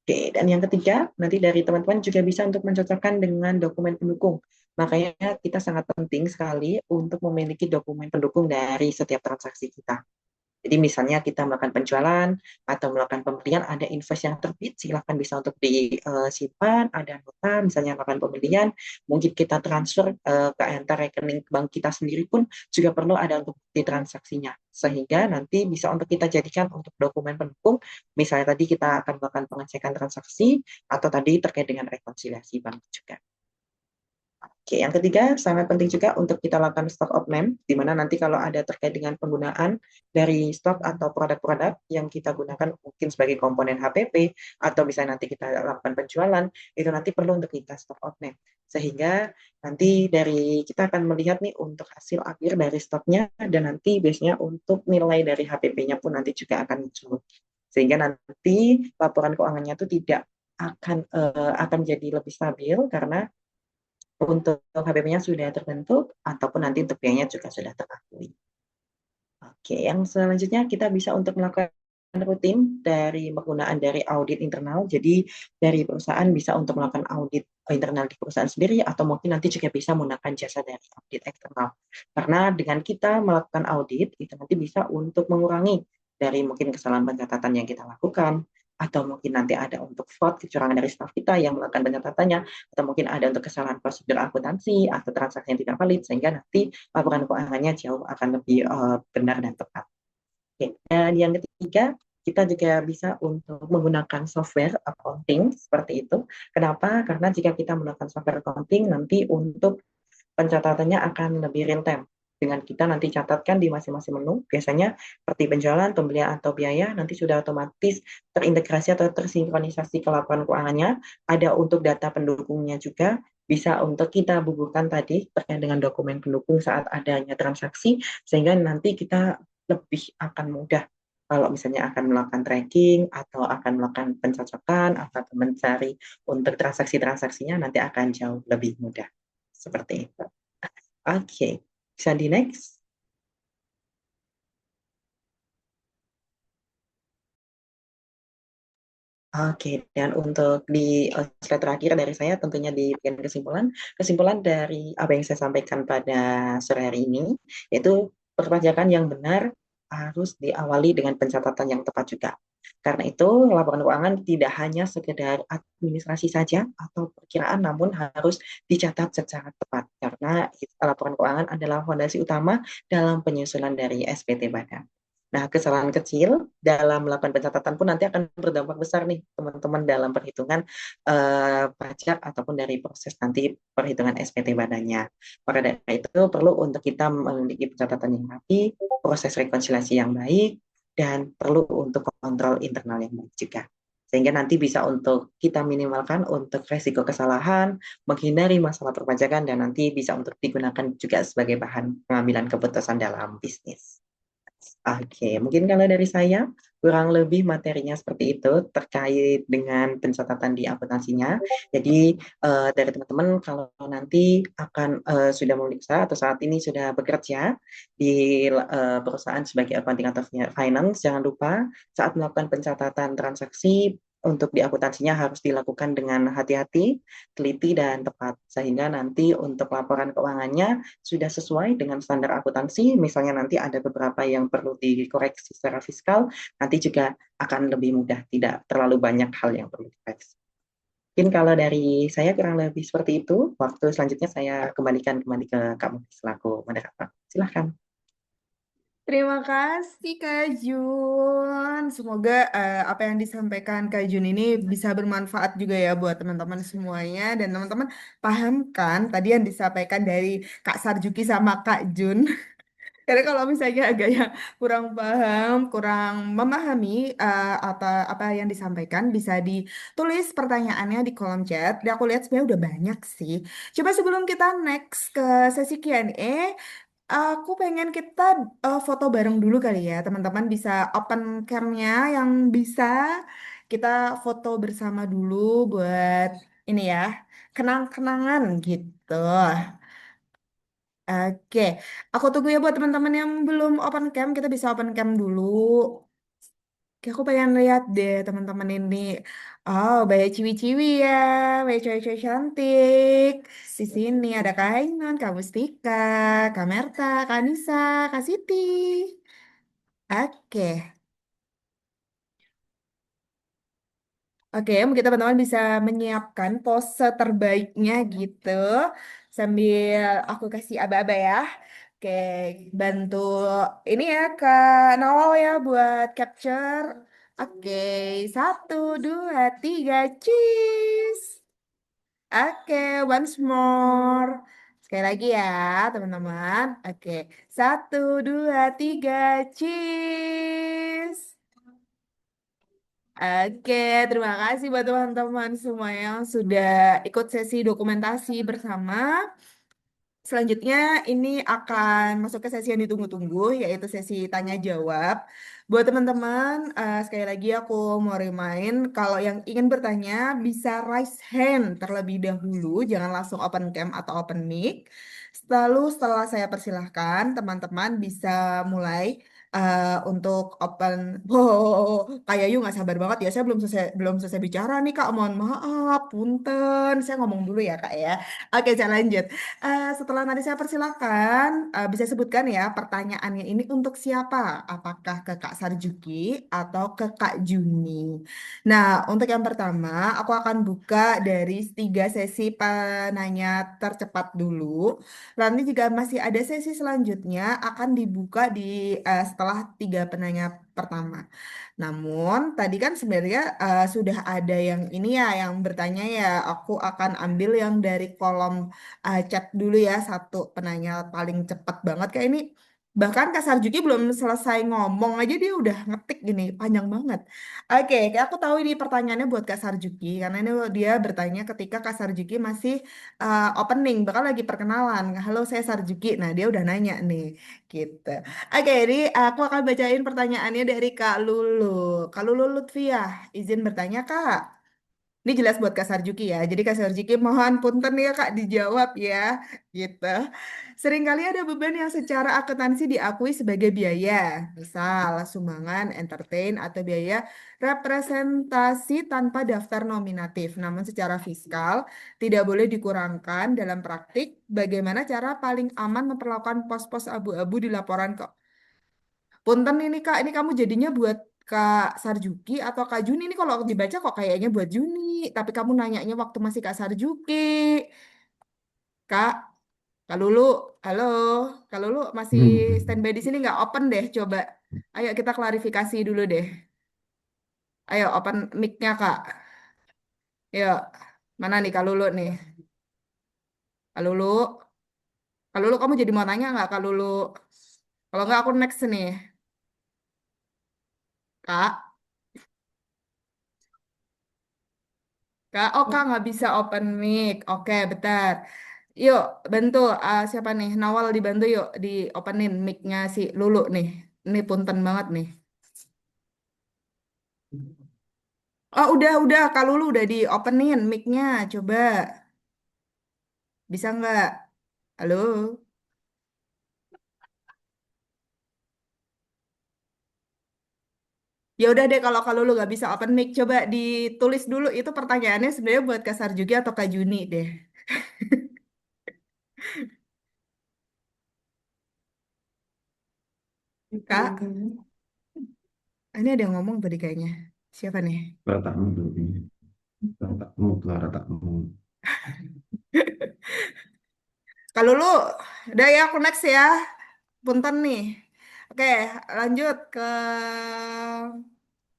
Oke, dan yang ketiga, nanti dari teman-teman juga bisa untuk mencocokkan dengan dokumen pendukung. Makanya kita sangat penting sekali untuk memiliki dokumen pendukung dari setiap transaksi kita. Jadi misalnya kita melakukan penjualan atau melakukan pembelian, ada invoice yang terbit, silakan bisa untuk disimpan, ada nota, misalnya melakukan pembelian, mungkin kita transfer ke antar rekening bank kita sendiri pun juga perlu ada untuk bukti transaksinya. Sehingga nanti bisa untuk kita jadikan untuk dokumen pendukung, misalnya tadi kita akan melakukan pengecekan transaksi, atau tadi terkait dengan rekonsiliasi bank juga. Oke, yang ketiga sangat penting juga untuk kita lakukan stock of name, di mana nanti kalau ada terkait dengan penggunaan dari stok atau produk-produk yang kita gunakan mungkin sebagai komponen HPP atau bisa nanti kita lakukan penjualan, itu nanti perlu untuk kita stock of name. Sehingga nanti dari kita akan melihat nih untuk hasil akhir dari stoknya dan nanti biasanya untuk nilai dari HPP-nya pun nanti juga akan muncul. Sehingga nanti laporan keuangannya itu tidak akan jadi lebih stabil karena untuk HPP-nya sudah terbentuk ataupun nanti untuk biayanya juga sudah terakui. Oke, yang selanjutnya kita bisa untuk melakukan rutin dari penggunaan dari audit internal. Jadi dari perusahaan bisa untuk melakukan audit internal di perusahaan sendiri atau mungkin nanti juga bisa menggunakan jasa dari audit eksternal. Karena dengan kita melakukan audit itu nanti bisa untuk mengurangi dari mungkin kesalahan pencatatan yang kita lakukan, atau mungkin nanti ada untuk fraud, kecurangan dari staf kita yang melakukan pencatatannya, atau mungkin ada untuk kesalahan prosedur akuntansi atau transaksi yang tidak valid, sehingga nanti laporan keuangannya jauh akan lebih benar dan tepat. Oke. Dan yang ketiga, kita juga bisa untuk menggunakan software accounting seperti itu. Kenapa? Karena jika kita menggunakan software accounting, nanti untuk pencatatannya akan lebih real time. Dengan kita nanti catatkan di masing-masing menu, biasanya seperti penjualan, pembelian atau biaya, nanti sudah otomatis terintegrasi atau tersinkronisasi ke laporan keuangannya. Ada untuk data pendukungnya juga, bisa untuk kita bubuhkan tadi terkait dengan dokumen pendukung saat adanya transaksi, sehingga nanti kita lebih akan mudah kalau misalnya akan melakukan tracking atau akan melakukan pencocokan atau mencari untuk transaksi-transaksinya nanti akan jauh lebih mudah. Seperti itu. Oke. Bisa di next. Oke, dan untuk di slide terakhir dari saya tentunya di bagian kesimpulan dari apa yang saya sampaikan pada sore hari ini, yaitu perpajakan yang benar harus diawali dengan pencatatan yang tepat juga. Karena itu, laporan keuangan tidak hanya sekedar administrasi saja atau perkiraan, namun harus dicatat secara tepat. Karena laporan keuangan adalah fondasi utama dalam penyusunan dari SPT Badan. Nah, kesalahan kecil dalam melakukan pencatatan pun nanti akan berdampak besar nih, teman-teman, dalam perhitungan pajak ataupun dari proses nanti perhitungan SPT Badannya. Maka dari itu perlu untuk kita memiliki pencatatan yang rapi, proses rekonsiliasi yang baik, dan perlu untuk kontrol internal yang baik juga. sehingga nanti bisa untuk kita minimalkan untuk resiko kesalahan, menghindari masalah perpajakan, dan nanti bisa untuk digunakan juga sebagai bahan pengambilan keputusan dalam bisnis. Oke, mungkin kalau dari saya kurang lebih materinya seperti itu terkait dengan pencatatan di akuntansinya. Jadi dari teman-teman kalau nanti akan sudah memiliki usaha atau saat ini sudah bekerja di perusahaan sebagai accounting atau finance, jangan lupa saat melakukan pencatatan transaksi untuk di akuntansinya harus dilakukan dengan hati-hati, teliti, dan tepat. Sehingga nanti untuk laporan keuangannya sudah sesuai dengan standar akuntansi, misalnya nanti ada beberapa yang perlu dikoreksi secara fiskal, nanti juga akan lebih mudah, tidak terlalu banyak hal yang perlu dikoreksi. Mungkin kalau dari saya kurang lebih seperti itu. Waktu selanjutnya saya kembalikan kembali ke kamu selaku moderator. Silahkan. Terima kasih Kak Jun. Semoga apa yang disampaikan Kak Jun ini bisa bermanfaat juga ya buat teman-teman semuanya. Dan teman-teman paham kan tadi yang disampaikan dari Kak Sarjuki sama Kak Jun. Karena kalau misalnya agak yang kurang paham, kurang memahami apa yang disampaikan, bisa ditulis pertanyaannya di kolom chat. Dan aku lihat sebenarnya udah banyak sih. Coba sebelum kita next ke sesi Q&A, aku pengen kita foto bareng dulu kali ya. Teman-teman bisa open cam-nya yang bisa kita foto bersama dulu buat ini ya, kenang-kenangan gitu. Oke, aku tunggu ya buat teman-teman yang belum open cam, kita bisa open cam dulu. Oke, aku pengen lihat deh teman-teman ini. Oh, banyak ciwi-ciwi ya, banyak cewek-cewek cantik. Di sini ada Kak Hainan, Kak Mustika, Kak Merta, Kak Nisa, Kak Siti. Oke, oke, mungkin teman-teman bisa menyiapkan pose terbaiknya gitu. Sambil aku kasih aba-aba ya. Oke, bantu ini ya Kak Nawal ya buat capture. Oke, 1, 2, 3, cheese. Oke, once more. Sekali lagi ya teman-teman. Oke, 1, 2, 3, cheese. Oke, terima kasih buat teman-teman semua yang sudah ikut sesi dokumentasi bersama. Selanjutnya ini akan masuk ke sesi yang ditunggu-tunggu, yaitu sesi tanya jawab. Buat teman-teman, sekali lagi aku mau remind, kalau yang ingin bertanya bisa raise hand terlebih dahulu, jangan langsung open cam atau open mic. Lalu setelah saya persilahkan, teman-teman bisa mulai untuk open. Oh, kayak Yu nggak sabar banget ya, saya belum selesai bicara nih Kak, mohon maaf, punten. Saya ngomong dulu ya Kak ya. Oke, saya lanjut. Setelah nanti saya persilakan, bisa sebutkan ya pertanyaannya ini untuk siapa? Apakah ke Kak Sarjuki atau ke Kak Juni? Nah, untuk yang pertama, aku akan buka dari 3 sesi penanya tercepat dulu. Nanti jika masih ada sesi selanjutnya, akan dibuka setelah 3 penanya pertama. Namun, tadi kan sebenarnya sudah ada yang ini ya, yang bertanya ya, aku akan ambil yang dari kolom chat dulu ya, satu penanya paling cepat banget kayak ini. Bahkan Kak Sarjuki belum selesai ngomong aja dia udah ngetik gini, panjang banget. Oke, kayak aku tahu ini pertanyaannya buat Kak Sarjuki karena ini dia bertanya ketika Kak Sarjuki masih opening, bahkan lagi perkenalan. Halo, saya Sarjuki. Nah, dia udah nanya nih, gitu. Oke, jadi aku akan bacain pertanyaannya dari Kak Lulu. Kak Lulu Lutfiah, izin bertanya Kak. Ini jelas buat Kak Sarjuki ya. Jadi Kak Sarjuki mohon punten ya Kak dijawab ya. Gitu. Seringkali ada beban yang secara akuntansi diakui sebagai biaya. Misal sumbangan, entertain, atau biaya representasi tanpa daftar nominatif. Namun secara fiskal tidak boleh dikurangkan dalam praktik. Bagaimana cara paling aman memperlakukan pos-pos abu-abu di laporan ke Punten ini Kak, ini kamu jadinya buat Kak Sarjuki atau Kak Juni ini kalau dibaca kok kayaknya buat Juni, tapi kamu nanyanya waktu masih Kak Sarjuki. Kak, Kak Lulu, halo, Kak Lulu masih standby di sini nggak open deh, coba. Ayo kita klarifikasi dulu deh. Ayo open mic-nya Kak. Yuk, mana nih Kak Lulu nih? Kak Lulu, Kak Lulu kamu jadi mau nanya nggak Kak Lulu? Kalau nggak aku next nih. Kak, Kak, oh Kak nggak bisa open mic. Oke, bentar. Yuk, bantu. Siapa nih? Nawal dibantu yuk, di openin mic-nya si Lulu nih. Ini punten banget nih. Oh, udah. Kak Lulu udah di openin mic-nya. Coba. Bisa nggak? Halo? Ya udah deh kalau Kak Lulu nggak bisa open mic, coba ditulis dulu itu pertanyaannya sebenarnya buat Kak Sarjugi atau Kak Juni deh. Kak, ini ada yang ngomong tadi kayaknya. Siapa nih? Suara takmu dulu ini. Suara takmu. Kak Lulu, udah ya aku next ya. Punten nih. Oke, lanjut ke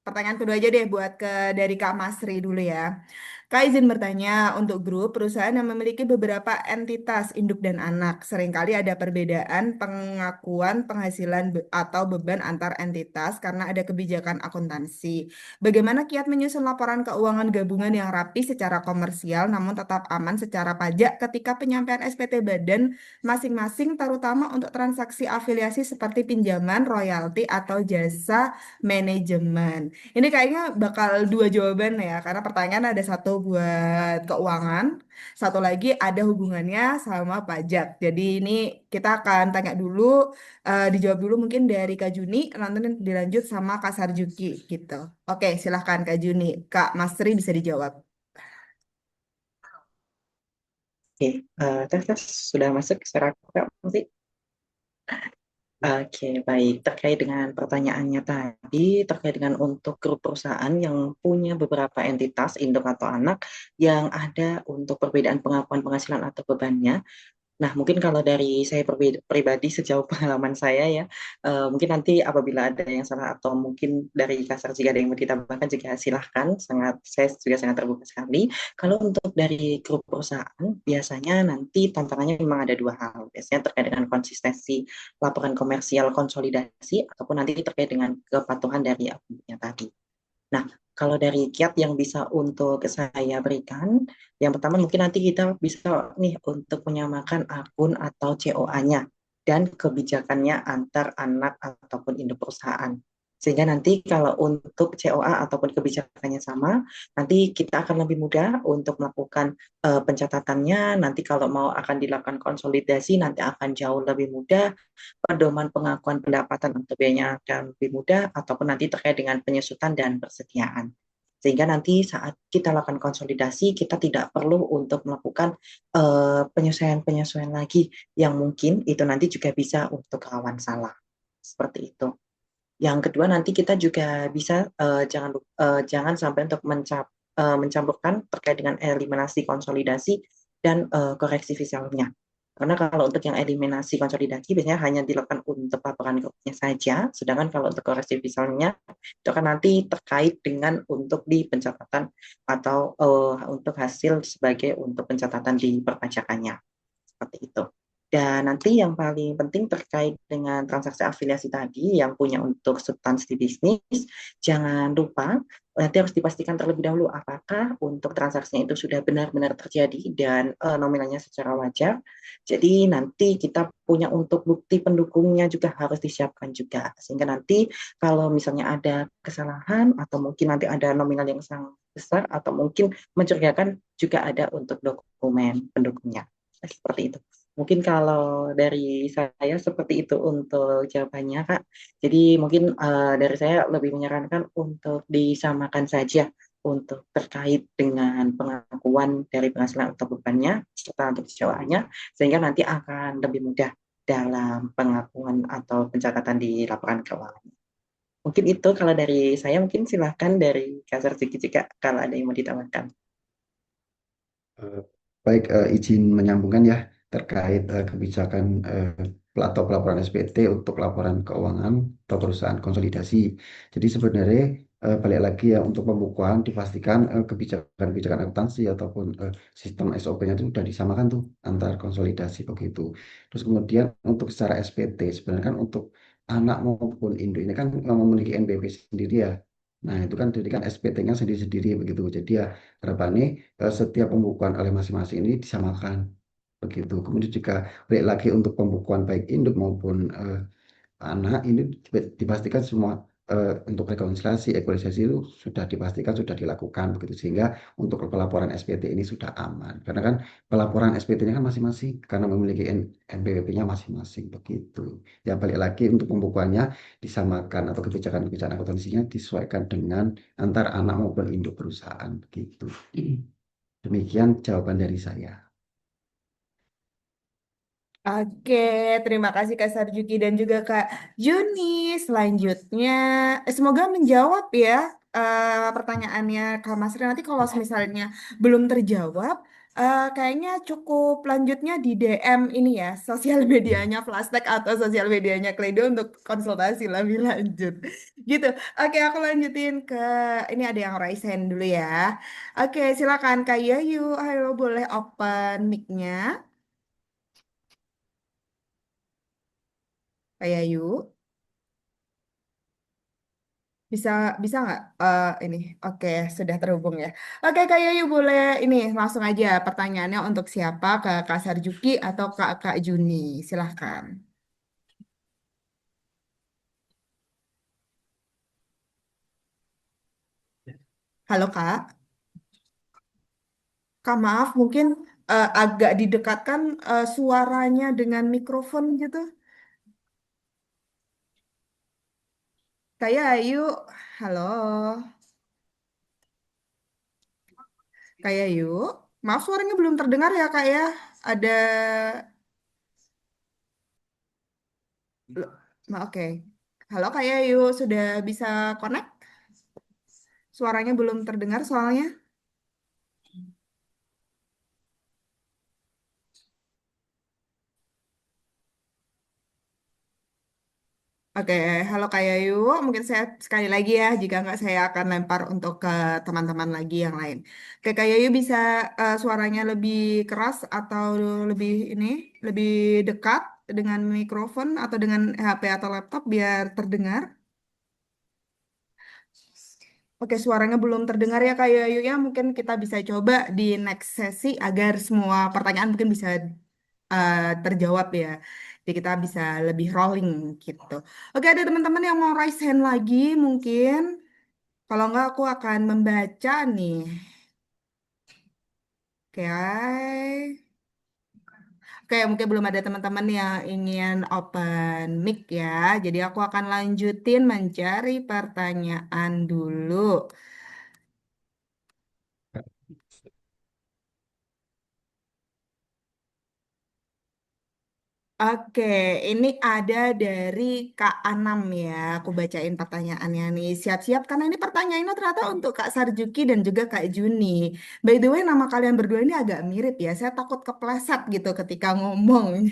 pertanyaan kedua aja deh buat dari Kak Masri dulu ya. Kak izin bertanya, untuk grup perusahaan yang memiliki beberapa entitas induk dan anak, seringkali ada perbedaan pengakuan penghasilan atau beban antar entitas karena ada kebijakan akuntansi. Bagaimana kiat menyusun laporan keuangan gabungan yang rapi secara komersial namun tetap aman secara pajak ketika penyampaian SPT badan masing-masing terutama untuk transaksi afiliasi seperti pinjaman, royalti, atau jasa manajemen. Ini kayaknya bakal dua jawaban ya, karena pertanyaan ada satu buat keuangan, satu lagi ada hubungannya sama pajak. Jadi ini kita akan tanya dulu, dijawab dulu mungkin dari Kak Juni, nanti dilanjut sama Kak Sarjuki gitu. Oke, silahkan Kak Juni. Kak Masri bisa dijawab. Oke, tes sudah masuk suara aku, Kak Muti? Oke, baik. Terkait dengan pertanyaannya tadi, terkait dengan untuk grup perusahaan yang punya beberapa entitas, induk atau anak, yang ada untuk perbedaan pengakuan penghasilan atau bebannya. Nah, mungkin kalau dari saya pribadi sejauh pengalaman saya ya, mungkin nanti apabila ada yang salah atau mungkin dari kasar jika ada yang mau ditambahkan juga silahkan, saya juga sangat terbuka sekali. Kalau untuk dari grup perusahaan, biasanya nanti tantangannya memang ada dua hal, biasanya terkait dengan konsistensi laporan komersial konsolidasi ataupun nanti terkait dengan kepatuhan dari akunnya tadi. Nah, kalau dari kiat yang bisa untuk saya berikan, yang pertama mungkin nanti kita bisa nih untuk menyamakan akun atau COA-nya dan kebijakannya antar anak ataupun induk perusahaan. Sehingga nanti kalau untuk COA ataupun kebijakannya sama, nanti kita akan lebih mudah untuk melakukan pencatatannya. Nanti kalau mau akan dilakukan konsolidasi, nanti akan jauh lebih mudah. Pedoman pengakuan pendapatan atau biayanya akan lebih mudah, ataupun nanti terkait dengan penyusutan dan persediaan. Sehingga nanti saat kita lakukan konsolidasi, kita tidak perlu untuk melakukan penyesuaian-penyesuaian lagi yang mungkin itu nanti juga bisa untuk rawan salah. Seperti itu. Yang kedua nanti kita juga bisa jangan sampai untuk mencampurkan terkait dengan eliminasi konsolidasi dan koreksi visualnya. Karena kalau untuk yang eliminasi konsolidasi biasanya hanya dilakukan untuk laporan grupnya saja, sedangkan kalau untuk koreksi visualnya itu akan nanti terkait dengan untuk di pencatatan atau untuk hasil sebagai untuk pencatatan di perpajakannya. Seperti itu. Dan nanti yang paling penting terkait dengan transaksi afiliasi tadi yang punya untuk substansi bisnis, jangan lupa nanti harus dipastikan terlebih dahulu apakah untuk transaksinya itu sudah benar-benar terjadi dan nominalnya secara wajar. Jadi nanti kita punya untuk bukti pendukungnya juga harus disiapkan juga. Sehingga nanti kalau misalnya ada kesalahan atau mungkin nanti ada nominal yang sangat besar atau mungkin mencurigakan juga ada untuk dokumen pendukungnya. Seperti itu. Mungkin kalau dari saya seperti itu untuk jawabannya, Kak. Jadi mungkin dari saya lebih menyarankan untuk disamakan saja untuk terkait dengan pengakuan dari penghasilan atau bebannya serta untuk jawabannya, sehingga nanti akan lebih mudah dalam pengakuan atau pencatatan di laporan keuangan. Mungkin itu kalau dari saya, mungkin silahkan dari Kasar Siki juga kalau ada yang mau ditambahkan. Eh, Baik, izin menyambungkan ya terkait kebijakan atau pelaporan SPT untuk laporan keuangan atau perusahaan konsolidasi. Jadi sebenarnya balik lagi ya untuk pembukuan dipastikan kebijakan-kebijakan akuntansi ataupun sistem SOP-nya itu sudah disamakan tuh antar konsolidasi begitu. Terus kemudian untuk secara SPT sebenarnya kan untuk anak maupun induk ini kan memiliki NBP sendiri ya. Nah, itu kan jadi kan SPT-nya sendiri-sendiri begitu. Jadi ya harapannya setiap pembukuan oleh masing-masing ini disamakan begitu. Kemudian juga balik lagi untuk pembukuan baik induk maupun anak ini dipastikan semua untuk rekonsiliasi, equalisasi itu sudah dipastikan sudah dilakukan begitu sehingga untuk pelaporan SPT ini sudah aman. Karena kan pelaporan SPT-nya kan masing-masing karena memiliki NPWP-nya masing-masing begitu. Ya balik lagi untuk pembukuannya disamakan atau kebijakan-kebijakan akuntansinya disesuaikan dengan antar anak maupun induk perusahaan begitu. Demikian jawaban dari saya. Oke, terima kasih Kak Sarjuki dan juga Kak Juni. Selanjutnya, semoga menjawab ya pertanyaannya Kak Masri. Nanti kalau misalnya belum terjawab, kayaknya cukup lanjutnya di DM ini ya, sosial medianya Flashtag atau sosial medianya Kledo untuk konsultasi lebih lanjut. Gitu. Oke, aku lanjutin ke ini ada yang raise hand dulu ya. Oke, silakan Kak Yayu. Halo, boleh open mic-nya? Kak Yayu. Bisa bisa nggak ini? Oke, sudah terhubung ya. Oke, Kak Yayu boleh ini langsung aja pertanyaannya untuk siapa? Ke Kak Sarjuki atau Kak Juni? Silahkan. Halo Kak. Kak maaf mungkin agak didekatkan suaranya dengan mikrofon gitu. Kak Yayu, halo. Kak Yayu, maaf suaranya belum terdengar ya Kak ya. Ada, oke. Halo Kak Yayu, sudah bisa connect? Suaranya belum terdengar soalnya. Oke, halo Kak Yayu. Mungkin saya sekali lagi ya, jika nggak saya akan lempar untuk ke teman-teman lagi yang lain. Oke, Kak Yayu bisa suaranya lebih keras atau lebih ini, lebih dekat dengan mikrofon atau dengan HP atau laptop biar terdengar. Oke, suaranya belum terdengar ya Kak Yayu ya. Mungkin kita bisa coba di next sesi agar semua pertanyaan mungkin bisa terjawab ya. Jadi kita bisa lebih rolling gitu. Oke, ada teman-teman yang mau raise hand lagi mungkin. Kalau enggak aku akan membaca nih. Oke. Oke, mungkin belum ada teman-teman yang ingin open mic ya. Jadi aku akan lanjutin mencari pertanyaan dulu. Oke, ini ada dari Kak Anam ya. Aku bacain pertanyaannya nih. Siap-siap karena ini pertanyaannya ternyata untuk Kak Sarjuki dan juga Kak Juni. By the way, nama kalian berdua ini agak mirip ya. Saya takut kepleset gitu ketika ngomong.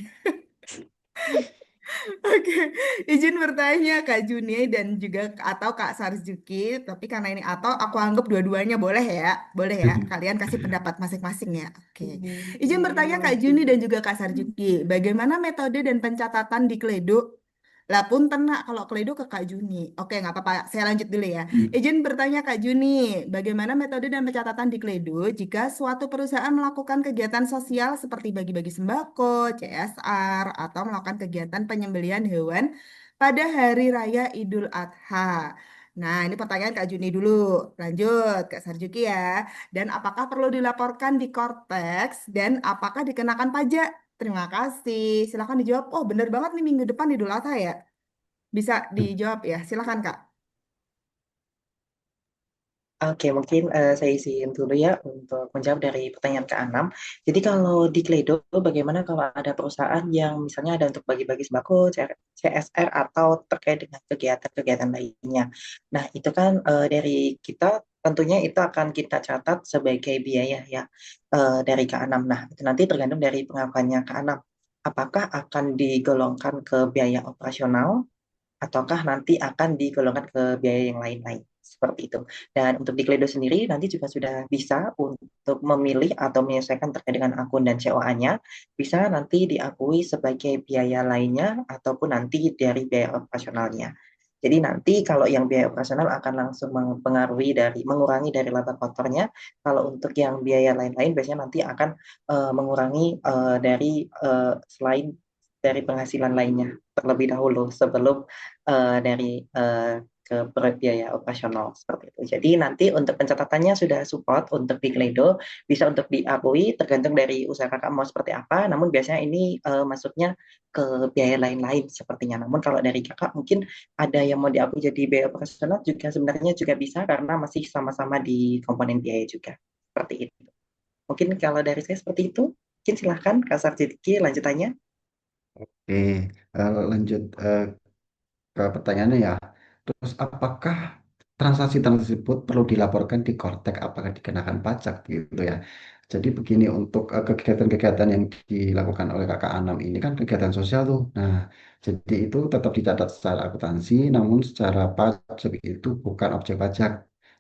Oke, izin bertanya Kak Juni dan juga atau Kak Sarjuki, tapi karena ini atau aku anggap dua-duanya boleh ya, boleh ya. Kalian kasih pendapat masing-masing ya. Oke, izin bertanya Kak Juni dan juga Kak Sarjuki, bagaimana metode dan pencatatan di Kledo? Lah pun tenak kalau Kledo ke Kak Juni. Oke, nggak apa-apa. Saya lanjut dulu ya. Izin bertanya Kak Juni, bagaimana metode dan pencatatan di Kledo jika suatu perusahaan melakukan kegiatan sosial seperti bagi-bagi sembako, CSR, atau melakukan kegiatan penyembelihan hewan pada Hari Raya Idul Adha? Nah, ini pertanyaan Kak Juni dulu. Lanjut, Kak Sarjuki ya. Dan apakah perlu dilaporkan di Cortex dan apakah dikenakan pajak? Terima kasih. Silakan dijawab. Oh, bener banget nih minggu depan Idul Adha ya. Bisa dijawab ya. Silakan, Kak. Oke, mungkin saya izin dulu ya untuk menjawab dari pertanyaan ke-6. Jadi kalau di Kledo, bagaimana kalau ada perusahaan yang misalnya ada untuk bagi-bagi sembako, CSR, atau terkait dengan kegiatan-kegiatan lainnya. Nah, itu kan dari kita tentunya itu akan kita catat sebagai biaya ya dari K6. Nah, itu nanti tergantung dari pengakuannya K6. Apakah akan digolongkan ke biaya operasional ataukah nanti akan digolongkan ke biaya yang lain-lain seperti itu. Dan untuk di Kledo sendiri nanti juga sudah bisa untuk memilih atau menyesuaikan terkait dengan akun dan COA-nya, bisa nanti diakui sebagai biaya lainnya ataupun nanti dari biaya operasionalnya. Jadi nanti kalau yang biaya operasional akan langsung mengurangi dari laba kotornya. Kalau untuk yang biaya lain-lain biasanya nanti akan mengurangi selain dari penghasilan lainnya terlebih dahulu sebelum dari ke biaya operasional seperti itu. Jadi nanti untuk pencatatannya sudah support untuk di Kledo, bisa untuk diakui tergantung dari usaha kakak mau seperti apa. Namun biasanya ini masuknya ke biaya lain-lain sepertinya. Namun kalau dari kakak mungkin ada yang mau diakui jadi biaya operasional juga sebenarnya juga bisa karena masih sama-sama di komponen biaya juga seperti itu. Mungkin kalau dari saya seperti itu. Mungkin silahkan Kak Sarjitki lanjutannya. Oke, lanjut ke pertanyaannya ya. Terus apakah transaksi tersebut perlu dilaporkan di Kortek? Apakah dikenakan pajak gitu ya? Jadi begini untuk kegiatan-kegiatan yang dilakukan oleh kakak Anam ini kan kegiatan sosial tuh. Nah, jadi itu tetap dicatat secara akuntansi, namun secara pajak itu bukan objek pajak.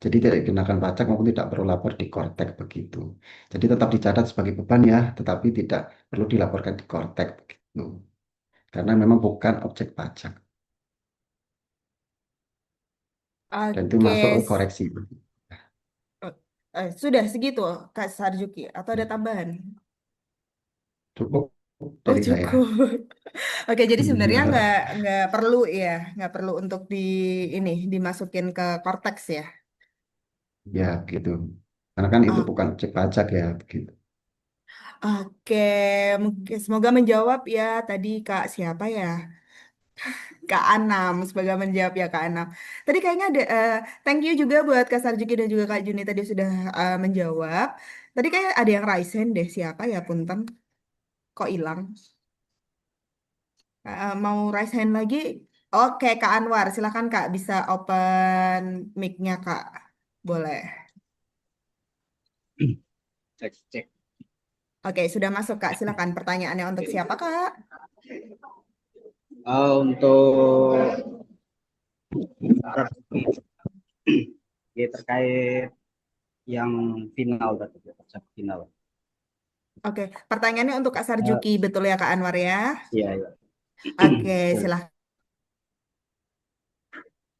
Jadi tidak dikenakan pajak maupun tidak perlu lapor di Kortek begitu. Jadi tetap dicatat sebagai beban ya, tetapi tidak perlu dilaporkan di Kortek begitu. Karena memang bukan objek pajak. Dan itu Oke, masuk ke koreksi. sudah segitu Kak Sarjuki atau ada tambahan? Cukup Oh dari saya. cukup. Oke, jadi sebenarnya nggak perlu ya, nggak perlu untuk ini dimasukin ke korteks ya. Ya, gitu. Karena kan itu Oh, bukan objek pajak ya, begitu. oke, mungkin semoga menjawab ya tadi Kak siapa ya? Kak Anam, semoga menjawab ya Kak Anam. Tadi kayaknya ada thank you juga buat Kak Sarjuki dan juga Kak Juni tadi sudah menjawab. Tadi kayak ada yang raise hand deh, siapa ya Punten? Kok hilang? Mau raise hand lagi? Oke, Kak Anwar, silakan Kak, bisa open mic-nya Kak. Boleh. Cek, cek. Oke, sudah masuk Kak. Silakan pertanyaannya untuk siapa Kak? Untuk ya, terkait yang final tadi, pajak final. Oke, pertanyaannya untuk Kak Eh, Sarjuki, betul ya Kak Anwar ya? iya, iya. Oke, Betul. silakan.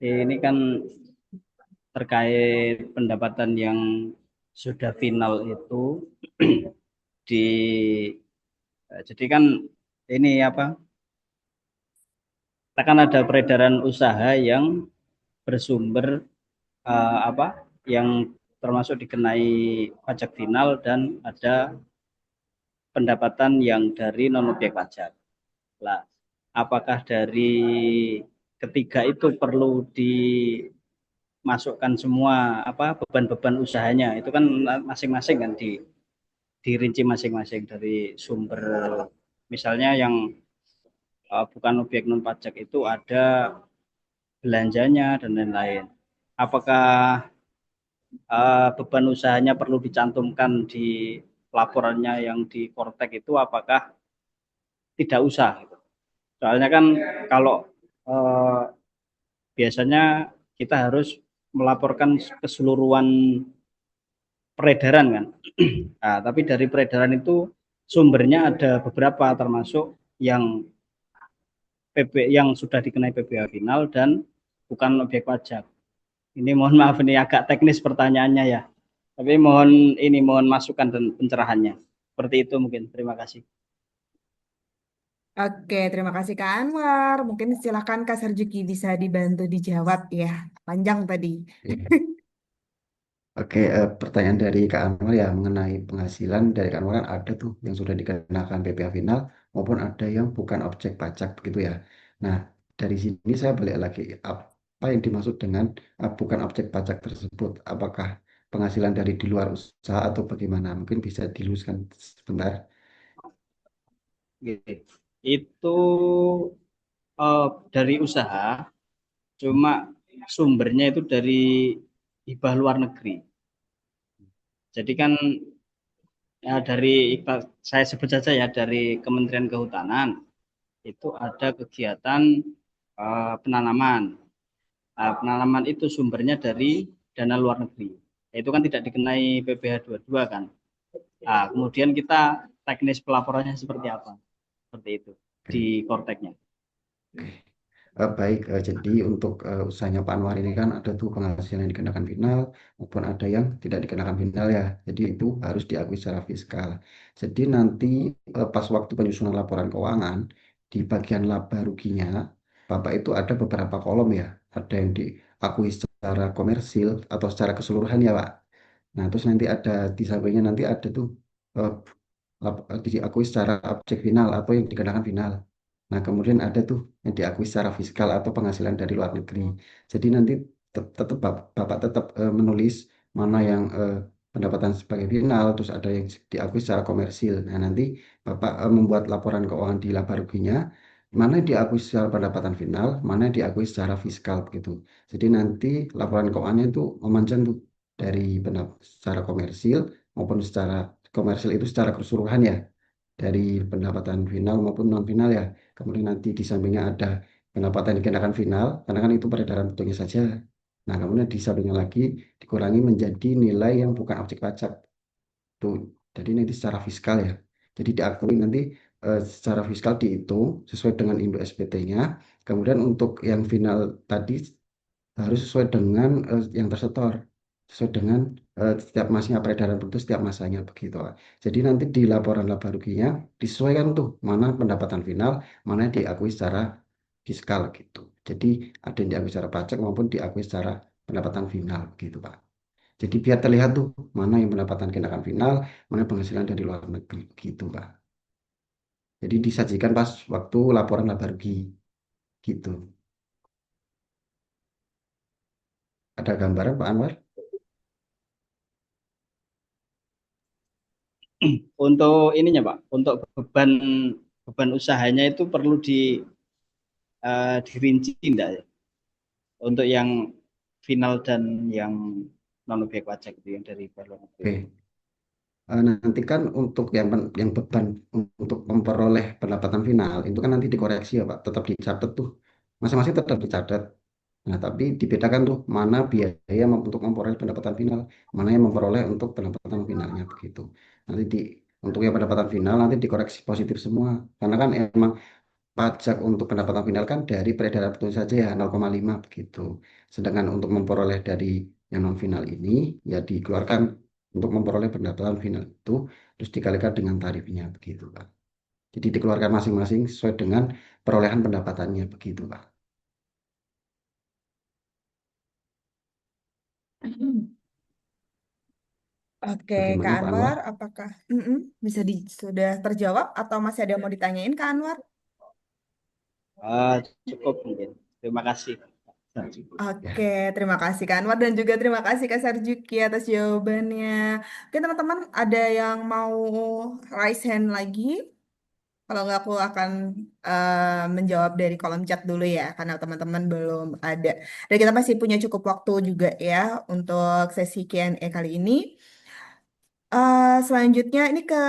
Ini kan terkait pendapatan yang sudah final itu di jadi kan ini apa? Akan ada peredaran usaha yang bersumber apa? Yang termasuk dikenai pajak final dan ada pendapatan yang dari non objek pajak. Lah, apakah dari ketiga itu perlu dimasukkan semua apa beban-beban usahanya? Itu kan masing-masing kan dirinci masing-masing dari sumber misalnya yang bukan objek non pajak itu ada belanjanya dan lain-lain. Apakah beban usahanya perlu dicantumkan di laporannya yang di Kortek itu apakah tidak usah gitu. Soalnya kan kalau eh, biasanya kita harus melaporkan keseluruhan peredaran kan. Nah, tapi dari peredaran itu sumbernya ada beberapa termasuk yang yang sudah dikenai PPh final dan bukan objek pajak. Ini mohon maaf ini agak teknis pertanyaannya ya. Tapi mohon masukan dan pencerahannya. Seperti itu mungkin. Terima kasih. Oke, terima kasih Kak Anwar. Mungkin silakan Kak Sarjuki bisa dibantu dijawab ya. Panjang tadi. Ya. Oke, pertanyaan dari Kak Anwar ya mengenai penghasilan dari Kak Anwar kan ada tuh yang sudah dikenakan PPh final maupun ada yang bukan objek pajak begitu ya. Nah, dari sini saya balik lagi apa yang dimaksud dengan bukan objek pajak tersebut? Apakah penghasilan dari di luar usaha atau bagaimana? Mungkin bisa diluluskan sebentar. Oke. Itu dari usaha, cuma sumbernya itu dari hibah luar negeri. Jadi kan ya saya sebut saja ya dari Kementerian Kehutanan itu ada kegiatan penanaman. Penanaman itu sumbernya dari dana luar negeri. Itu kan tidak dikenai PPh 22 kan. Kemudian kita teknis pelaporannya seperti apa? Seperti itu di Korteknya. baik. Jadi untuk usahanya Pak Anwar ini kan ada tuh penghasilan yang dikenakan final maupun ada yang tidak dikenakan final ya. Jadi itu harus diakui secara fiskal. Jadi nanti pas waktu penyusunan laporan keuangan di bagian laba ruginya, Bapak itu ada beberapa kolom ya. Ada yang diakui secara komersil atau secara keseluruhan ya Pak. Nah terus nanti ada di sampingnya nanti ada tuh eh, diakui secara objek final atau yang dikenakan final. Nah, kemudian ada tuh yang diakui secara fiskal atau penghasilan dari luar negeri. Jadi nanti tetap Bapak tetap menulis mana yang pendapatan sebagai final, terus ada yang diakui secara komersil. Nah, nanti Bapak membuat laporan keuangan di laba ruginya, mana yang diakui secara pendapatan final, mana yang diakui secara fiskal begitu. Jadi nanti laporan keuangannya itu memanjang tuh dari secara komersil maupun secara komersil itu secara keseluruhan ya, dari pendapatan final maupun non final ya. Kemudian nanti di sampingnya ada pendapatan dikenakan final, karena kan itu peredaran betulnya saja. Nah, kemudian di sampingnya lagi dikurangi menjadi nilai yang bukan objek pajak. Tuh, jadi nanti secara fiskal ya. Jadi diakui nanti secara fiskal dihitung sesuai dengan induk SPT-nya. Kemudian untuk yang final tadi harus sesuai dengan yang tersetor, sesuai dengan setiap masanya peredaran bruto setiap masanya begitu Pak. Jadi nanti di laporan laba ruginya disesuaikan tuh mana pendapatan final, mana yang diakui secara fiskal gitu. Jadi ada yang diakui secara pajak maupun diakui secara pendapatan final gitu Pak. Jadi biar terlihat tuh mana yang pendapatan kenakan final, mana penghasilan dari luar negeri gitu Pak. Jadi disajikan pas waktu laporan laba rugi gitu. Ada gambaran Pak Anwar? Untuk ininya Pak, untuk beban beban usahanya itu perlu dirinci enggak ya? Untuk yang final dan yang non objek pajak itu yang dari luar negeri. Oke. Nanti kan untuk yang beban untuk memperoleh pendapatan final itu kan nanti dikoreksi ya Pak, tetap dicatat tuh, masing-masing tetap dicatat. Nah tapi dibedakan tuh mana biaya untuk memperoleh pendapatan final, mana yang memperoleh untuk pendapatan finalnya begitu. Nanti untuk yang pendapatan final nanti dikoreksi positif semua, karena kan emang pajak untuk pendapatan final kan dari peredaran betul saja ya 0,5 begitu. Sedangkan untuk memperoleh dari yang non final ini ya dikeluarkan untuk memperoleh pendapatan final itu terus dikalikan dengan tarifnya begitu Pak. Jadi dikeluarkan masing-masing sesuai dengan perolehan pendapatannya begitu Pak. Oke, Kak Bagaimana Pak Anwar? Anwar, apakah bisa sudah terjawab atau masih ada yang mau ditanyain, Kak Anwar? Cukup mungkin. Terima kasih. Oke, terima kasih Kak Anwar dan juga terima kasih Kak Sarjuki atas jawabannya. Oke, teman-teman, ada yang mau raise hand lagi? Kalau nggak, aku akan menjawab dari kolom chat dulu ya, karena teman-teman belum ada. Dan kita masih punya cukup waktu juga ya untuk sesi Q&A kali ini. Selanjutnya ini ke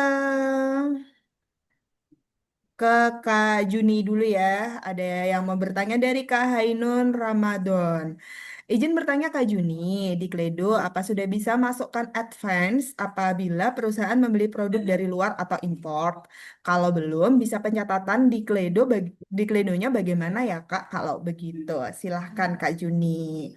Kak Juni dulu ya. Ada yang mau bertanya dari Kak Hainun Ramadan. Izin bertanya Kak Juni, di Kledo apa sudah bisa masukkan advance apabila perusahaan membeli produk dari luar atau import? Kalau belum, bisa pencatatan di Kledo di Kledonya bagaimana ya Kak? Kalau begitu, silahkan Kak Juni.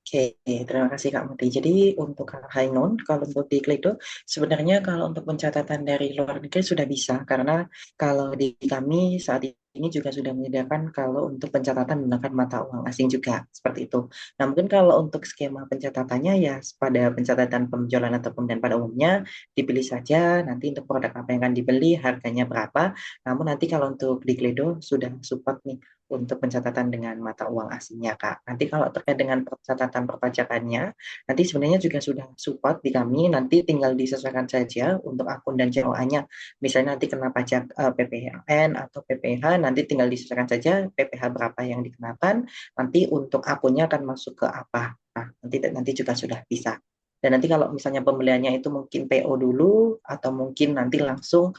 Oke, terima kasih Kak Muti. Jadi untuk Kak Hainon, kalau untuk di Kledo, sebenarnya kalau untuk pencatatan dari luar negeri sudah bisa, karena kalau di kami saat ini juga sudah menyediakan kalau untuk pencatatan menggunakan mata uang asing juga, seperti itu. Nah mungkin kalau untuk skema pencatatannya ya pada pencatatan penjualan atau pembelian pada umumnya, dipilih saja nanti untuk produk apa yang akan dibeli, harganya berapa. Namun nanti kalau untuk di Kledo sudah support nih untuk pencatatan dengan mata uang asingnya, Kak. Nanti kalau terkait dengan pencatatan perpajakannya, nanti sebenarnya juga sudah support di kami, nanti tinggal disesuaikan saja untuk akun dan COA-nya. Misalnya nanti kena pajak PPHN atau PPH, nanti tinggal disesuaikan saja PPH berapa yang dikenakan, nanti untuk akunnya akan masuk ke apa. Nah, nanti juga sudah bisa. Dan nanti kalau misalnya pembeliannya itu mungkin PO dulu atau mungkin nanti langsung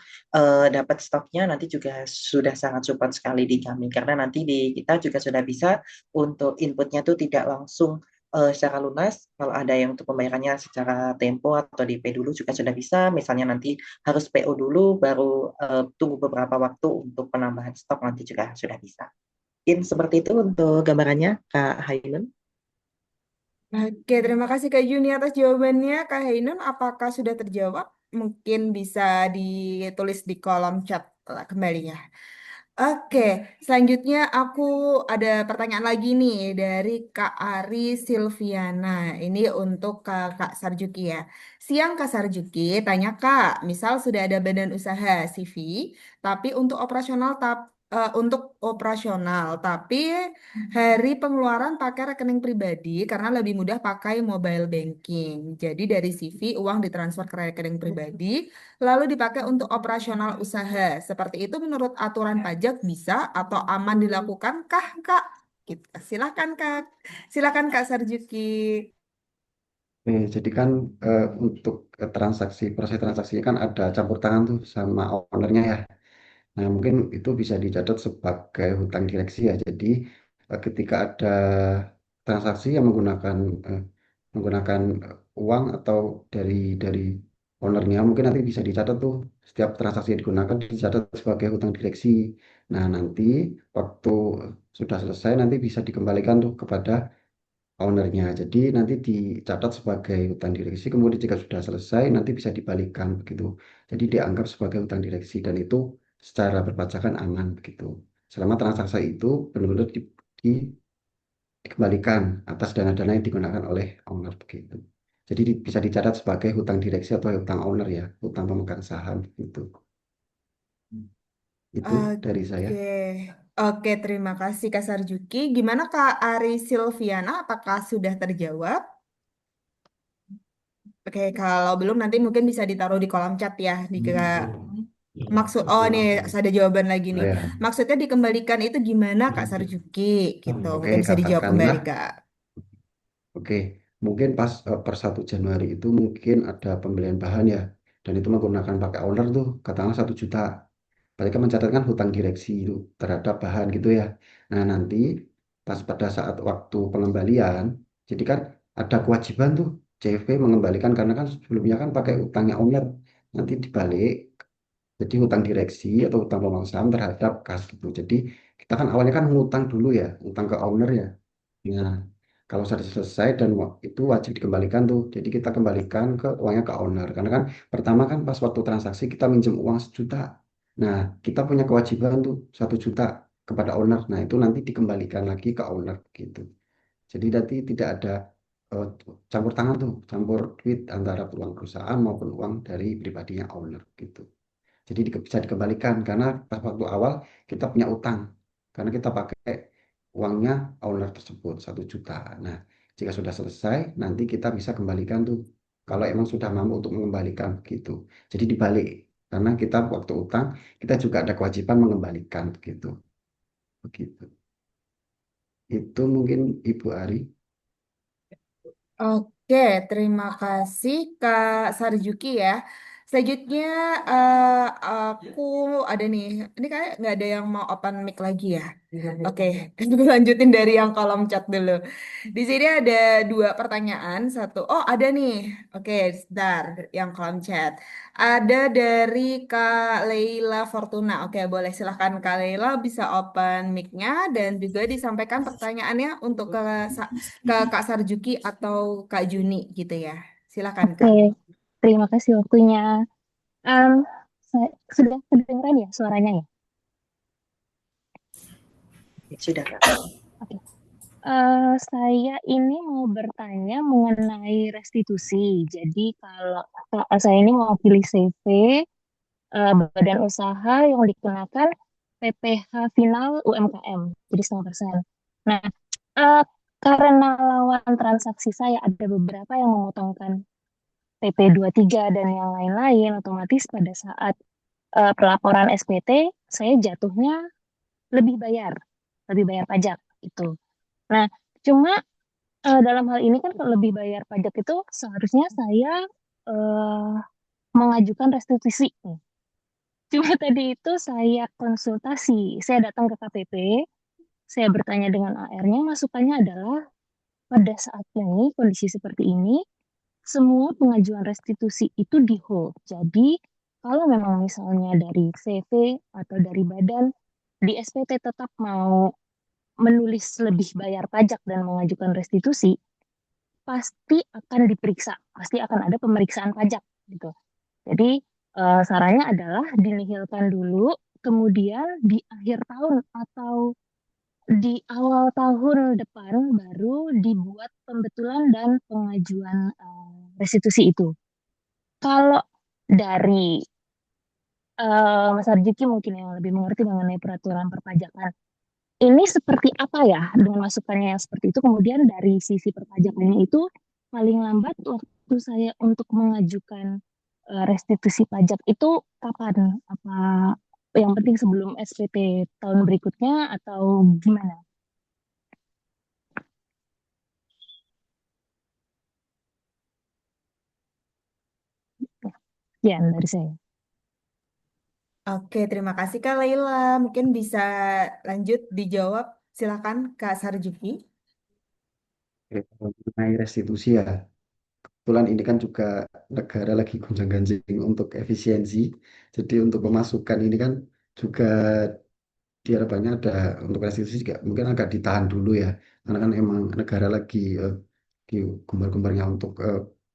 dapat stoknya, nanti juga sudah sangat support sekali di kami karena nanti di kita juga sudah bisa untuk inputnya tuh tidak langsung secara lunas. Kalau ada yang untuk pembayarannya secara tempo atau DP dulu juga sudah bisa. Misalnya nanti harus PO dulu baru tunggu beberapa waktu untuk penambahan stok nanti juga sudah bisa. Mungkin seperti itu untuk gambarannya, Kak Hainun. Oke, terima kasih Kak Juni atas jawabannya. Kak Hainun, apakah sudah terjawab? Mungkin bisa ditulis di kolom chat kembali ya. Oke, selanjutnya aku ada pertanyaan lagi nih dari Kak Ari Silviana. Ini untuk Kak Sarjuki ya. Siang Kak Sarjuki, tanya Kak, misal sudah ada badan usaha CV, tapi untuk operasional, tapi hari pengeluaran pakai rekening pribadi karena lebih mudah pakai mobile banking. Jadi dari CV uang ditransfer ke rekening pribadi lalu dipakai untuk operasional usaha. Seperti itu menurut aturan pajak bisa atau aman dilakukan kah, Kak? Gitu. Silakan, Kak. Silakan, Kak Sarjuki. Jadi kan untuk proses transaksinya kan ada campur tangan tuh sama ownernya ya. Nah, mungkin itu bisa dicatat sebagai hutang direksi ya. Jadi, ketika ada transaksi yang eh, menggunakan uang atau dari ownernya, mungkin nanti bisa dicatat tuh setiap transaksi yang digunakan dicatat sebagai hutang direksi. Nah, nanti waktu sudah selesai nanti bisa dikembalikan tuh kepada ownernya. Jadi nanti dicatat sebagai hutang direksi, kemudian jika sudah selesai nanti bisa dibalikan begitu. Jadi dianggap sebagai hutang direksi dan itu secara perpajakan aman begitu. Selama transaksi itu benar-benar dikembalikan atas dana-dana yang digunakan oleh owner begitu. Jadi bisa dicatat sebagai hutang direksi atau hutang owner ya, hutang pemegang saham gitu. Itu dari saya. Oke. Oke, terima kasih Kak Sarjuki. Gimana Kak Ari Silviana? Apakah sudah terjawab? Oke, kalau belum nanti mungkin bisa ditaruh di kolom chat ya. Oh nih ada jawaban lagi Oh nih. ya, Maksudnya dikembalikan itu gimana Kak Sarjuki? Gitu. oke Mungkin bisa dijawab kembali katakanlah. Kak. Oke, mungkin pas per 1 Januari itu mungkin ada pembelian bahan ya, dan itu menggunakan pakai owner tuh, katakanlah 1 juta. Mereka mencatatkan hutang direksi itu terhadap bahan gitu ya. Nah nanti pas pada saat waktu pengembalian, jadi kan ada kewajiban tuh CV mengembalikan karena kan sebelumnya kan pakai utangnya owner, nanti dibalik jadi hutang direksi atau hutang pemegang saham terhadap kas gitu. Jadi kita kan awalnya kan ngutang dulu ya, utang ke owner ya. Nah, kalau sudah selesai dan itu wajib dikembalikan tuh. Jadi kita kembalikan ke uangnya ke owner. Karena kan pertama kan pas waktu transaksi kita minjem uang 1 juta. Nah, kita punya kewajiban tuh 1 juta kepada owner. Nah, itu nanti dikembalikan lagi ke owner gitu. Jadi nanti tidak ada eh, campur tangan tuh, campur duit antara uang perusahaan maupun uang dari pribadinya owner gitu. Jadi bisa dikembalikan karena pas waktu awal kita punya utang karena kita pakai uangnya owner tersebut 1 juta. Nah, jika sudah selesai nanti kita bisa kembalikan tuh kalau emang sudah mampu untuk mengembalikan gitu. Jadi dibalik karena kita waktu utang kita juga ada kewajiban mengembalikan begitu. Begitu. Itu mungkin Ibu Ari. Oke, terima kasih Kak Sarjuki ya. Selanjutnya aku ada nih, ini kayak nggak ada yang mau open mic lagi ya. Oke, aku lanjutin dari yang kolom chat dulu. Di sini ada dua pertanyaan, satu. Oh ada nih, oke, sebentar, yang kolom chat. Ada dari Kak Leila Fortuna. Oke, boleh silahkan Kak Leila bisa open mic-nya dan juga disampaikan pertanyaannya untuk ke Kak Sarjuki atau Kak Juni gitu ya. Silakan Kak. Oke, terima kasih waktunya. Em, sudah kedengeran ya suaranya ya? Sudah, Kak. Oke. Saya ini mau bertanya mengenai restitusi. Jadi kalau saya ini mau pilih CV badan usaha yang dikenakan PPh final UMKM, jadi 100%. Nah, eh, karena lawan transaksi saya ada beberapa yang memotongkan PP23 dan yang lain-lain, otomatis pada saat pelaporan SPT, saya jatuhnya lebih bayar, lebih bayar pajak itu. Nah, cuma dalam hal ini kan kalau lebih bayar pajak itu seharusnya saya eh, mengajukan restitusi. Nih. Cuma tadi itu saya konsultasi, saya datang ke KPP, saya bertanya dengan AR-nya, masukannya adalah pada saat ini, kondisi seperti ini, semua pengajuan restitusi itu di hold. Jadi, kalau memang misalnya dari CV atau dari badan di SPT tetap mau menulis lebih bayar pajak dan mengajukan restitusi, pasti akan diperiksa, pasti akan ada pemeriksaan pajak gitu. Jadi sarannya adalah dinihilkan dulu, kemudian di akhir tahun atau di awal tahun depan baru dibuat pembetulan dan pengajuan restitusi itu. Kalau dari Mas Arjiki mungkin yang lebih mengerti mengenai peraturan perpajakan, ini seperti apa ya dengan masukannya yang seperti itu? Kemudian dari sisi perpajakannya itu paling lambat waktu saya untuk mengajukan restitusi pajak itu kapan? Apa yang penting sebelum SPT tahun berikutnya atau gimana? Sekian dari saya. Oke, terima kasih Kak Leila. Mungkin bisa lanjut dijawab. Silakan Kak Sarjuki. Mengenai restitusi ya, kebetulan ini kan juga negara lagi gonjang-ganjing untuk efisiensi. Jadi untuk pemasukan ini kan juga diharapkannya ada untuk restitusi juga mungkin agak ditahan dulu ya. Karena kan emang negara lagi di gembar-gembarnya untuk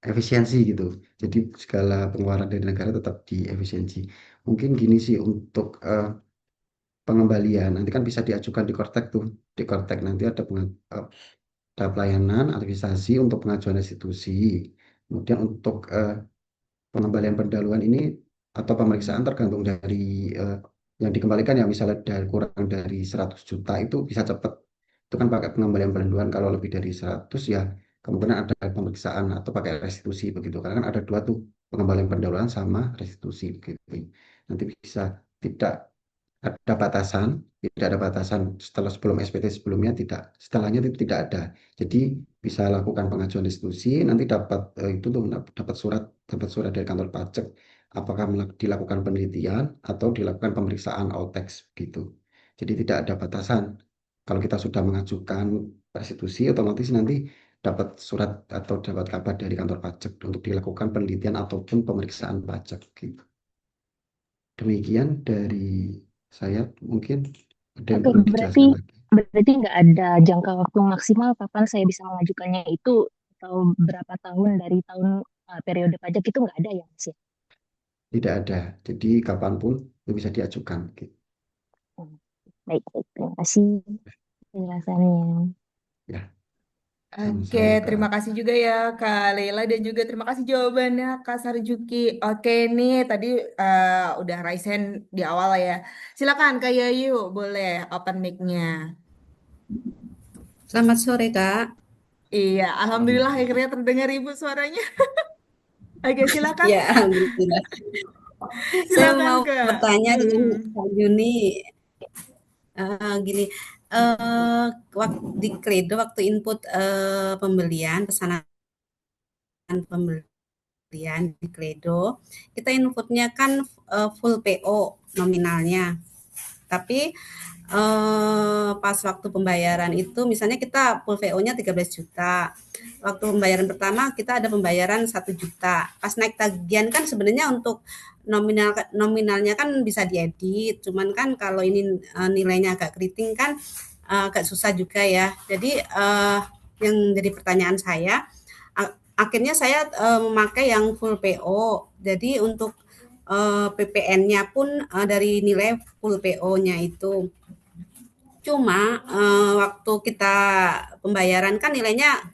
efisiensi gitu. Jadi segala pengeluaran dari negara tetap di efisiensi. Mungkin gini sih untuk pengembalian. Nanti kan bisa diajukan di Kortek tuh. Di Kortek nanti ada pelayanan administrasi untuk pengajuan restitusi. Kemudian untuk pengembalian pendahuluan ini atau pemeriksaan tergantung dari yang dikembalikan ya, misalnya dari kurang dari 100 juta itu bisa cepat. Itu kan pakai pengembalian pendahuluan. Kalau lebih dari 100 ya kemungkinan ada pemeriksaan atau pakai restitusi begitu. Karena kan ada dua tuh, pengembalian pendahuluan sama restitusi gitu. Nanti bisa tidak ada batasan, tidak ada batasan setelah sebelum SPT sebelumnya tidak, setelahnya itu tidak ada. Jadi bisa lakukan pengajuan restitusi, nanti dapat itu tuh dapat surat dari kantor pajak apakah dilakukan penelitian atau dilakukan pemeriksaan OTEX gitu. Jadi tidak ada batasan. Kalau kita sudah mengajukan restitusi, otomatis nanti dapat surat atau dapat kabar dari kantor pajak untuk dilakukan penelitian ataupun pemeriksaan pajak gitu. Demikian dari saya, mungkin ada yang Oke, perlu berarti dijelaskan lagi. berarti nggak ada jangka waktu maksimal kapan saya bisa mengajukannya itu atau berapa tahun dari tahun periode pajak itu nggak ada ya, Mas ya? Tidak ada, jadi kapanpun itu bisa diajukan gitu. Hmm, Baik, baik. Terima kasih penjelasannya. Ya, Oke, sama-sama terima Kak. kasih juga ya Kak Leila dan juga terima kasih jawabannya Kak Sarjuki. Oke, nih tadi udah raise hand di awal ya. Silakan Kak Yayu, boleh open mic-nya. Selamat sore, Kak. Iya, Selamat alhamdulillah sore. akhirnya terdengar ibu suaranya. Oke, silakan. Ya, alhamdulillah. Saya Silakan mau Kak. bertanya dengan Mm-mm. Kak Juni, gini, di Kledo waktu input pembelian, pesanan pembelian di Kledo, kita inputnya kan full PO nominalnya. Tapi pas waktu pembayaran itu misalnya kita full VO-nya 13 juta. Waktu pembayaran pertama kita ada pembayaran 1 juta. Pas naik tagihan kan sebenarnya untuk nominalnya kan bisa diedit. Cuman kan kalau ini nilainya agak keriting kan agak susah juga ya. Jadi yang jadi pertanyaan saya, akhirnya saya memakai yang full PO. Jadi untuk PPN-nya pun dari nilai full PO-nya itu. Cuma waktu kita pembayaran kan nilainya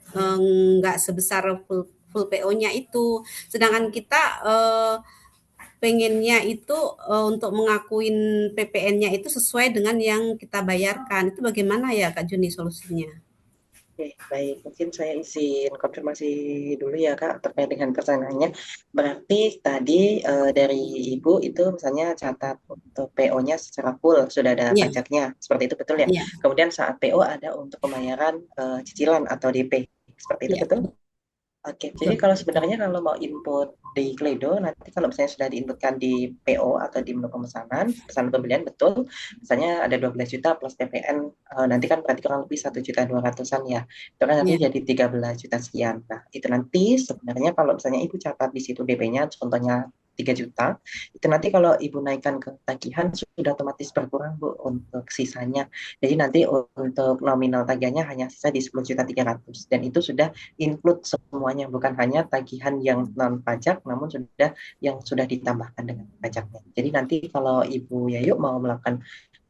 nggak sebesar full PO-nya itu. Sedangkan kita pengennya itu untuk mengakuin PPN-nya itu sesuai dengan yang kita bayarkan. Itu bagaimana ya Kak Juni solusinya? Oke, baik. Mungkin saya izin konfirmasi dulu ya, Kak, terkait dengan pertanyaannya. Berarti tadi dari Ibu itu misalnya catat untuk PO-nya secara full, sudah ada Iya, pajaknya. Seperti itu betul ya? iya, Kemudian saat PO ada untuk pembayaran cicilan atau DP. Seperti itu iya, betul? Oke, jadi betul. kalau mau input di Kledo, nanti kalau misalnya sudah diinputkan di PO atau di menu pemesanan, pesanan pembelian betul, misalnya ada 12 juta plus TPN, nanti kan berarti kurang lebih 1.200.000-an ya, itu kan nanti Iya, jadi 13 juta sekian. Nah, itu nanti sebenarnya kalau misalnya Ibu catat di situ DP-nya, contohnya 3 juta, itu nanti kalau Ibu naikkan ke tagihan sudah otomatis berkurang Bu untuk sisanya. Jadi nanti untuk nominal tagihannya hanya sisa di 10.300.000 dan itu sudah include semuanya, bukan hanya tagihan yang non pajak namun sudah ditambahkan dengan pajaknya. Jadi nanti kalau Ibu Yayu mau melakukan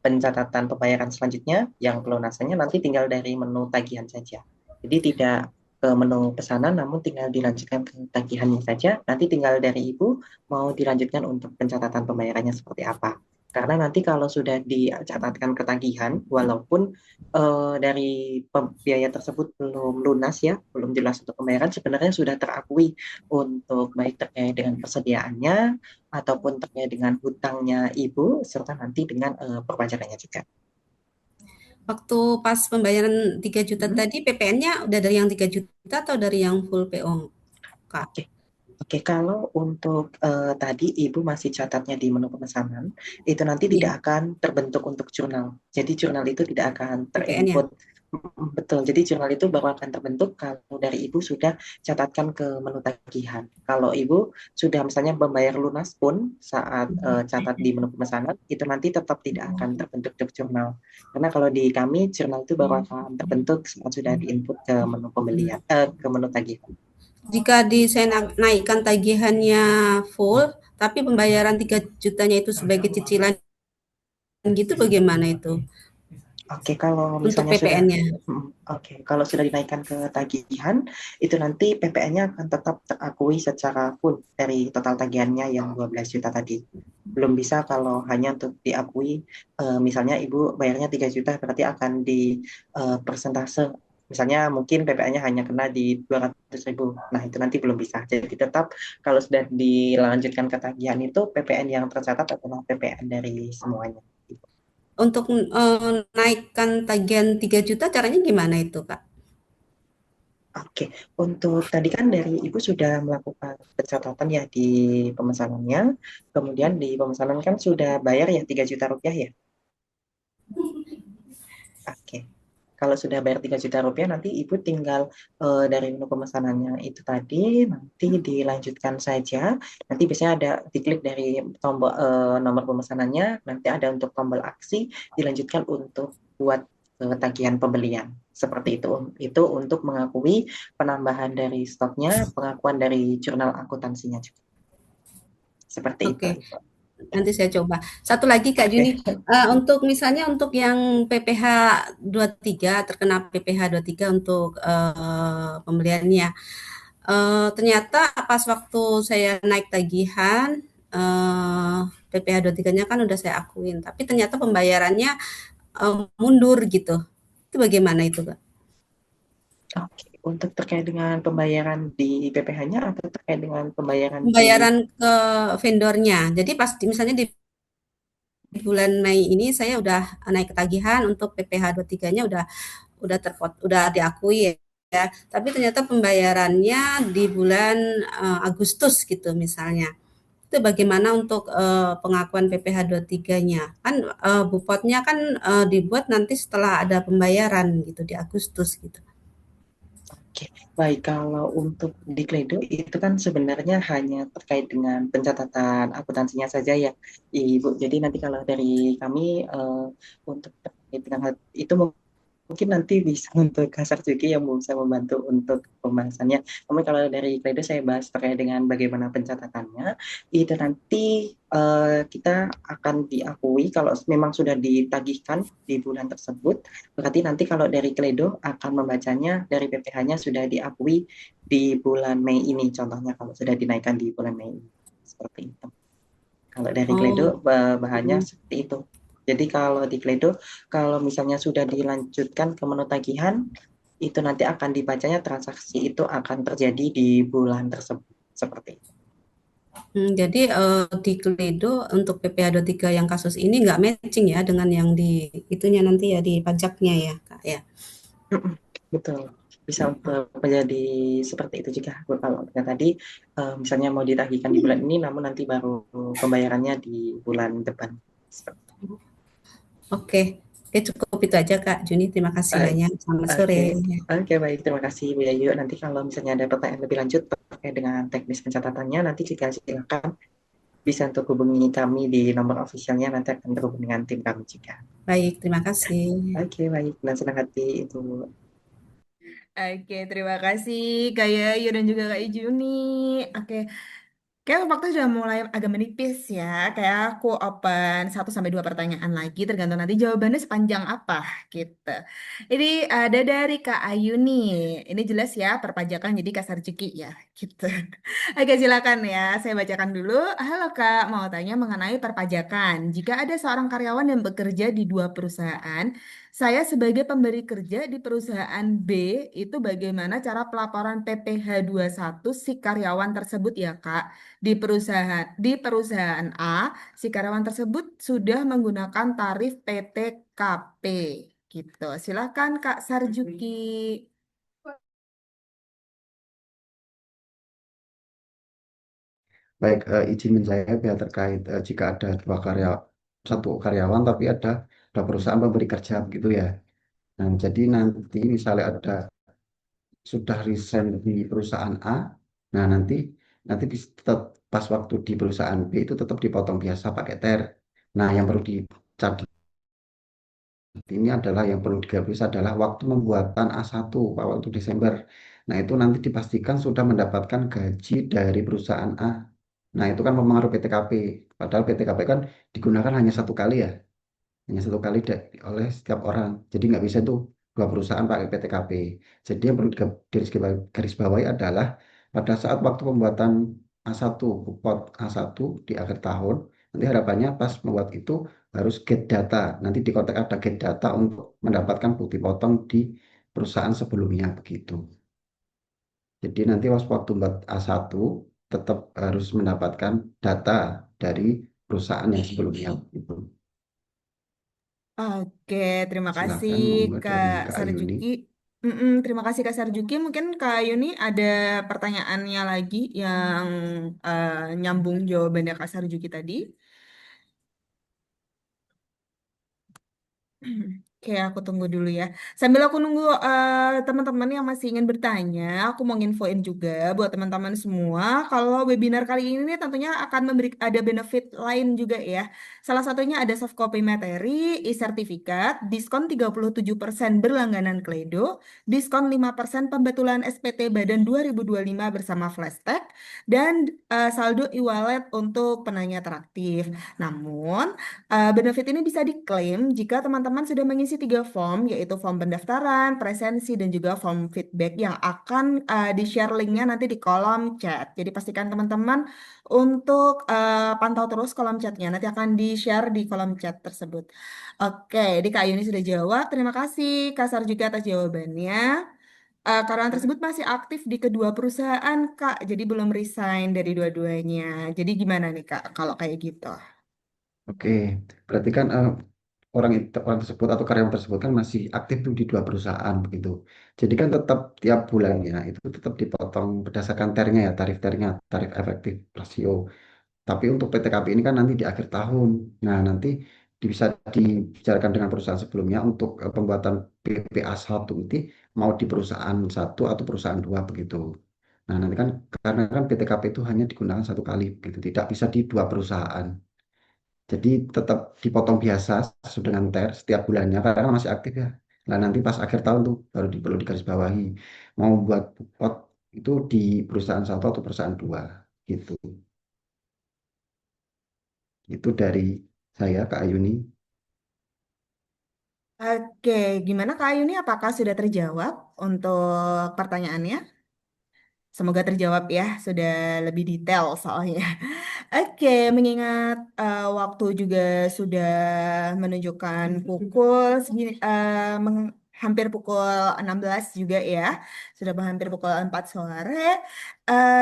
pencatatan pembayaran selanjutnya yang pelunasannya nanti tinggal dari menu tagihan saja. Jadi tidak ke menu pesanan namun tinggal dilanjutkan ke tagihannya saja. Nanti tinggal dari Ibu mau dilanjutkan untuk pencatatan pembayarannya seperti apa. Karena nanti kalau sudah dicatatkan ketagihan, walaupun dari biaya tersebut belum lunas ya, belum jelas untuk pembayaran, sebenarnya sudah terakui untuk baik terkait dengan persediaannya ataupun terkait dengan hutangnya Ibu, serta nanti dengan perpajakannya juga. Waktu pas pembayaran 3 juta tadi PPN-nya udah dari yang 3 juta atau dari yang full PO, Kak? Oke, kalau untuk tadi Ibu masih catatnya di menu pemesanan, itu nanti tidak akan terbentuk untuk jurnal. Jadi jurnal itu tidak akan PPN-nya. terinput. Betul, jadi jurnal itu baru akan terbentuk kalau dari Ibu sudah catatkan ke menu tagihan. Kalau Ibu sudah misalnya membayar lunas pun saat catat di menu pemesanan, itu nanti tetap tidak akan terbentuk di jurnal. Karena kalau di kami, jurnal itu baru akan terbentuk saat sudah diinput ke menu pembelian, ke menu tagihan. Jika saya naikkan tagihannya full, tapi pembayaran 3 jutanya itu sebagai cicilan gitu bagaimana itu? Oke, kalau Untuk misalnya PPN-nya. kalau sudah dinaikkan ke tagihan, itu nanti PPN-nya akan tetap terakui secara full dari total tagihannya yang 12 juta tadi. Belum bisa kalau hanya untuk diakui, misalnya Ibu bayarnya 3 juta, berarti akan di persentase. Misalnya mungkin PPN-nya hanya kena di 200.000. Nah, itu nanti belum bisa. Jadi tetap kalau sudah dilanjutkan ke tagihan itu, PPN yang tercatat adalah PPN dari semuanya. Untuk naikkan tagihan 3 juta caranya gimana itu, Kak? Oke, untuk tadi kan dari Ibu sudah melakukan pencatatan ya di pemesanannya, kemudian di pemesanan kan sudah bayar ya 3 juta rupiah ya? Oke, kalau sudah bayar 3 juta rupiah nanti Ibu tinggal dari menu pemesanannya itu tadi nanti dilanjutkan saja. Nanti biasanya ada diklik dari tombol nomor pemesanannya, nanti ada untuk tombol aksi dilanjutkan untuk buat tagihan pembelian. Seperti itu. Itu untuk mengakui penambahan dari stoknya, pengakuan dari jurnal akuntansinya juga. Seperti Oke. itu. Nanti saya coba. Satu lagi Kak Juni, untuk misalnya untuk yang PPh 23 terkena PPh 23 untuk pembeliannya. Ternyata pas waktu saya naik tagihan PPh 23-nya kan udah saya akuin, tapi ternyata pembayarannya mundur gitu. Itu bagaimana itu, Kak? Oke, untuk terkait dengan pembayaran di PPh-nya atau terkait dengan pembayaran ke vendornya. Jadi pas misalnya di bulan Mei ini saya udah naik ketagihan untuk PPh 23-nya udah diakui ya. Tapi ternyata pembayarannya di bulan Agustus gitu misalnya. Itu bagaimana untuk pengakuan PPh 23-nya? Kan Bupotnya kan dibuat nanti setelah ada pembayaran gitu di Agustus gitu. Oke, baik. Kalau untuk di Kledo itu kan sebenarnya hanya terkait dengan pencatatan akuntansinya saja ya, Ibu. Jadi nanti kalau dari kami untuk terkait dengan hal itu mungkin nanti bisa untuk Kasar Juki yang bisa membantu untuk pembahasannya. Namun kalau dari Kledo saya bahas terkait dengan bagaimana pencatatannya, itu nanti kita akan diakui kalau memang sudah ditagihkan di bulan tersebut, berarti nanti kalau dari Kledo akan membacanya dari PPh-nya sudah diakui di bulan Mei ini, contohnya kalau sudah dinaikkan di bulan Mei ini. Seperti itu. Kalau dari Kledo bahannya seperti itu. Jadi kalau di Kledo, kalau misalnya sudah dilanjutkan ke menu tagihan, itu nanti akan dibacanya transaksi itu akan terjadi di bulan tersebut. Seperti itu. Jadi di Kledo untuk PPh 23 yang kasus ini nggak matching ya dengan yang di itunya nanti ya di pajaknya ya, Kak ya. Betul. Bisa untuk menjadi seperti itu juga. Kalau tadi misalnya mau ditagihkan di bulan ini, namun nanti baru pembayarannya di bulan depan. Seperti itu. Oke, cukup itu aja Kak Juni. Terima kasih banyak. Selamat sore. Oke, baik. Terima kasih Bu Yayu. Nanti kalau misalnya ada pertanyaan lebih lanjut terkait dengan teknis pencatatannya, nanti juga silakan bisa untuk hubungi kami di nomor ofisialnya, nanti akan terhubung dengan tim kami juga. Baik, terima kasih. Oke, baik. Dan senang hati itu. Oke, terima kasih Kak Yayu dan juga Kak Ijuni. Oke, kayak waktu sudah mulai agak menipis ya. Kayak aku open 1 sampai 2 pertanyaan lagi, tergantung nanti jawabannya sepanjang apa gitu. Ini ada dari Kak Ayu nih. Ini jelas ya perpajakan jadi kasar Sarjuki ya gitu. Oke, silakan ya. Saya bacakan dulu. Halo Kak, mau tanya mengenai perpajakan. Jika ada seorang karyawan yang bekerja di 2 perusahaan, saya sebagai pemberi kerja di perusahaan B, itu bagaimana cara pelaporan PPh satu si karyawan tersebut ya Kak? Di perusahaan A, si karyawan tersebut sudah menggunakan tarif PTKP gitu. Silakan Kak Sarjuki. Baik, izin saya biar terkait jika ada satu karyawan tapi ada dua perusahaan pemberi kerja begitu ya. Nah, jadi nanti misalnya ada sudah resign di perusahaan A, nah nanti tetap pas waktu di perusahaan B itu tetap dipotong biasa pakai TER. Nah, yang perlu dicatat ini adalah yang perlu digaris adalah waktu pembuatan A1 waktu Desember. Nah, itu nanti dipastikan sudah mendapatkan gaji dari perusahaan A. Nah, itu kan mempengaruhi PTKP. Padahal PTKP kan digunakan hanya 1 kali ya, hanya 1 kali oleh setiap orang. Jadi nggak bisa tuh 2 perusahaan pakai PTKP. Jadi yang perlu garis bawahi adalah pada saat waktu pembuatan A1, bukti A1 di akhir tahun, nanti harapannya pas membuat itu harus get data. Nanti di kotak ada get data untuk mendapatkan bukti potong di perusahaan sebelumnya begitu. Jadi nanti waktu buat A1 tetap harus mendapatkan data dari perusahaan yang sebelumnya. Gitu. Oke, terima kasih Silakan monggo Kak dari Kak Ayuni. Sarjuki. Terima kasih Kak Sarjuki. Mungkin Kak Yuni ada pertanyaannya lagi yang nyambung jawabannya Kak Sarjuki tadi. Oke, aku tunggu dulu ya. Sambil aku nunggu teman-teman yang masih ingin bertanya, aku mau nginfoin juga buat teman-teman semua kalau webinar kali ini nih tentunya akan memberi ada benefit lain juga ya. Salah satunya ada soft copy materi, e-sertifikat, diskon 37% berlangganan Kledo, diskon 5% pembetulan SPT Badan 2025 bersama Flashtag, dan saldo e-wallet untuk penanya teraktif. Namun, benefit ini bisa diklaim jika teman-teman sudah mengisi 3 form, yaitu form pendaftaran, presensi, dan juga form feedback yang akan di-share linknya nanti di kolom chat. Jadi pastikan teman-teman untuk pantau terus kolom chatnya. Nanti akan di-share di kolom chat tersebut. Oke, di Kak Yuni sudah jawab. Terima kasih Kak Sar juga atas jawabannya. Karyawan tersebut masih aktif di kedua perusahaan, Kak. Jadi belum resign dari dua-duanya. Jadi gimana nih, Kak, kalau kayak gitu? Oke, berarti kan orang tersebut atau karyawan tersebut kan masih aktif tuh di 2 perusahaan begitu. Jadi kan tetap tiap bulannya itu tetap dipotong berdasarkan ternya ya, tarif ternya, tarif efektif rasio. Tapi untuk PTKP ini kan nanti di akhir tahun. Nah, nanti bisa dibicarakan dengan perusahaan sebelumnya untuk pembuatan PPA 1 ini mau di perusahaan 1 atau perusahaan 2 begitu. Nah, nanti kan karena kan PTKP itu hanya digunakan 1 kali begitu, tidak bisa di 2 perusahaan. Jadi tetap dipotong biasa sesuai dengan TER setiap bulannya karena masih aktif ya. Nah, nanti pas akhir tahun tuh baru perlu digarisbawahi mau buat pot itu di perusahaan 1 atau perusahaan 2 gitu. Itu dari saya Kak Ayuni. Oke, gimana Kak Ayu ini? Apakah sudah terjawab untuk pertanyaannya? Semoga terjawab ya, sudah lebih detail soalnya. Oke, mengingat waktu juga sudah menunjukkan pukul segini, hampir pukul 16 juga ya, sudah hampir pukul 4 sore.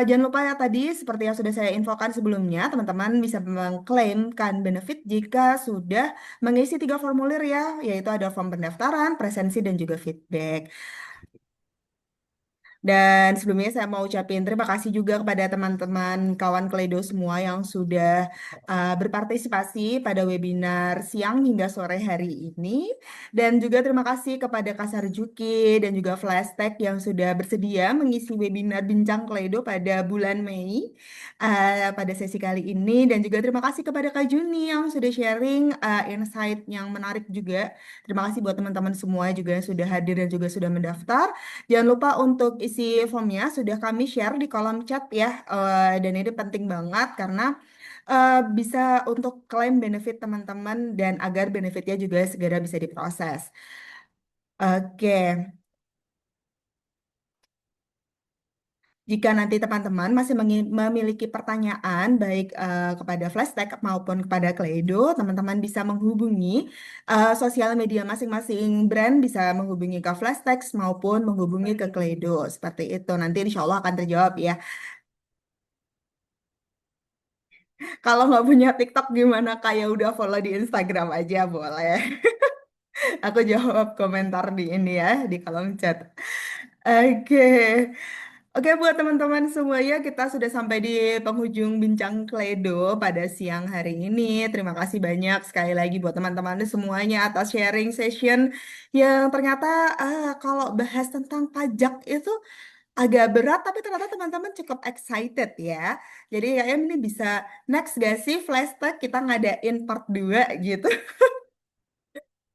Jangan lupa ya tadi, seperti yang sudah saya infokan sebelumnya, teman-teman bisa mengklaimkan benefit jika sudah mengisi 3 formulir ya, yaitu ada form pendaftaran, presensi, dan juga feedback. Dan sebelumnya saya mau ucapin terima kasih juga kepada teman-teman kawan Kledo semua yang sudah berpartisipasi pada webinar siang hingga sore hari ini. Dan juga terima kasih kepada Kasar Juki dan juga Flashtech yang sudah bersedia mengisi webinar Bincang Kledo pada bulan Mei pada sesi kali ini. Dan juga terima kasih kepada Kak Juni yang sudah sharing insight yang menarik juga. Terima kasih buat teman-teman semua juga yang sudah hadir dan juga sudah mendaftar. Jangan lupa untuk isi formnya sudah kami share di kolom chat ya. Dan ini penting banget karena bisa untuk klaim benefit teman-teman dan agar benefitnya juga segera bisa diproses. Oke. Jika nanti teman-teman masih memiliki pertanyaan baik kepada Flashtech maupun kepada Kledo, teman-teman bisa menghubungi sosial media masing-masing brand, bisa menghubungi ke Flashtech maupun menghubungi ke Kledo. Seperti itu. Nanti insya Allah akan terjawab ya. Kalau nggak punya TikTok gimana? Kayak udah follow di Instagram aja boleh. Aku jawab komentar di ini ya, di kolom chat. Oke. Oke, buat teman-teman semuanya, kita sudah sampai di penghujung bincang Kledo pada siang hari ini. Terima kasih banyak sekali lagi buat teman-teman semuanya atas sharing session yang ternyata kalau bahas tentang pajak itu agak berat, tapi ternyata teman-teman cukup excited ya. Jadi kayaknya ini bisa next gak sih Flashback kita ngadain part 2 gitu.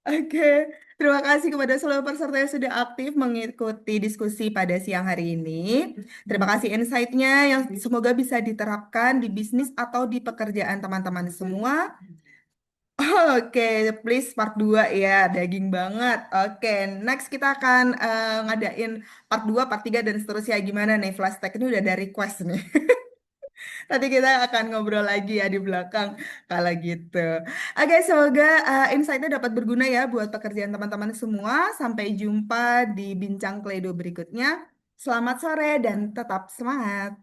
Oke, terima kasih kepada seluruh peserta yang sudah aktif mengikuti diskusi pada siang hari ini. Terima kasih insight-nya yang semoga bisa diterapkan di bisnis atau di pekerjaan teman-teman semua. Oke, please part 2 ya, daging banget. Oke, next kita akan ngadain part 2, part 3, dan seterusnya. Gimana nih, Flashback ini udah ada request nih. Nanti kita akan ngobrol lagi ya di belakang kalau gitu. Oke, semoga insight-nya dapat berguna ya buat pekerjaan teman-teman semua. Sampai jumpa di Bincang Kledo berikutnya. Selamat sore dan tetap semangat.